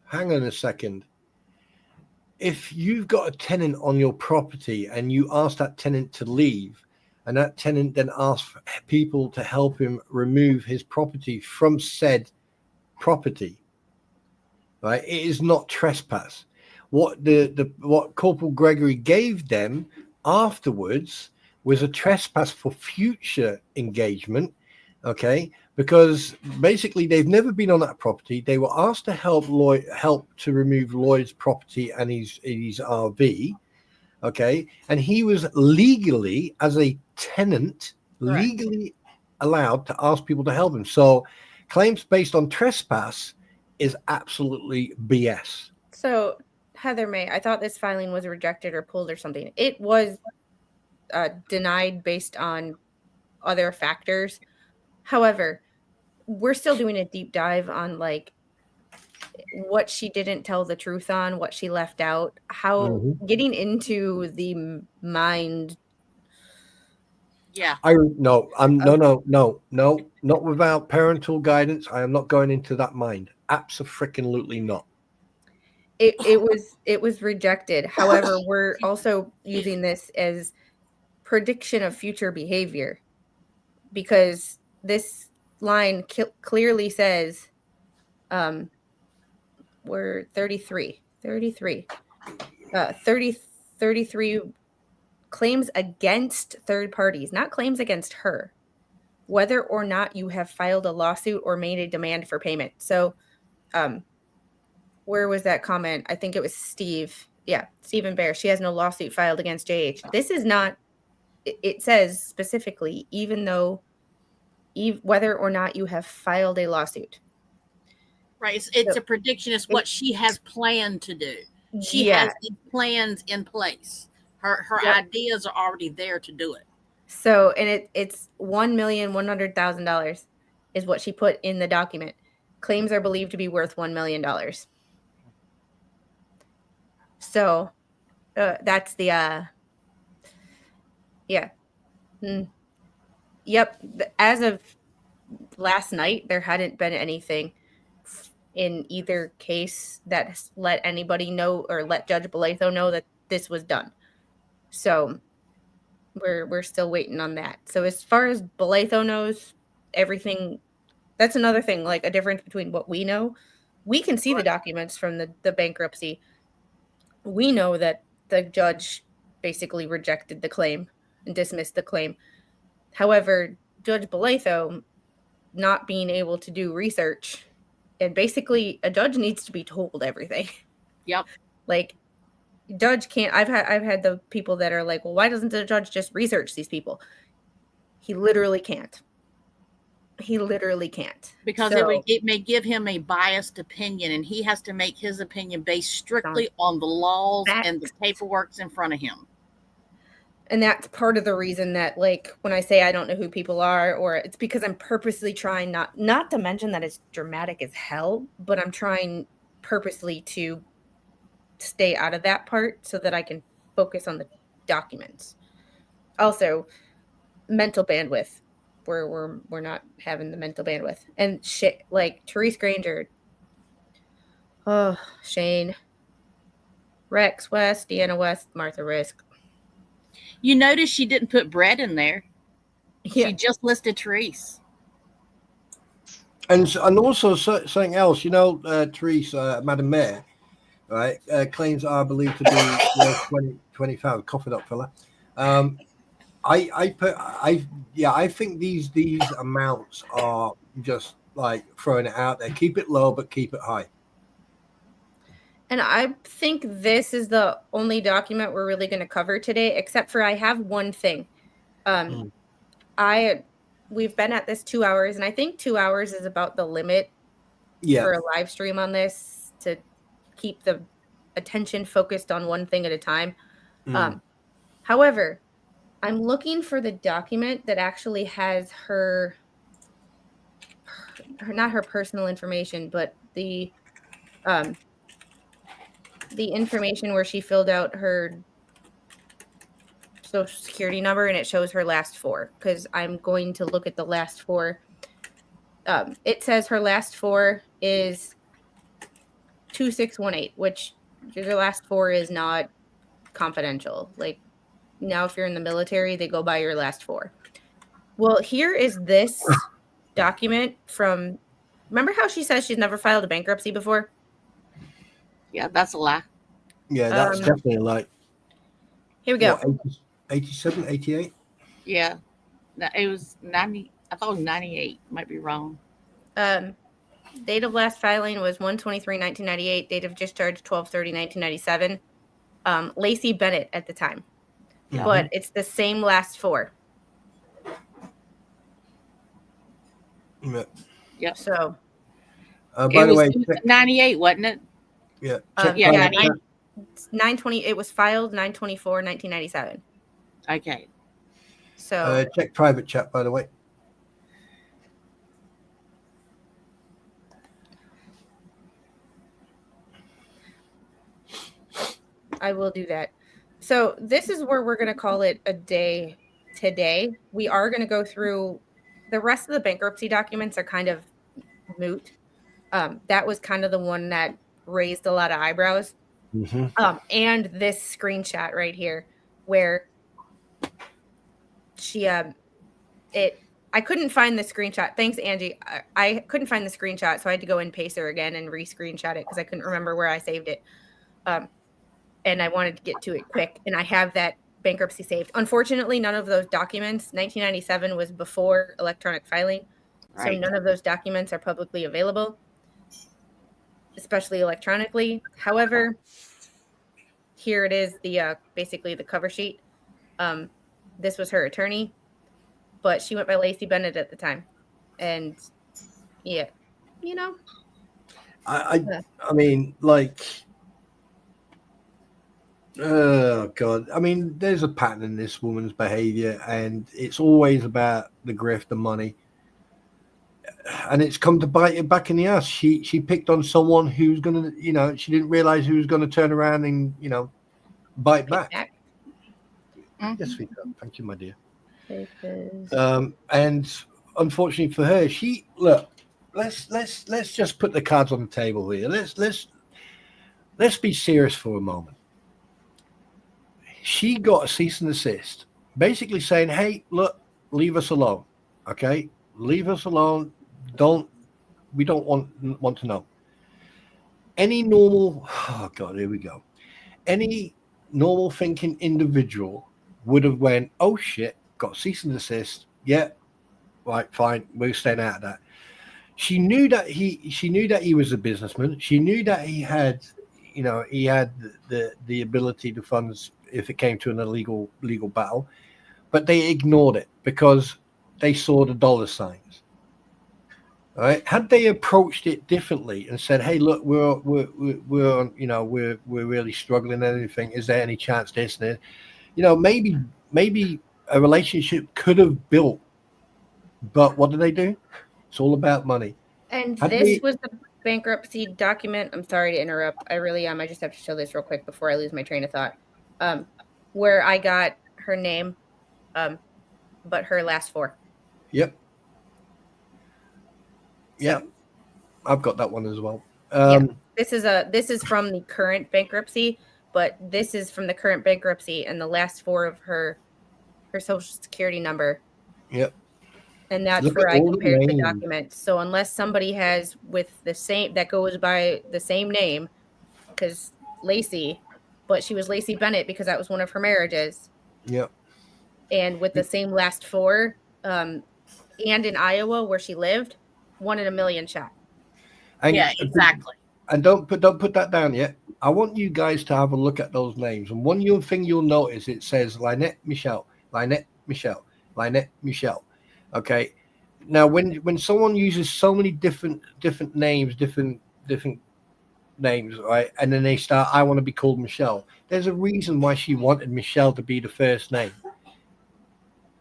Hang on a second. If you've got a tenant on your property and you ask that tenant to leave, and that tenant then asks people to help him remove his property from said property, right? It is not trespass. What what Corporal Gregory gave them afterwards was a trespass for future engagement. Okay, because basically they've never been on that property. They were asked to help to remove Lloyd's property and his RV. Okay, and he was legally, as a tenant, legally allowed to ask people to help him. So claims based on trespass is absolutely BS. So, Heather May, I thought this filing was rejected or pulled or something. It was denied based on other factors. However, we're still doing a deep dive on like what she didn't tell the truth on, what she left out, how getting into the mind. Yeah. No, not without parental guidance. I am not going into that mind. Absolutely not. It was rejected. However, we're also using this as prediction of future behavior, because this line clearly says we're 33 claims against third parties, not claims against her, whether or not you have filed a lawsuit or made a demand for payment. So where was that comment? I think it was Steve. Yeah, Stephen Bear. She has no lawsuit filed against JH. This is not, it says specifically, even though, whether or not you have filed a lawsuit. Right. It's a prediction. It's what she has planned to do. She has these plans in place. Her ideas are already there to do it. So, and it's $1,100,000 is what she put in the document. Claims are believed to be worth $1 million. So, that's the Yep. As of last night, there hadn't been anything in either case that has let anybody know or let Judge Belatho know that this was done. So we're still waiting on that. So as far as Belatho knows, everything, that's another thing, like a difference between what we know. We can see the documents from the bankruptcy. We know that the judge basically rejected the claim and dismissed the claim. However, Judge Belatho not being able to do research, and basically a judge needs to be told everything. Yep. Like, judge can't. I've had the people that are like, well, why doesn't the judge just research these people? He literally can't. Because it may give him a biased opinion, and he has to make his opinion based strictly on the laws and the paperwork's in front of him. And that's part of the reason that, like, when I say I don't know who people are, or it's because I'm purposely trying not to mention that it's dramatic as hell, but I'm trying purposely to stay out of that part so that I can focus on the documents. Also, mental bandwidth. We're not having the mental bandwidth. And shit, like Therese Granger. Oh, Shane. Rex West, Deanna West, Martha Risk. You notice she didn't put Brett in there. Yeah. She just listed Therese. And also something else, Therese, Madam Mayor, right, claims are believed to be worth 20,000. Cough it up, fella. I think these amounts are just like throwing it out there. Keep it low, but keep it high. And I think this is the only document we're really going to cover today, except for I have one thing. We've been at this 2 hours, and I think 2 hours is about the limit for a live stream on this, to keep the attention focused on one thing at a time. However, I'm looking for the document that actually has her not her personal information, but the information where she filled out her social security number and it shows her last four, because I'm going to look at the last four. It says her last four is 2618, which your last four is not confidential. Like, now if you're in the military, they go by your last four. Well, here is this document from, remember how she says she's never filed a bankruptcy before? Yeah, that's a lie. Yeah, that's definitely a lie. Here we go. 87, 88? Yeah. It was 90. I thought it was 98. Might be wrong. Date of last filing was 1/23/1998. Date of discharge 12/30/1997. Lacey Bennett at the time, Yeah. but it's the same last four. Yeah. Yep. So By the way, it was 98, wasn't it? yeah, Yeah, private 98. chat. 9/20. It was filed 9/24/1997. Okay. So Check private chat, by the way. I will do that. So this is where we're going to call it a day today. We are going to go through the rest of the bankruptcy documents are kind of moot. That was kind of the one that raised a lot of eyebrows. And this screenshot right here where she I couldn't find the screenshot. Thanks, Angie. I couldn't find the screenshot, so I had to go in Pacer again and re-screenshot it because I couldn't remember where I saved it. And I wanted to get to it quick, and I have that bankruptcy saved. Unfortunately, none of those documents, 1997 was before electronic filing, so Right. none of those documents are publicly available, especially electronically. However, here it is, the basically the cover sheet. This was her attorney, but she went by Lacey Bennett at the time, and yeah, you know. I mean, like, oh God. I mean, there's a pattern in this woman's behavior, and it's always about the grift, the money. And it's come to bite you back in the ass. She picked on someone who's going to, you know, she didn't realize who was going to turn around and, you know, bite back. Mm-hmm. Yes, sweetheart. Thank you, my dear. Papers. And unfortunately for her, let's just put the cards on the table here. Let's be serious for a moment. She got a cease and desist, basically saying, "Hey, look, leave us alone, okay? Leave us alone. We don't want to know." Any normal, oh God, here we go. Any normal thinking individual would have went, "Oh shit, got cease and desist. Yeah, right, fine, we're staying out of that." She knew that he was a businessman. She knew that he had, you know, he had the ability to fund if it came to an illegal legal battle, but they ignored it because they saw the dollar signs. All right. Had they approached it differently and said, "Hey, look, we're you know, we're really struggling and everything. Is there any chance this and this?" You know, maybe a relationship could have built. But what do they do? It's all about money. And Had this we- was the bankruptcy document. I'm sorry to interrupt. I really am. I just have to show this real quick before I lose my train of thought. Where I got her name, but her last four. Yep. So, Yeah. I've got that one as well. this is from the current bankruptcy, but this is from the current bankruptcy and the last four of her social security number. Yep. And that's Look where at I all the compared the names. documents. So unless somebody has with the same that goes by the same name, because Lacey, but she was Lacey Bennett because that was one of her marriages. Yep. And with the same last four, and in Iowa where she lived, 1 in a million shot. And, Yeah, exactly. And don't put that down yet. I want you guys to have a look at those names. And one thing you'll notice, it says Lynette Michelle, Lynette Michelle, Lynette Michelle. Okay. Now, when someone uses so many different names, different names, right, and then they start, "I want to be called Michelle." There's a reason why she wanted Michelle to be the first name.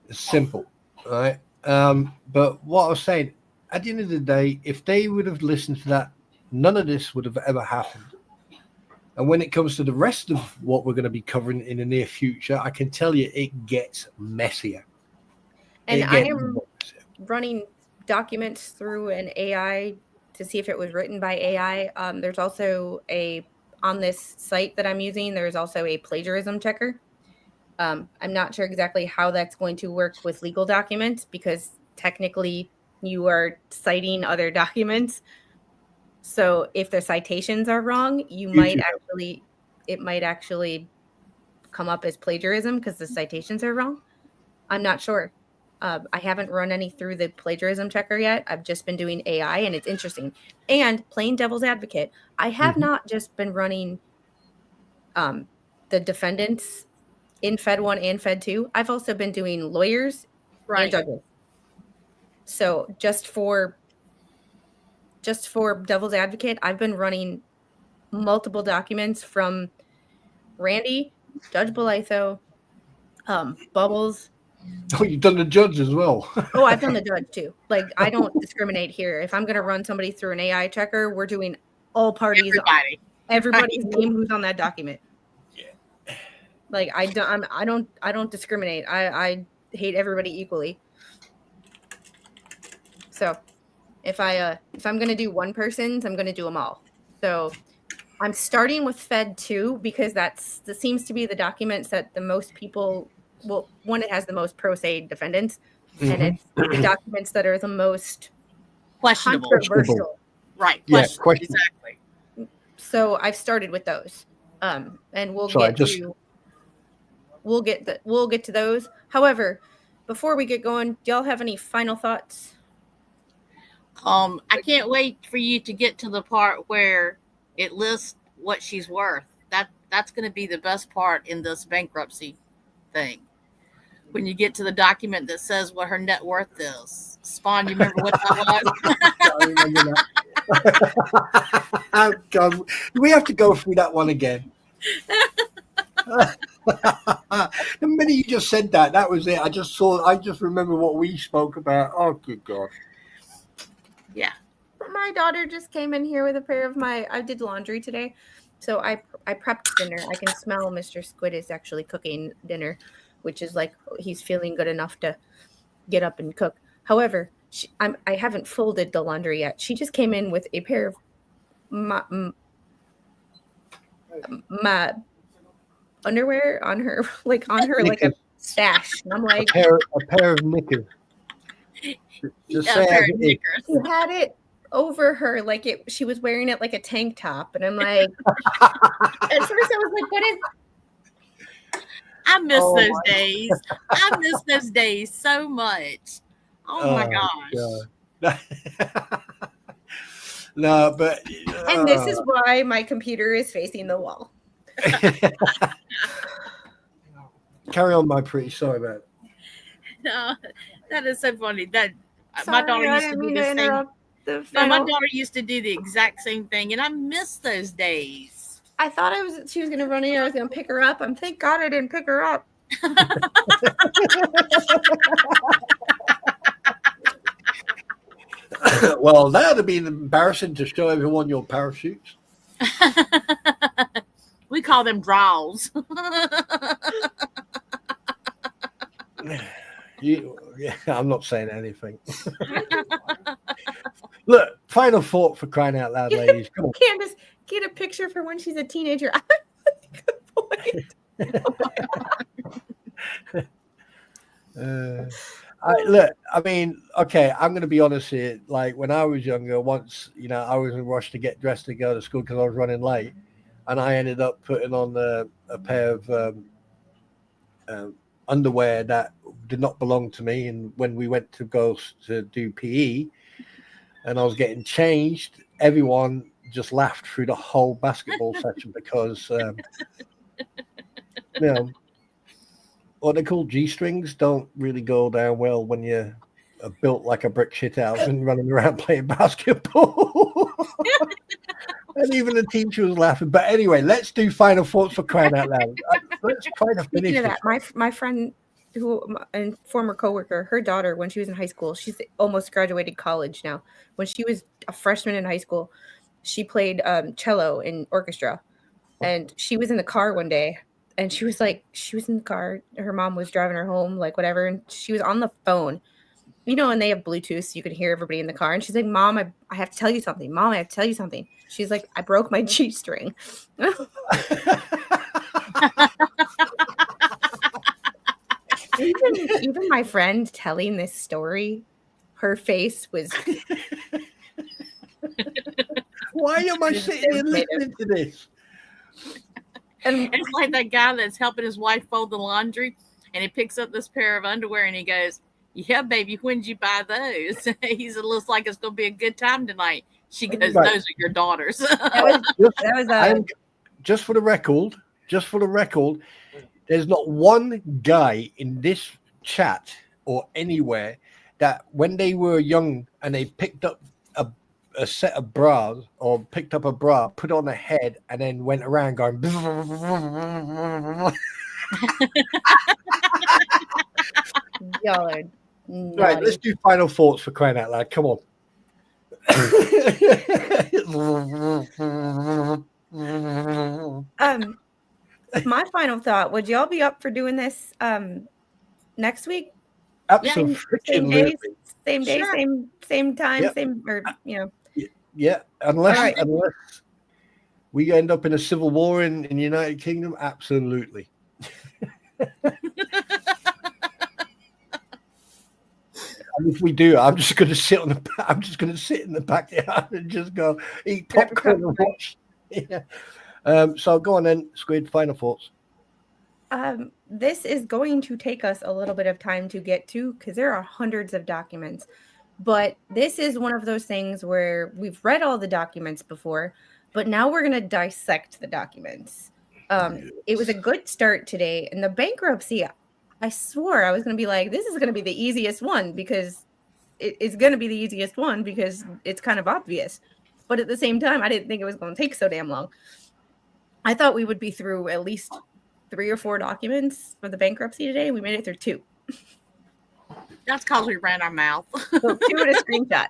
It's simple, right? But what I was saying, at the end of the day, if they would have listened to that, none of this would have ever happened. And when it comes to the rest of what we're going to be covering in the near future, I can tell you it gets messier. And I am running documents through an AI to see if it was written by AI. There's also on this site that I'm using, there's also a plagiarism checker. I'm not sure exactly how that's going to work with legal documents because technically you are citing other documents. So if the citations are wrong, it might actually come up as plagiarism because the citations are wrong. I'm not sure. I haven't run any through the plagiarism checker yet. I've just been doing AI, and it's interesting. And plain devil's advocate, I have not just been running the defendants in Fed 1 and Fed 2. I've also been doing lawyers and judges. So just for devil's advocate, I've been running multiple documents from Randy, Judge Belitho, Bubbles. Oh, you've done the judge as well. Oh, I've done the judge too. Like, I don't discriminate here. If I'm going to run somebody through an AI checker, we're doing all parties, everybody's name who's on that document. Yeah. Like, I don't discriminate. I hate everybody equally. So if I'm going to do one person's, I'm going to do them all. So I'm starting with Fed 2 because that seems to be the documents that the most people, well, one, it has the most pro se defendants, and it's the documents that are the most controversial. Right. Yeah, exactly. So I've started with those. And we'll get to those. However, before we get going, do y'all have any final thoughts? I can't wait for you to get to the part where it lists what she's worth. That's going to be the best part in this bankruptcy thing. When you get to the document that says what her net worth is. Spawn, you remember what that was? Oh, God. We have to go through that one again. The minute you just said that was it. I just remember what we spoke about. Oh, good God. Yeah. My daughter just came in here with a pair of I did laundry today. So I prepped dinner. I can smell Mr. Squid is actually cooking dinner, which is like he's feeling good enough to get up and cook. However, I haven't folded the laundry yet. She just came in with a pair of my underwear on her like a stash. And I'm like, a pair of knickers. Just say pair of knickers. She had it over her like she was wearing it like a tank top, and I'm like, at first I was like, what is? I miss those days. I miss those days so much. Oh my gosh. No, but and this is why my computer is facing the wall. Carry on, my pretty. Sorry about it. No, that is so funny. That Sorry, my daughter used to do the same. No, my daughter used to do the exact same thing, and I miss those days. I thought she was gonna run in. I was gonna pick her up. Thank God I didn't pick her up. Well, that would have been embarrassing to show everyone your parachutes. We call them draws. I'm not saying anything. Look, final thought for crying out loud, ladies. Come on. Candace, get a picture for when she's a teenager. Good point. Look, I mean, okay, I'm going to be honest here. Like when I was younger, once, I was in a rush to get dressed to go to school because I was running late. And I ended up putting on a pair of underwear that did not belong to me. And when we went to go to do PE and I was getting changed, everyone just laughed through the whole basketball section because, what they call G-strings don't really go down well when you're built like a brick shithouse and running around playing basketball. And even the teacher was laughing. But anyway, let's do final thoughts for crying out loud. Let's try to finish. Speaking of that, my friend and former coworker, her daughter, when she was in high school, she's almost graduated college now. When she was a freshman in high school, she played cello in orchestra. And she was in the car one day, and she was in the car. Her mom was driving her home, like whatever, and she was on the phone. And they have Bluetooth, so you could hear everybody in the car. And she's like, Mom, I have to tell you something. Mom, I have to tell you something. She's like, I broke my G-string. Even my friend telling this story, her face was... Why am I sitting here listening to this? And It's like that guy that's helping his wife fold the laundry, and he picks up this pair of underwear and he goes, "Yeah, baby, when did you buy those?" He said, "Looks like it's gonna be a good time tonight." She goes, Right. "Those are your daughters." that was Just for the record, there's not one guy in this chat or anywhere that when they were young and they picked up a set of bras or picked up a bra, put on a head, and then went around going. y'all are Right, let's naughty. do final thoughts for crying out loud. Come on. My final thought, would y'all be up for doing this next week? Same Absolutely. day, Sure. same time, Yep. same, or Yeah, unless All right. unless we end up in a civil war in the United Kingdom, absolutely. And if we do, I'm just going to sit in the backyard and just go eat Grab your popcorn and popcorn. watch. Yeah. So go on then, Squid. Final thoughts. This is going to take us a little bit of time to get to because there are hundreds of documents. But this is one of those things where we've read all the documents before, but now we're going to dissect the documents. It was a good start today. And the bankruptcy, I swore I was going to be like, this is going to be the easiest one because it's going to be the easiest one because it's kind of obvious. But at the same time, I didn't think it was going to take so damn long. I thought we would be through at least 3 or 4 documents for the bankruptcy today. We made it through 2. That's because we ran our mouth. So 2 in a screenshot.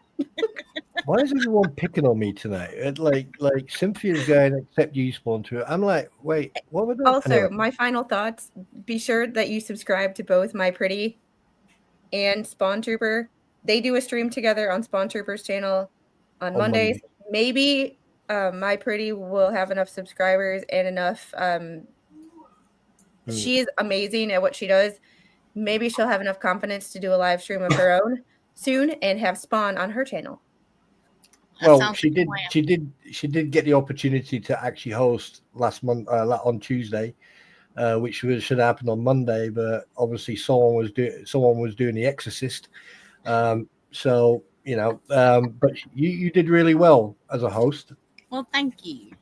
Why is everyone picking on me tonight? Like Cynthia's going, except you spawn to it. I'm like, wait, what were they? Also, Anyway. my final thoughts, be sure that you subscribe to both My Pretty and Spawn Trooper. They do a stream together on Spawn Trooper's channel on Mondays. Maybe My Pretty will have enough subscribers and enough. She is amazing at what she does. Maybe she'll have enough confidence to do a live stream of her own soon and have Spawn on her channel. Well, she did get the opportunity to actually host last month on Tuesday, which should happen on Monday, but obviously someone was doing The Exorcist. So but you did really well as a host. Well, thank you.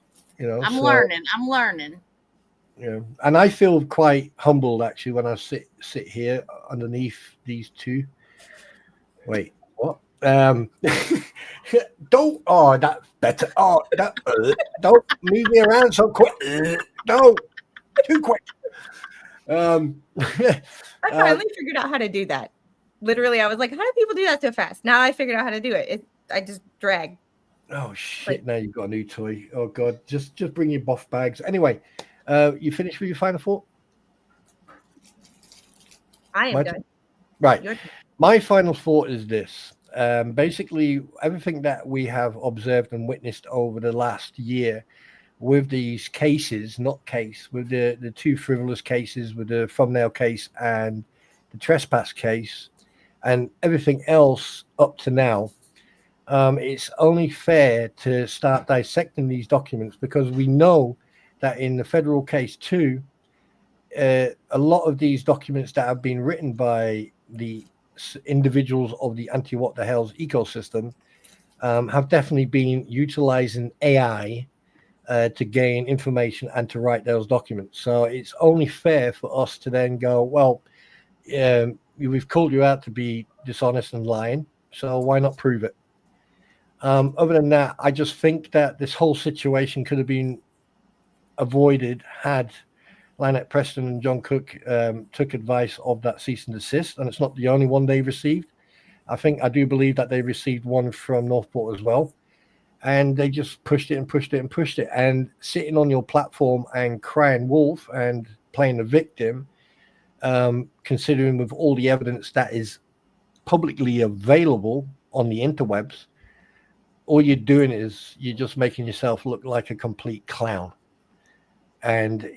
I'm learning. Yeah, and I feel quite humbled actually when I sit here underneath these two. Wait, what? Don't. Oh, that's better. Oh, that. Don't move me around so quick. No, too quick. I finally figured out how to do that. Literally, I was like, "How do people do that so fast?" Now I figured out how to do it. I just drag. Oh shit! Now you've got a new toy. Oh god, just bring your buff bags. Anyway, you finished with your final thought? I am done. Right. My final thought is this. Basically, everything that we have observed and witnessed over the last year with these cases, with the 2 frivolous cases, with the thumbnail case and the trespass case, and everything else up to now, it's only fair to start dissecting these documents because we know that in the federal case too, a lot of these documents that have been written by the individuals of the anti-what the hell's ecosystem have definitely been utilizing AI to gain information and to write those documents. So it's only fair for us to then go, well, we've called you out to be dishonest and lying, so why not prove it? Other than that, I just think that this whole situation could have been avoided had Lynette Preston and John Cook took advice of that cease and desist, and it's not the only one they've received. I do believe that they received one from Northport as well, and they just pushed it and pushed it and pushed it. And sitting on your platform and crying wolf and playing the victim, considering with all the evidence that is publicly available on the interwebs, all you're doing is you're just making yourself look like a complete clown. And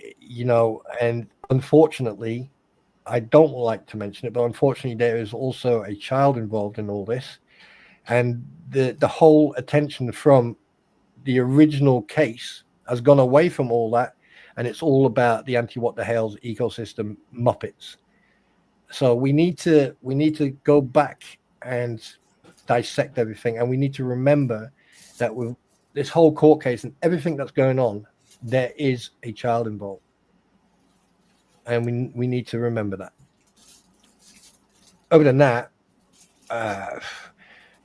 and unfortunately, I don't like to mention it, but unfortunately there is also a child involved in all this, and the whole attention from the original case has gone away from all that and it's all about the anti-what the Hales ecosystem muppets. So we need to go back and dissect everything, and we need to remember that with this whole court case and everything that's going on, there is a child involved, and we need to remember that. Other than that, Mr.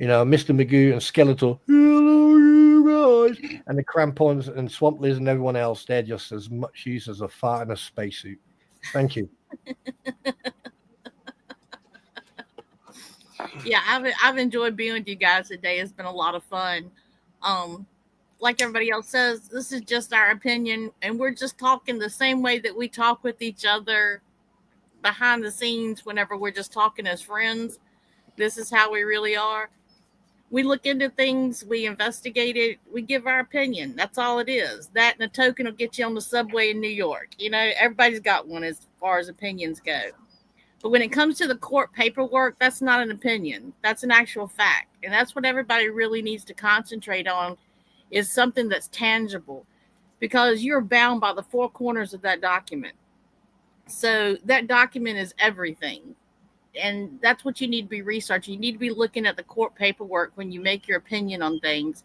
Magoo and Skeletor, hello you guys, and the Crampons and Swamp Liz and everyone else, they're just as much use as a fart in a spacesuit. Thank you. Yeah, I've enjoyed being with you guys today. It's been a lot of fun. Like everybody else says, this is just our opinion, and we're just talking the same way that we talk with each other behind the scenes whenever we're just talking as friends. This is how we really are. We look into things, we investigate it, we give our opinion. That's all it is. That and a token will get you on the subway in New York. Everybody's got one as far as opinions go. But when it comes to the court paperwork, that's not an opinion. That's an actual fact. And that's what everybody really needs to concentrate on, is something that's tangible, because you're bound by the four corners of that document. So that document is everything. And that's what you need to be researching. You need to be looking at the court paperwork when you make your opinion on things.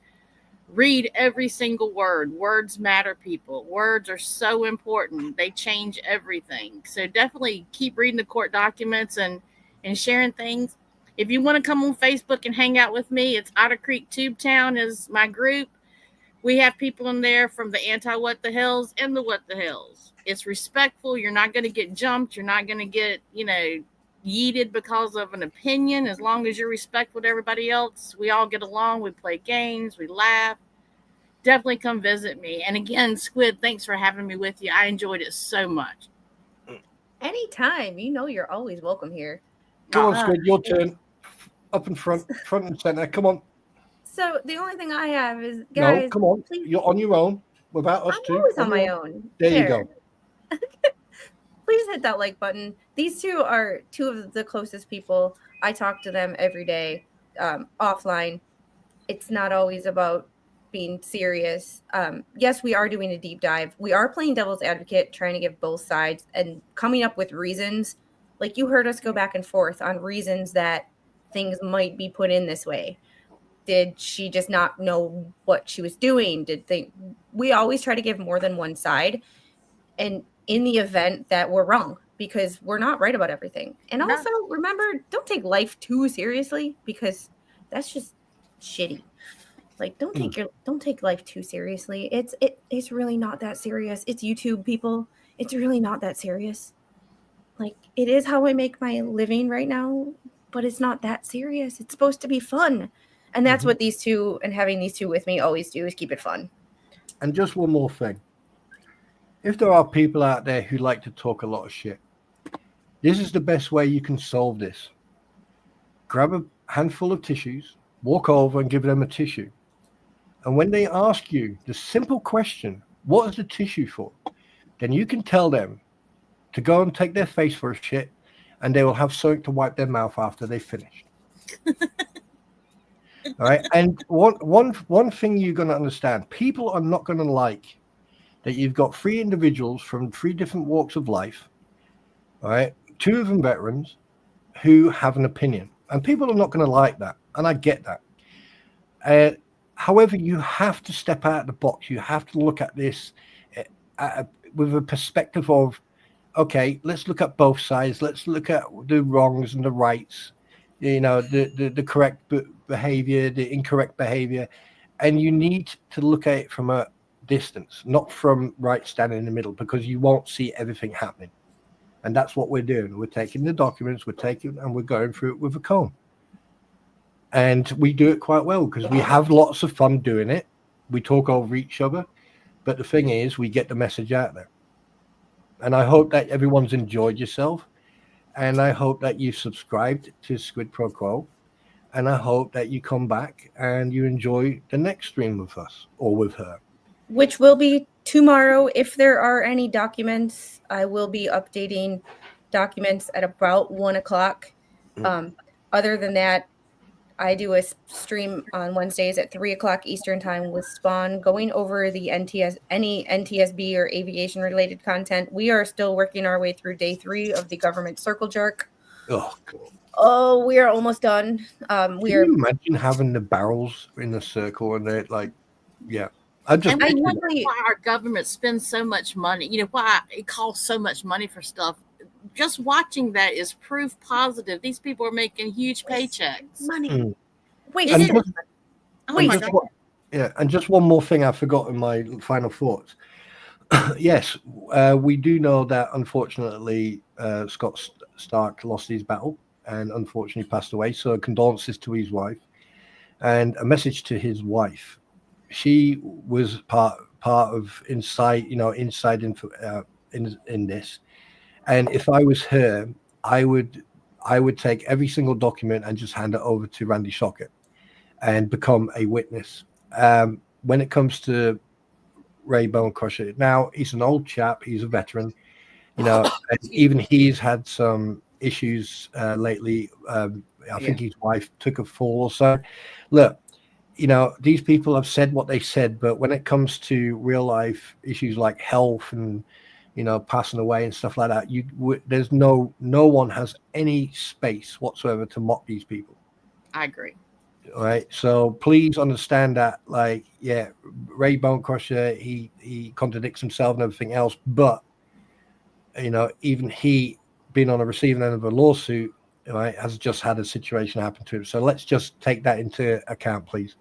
Read every single word. Words matter, people. Words are so important. They change everything. So definitely keep reading the court documents and sharing things. If you want to come on Facebook and hang out with me, it's Otter Creek Tube Town is my group. We have people in there from the anti-what the hells and the what the hells. It's respectful. You're not going to get jumped. You're not going to get, yeeted because of an opinion. As long as you're respectful to everybody else, we all get along. We play games. We laugh. Definitely come visit me. And again, Squid, thanks for having me with you. I enjoyed it so much. Anytime. You're always welcome here. Come on, Squid, your turn. Up in front and center. Come on. So the only thing I have is, guys, no, come on. Please. You're on your own without us two. I'm always on my own. There you go. Please hit that like button. These two are two of the closest people. I talk to them every day, offline. It's not always about being serious. Yes, we are doing a deep dive. We are playing devil's advocate, trying to give both sides and coming up with reasons. Like, you heard us go back and forth on reasons that things might be put in this way. Did she just not know what she was doing? We always try to give more than one side. And in the event that we're wrong, because we're not right about everything. And also, remember, don't take life too seriously, because that's just shitty. Like, don't take life too seriously. It's really not that serious. It's YouTube, people. It's really not that serious. Like, it is how I make my living right now, but it's not that serious. It's supposed to be fun. And that's what these two, and having these two with me, always do, is keep it fun. And just one more thing. If there are people out there who like to talk a lot of shit, this is the best way you can solve this. Grab a handful of tissues, walk over and give them a tissue. And when they ask you the simple question, what is the tissue for? Then you can tell them to go and take their face for a shit, and they will have something to wipe their mouth after they've finished. All right. And one thing you're going to understand, people are not going to like that you've got three individuals from three different walks of life, all right, two of them veterans, who have an opinion. And people are not going to like that. And I get that. However, you have to step out of the box. You have to look at this with a perspective of, okay, let's look at both sides. Let's look at the wrongs and the rights, the correct behavior, the incorrect behavior. And you need to look at it from a distance, not from right standing in the middle, because you won't see everything happening. And that's what we're doing. We're taking the documents, and we're going through it with a comb. And we do it quite well, because we have lots of fun doing it. We talk over each other. But the thing is, we get the message out there. And I hope that everyone's enjoyed yourself. And I hope that you've subscribed to Squid Pro Quo. And I hope that you come back and you enjoy the next stream with us or with her. Which will be tomorrow. If there are any documents, I will be updating documents at about 1:00. Other than that, I do a stream on Wednesdays at 3 o'clock Eastern time with Spawn, going over the any NTSB or aviation related content. We are still working our way through day 3 of the government circle jerk. Oh, God. Oh, we are almost done. Can you imagine having the barrels in a circle and they're like, yeah. And we wonder why our government spends so much money. You know, why it costs so much money for stuff. Just watching that is proof positive. These people are making huge paychecks. Money. Wait, It is. And just one more thing I forgot in my final thoughts. Yes, we do know that unfortunately Scott Stark lost his battle and unfortunately passed away. So condolences to his wife and a message to his wife. She was part of inside in this. And if I was her, I would take every single document and just hand it over to Randy Shockett and become a witness. When it comes to Ray Bonecrusher, now he's an old chap, he's a veteran, and even he's had some issues lately. I think his wife took a fall or so. Look, these people have said what they said, but when it comes to real life issues like health and passing away and stuff like that, there's no one has any space whatsoever to mock these people. I agree. All right, so please understand that, Ray Bonecrusher, he contradicts himself and everything else, but even he, being on the receiving end of a lawsuit, right, has just had a situation happen to him. So let's just take that into account, please.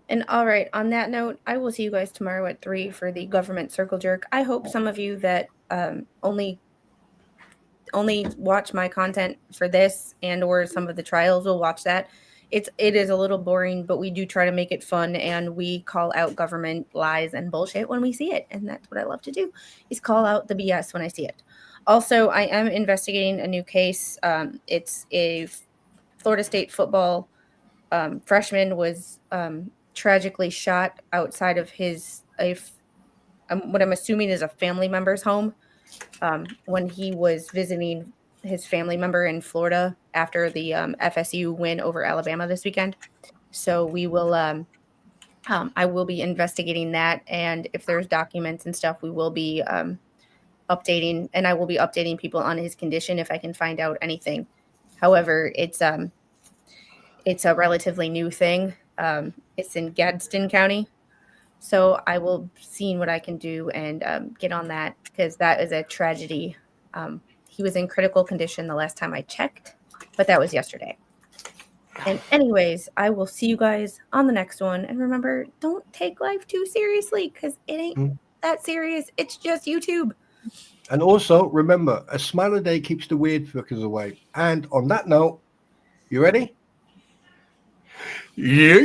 And all right, on that note, I will see you guys tomorrow at 3 for the government circle jerk. I hope some of you that only watch my content for this and or some of the trials will watch that. It is a little boring, but we do try to make it fun, and we call out government lies and bullshit when we see it. And that's what I love to do, is call out the BS when I see it. Also, I am investigating a new case. It's a Florida State football freshman was tragically shot outside of what I'm assuming is a family member's home when he was visiting his family member in Florida after the FSU win over Alabama this weekend. So we will I will be investigating that, and if there's documents and stuff, we will be updating, and I will be updating people on his condition if I can find out anything. However, it's a relatively new thing. It's in Gadsden County. So I will see what I can do and get on that, because that is a tragedy. He was in critical condition the last time I checked, but that was yesterday. And anyways, I will see you guys on the next one. And remember, don't take life too seriously, because it ain't that serious. It's just YouTube. And also, remember, a smile a day keeps the weird fuckers away. And on that note, you ready? Yeah.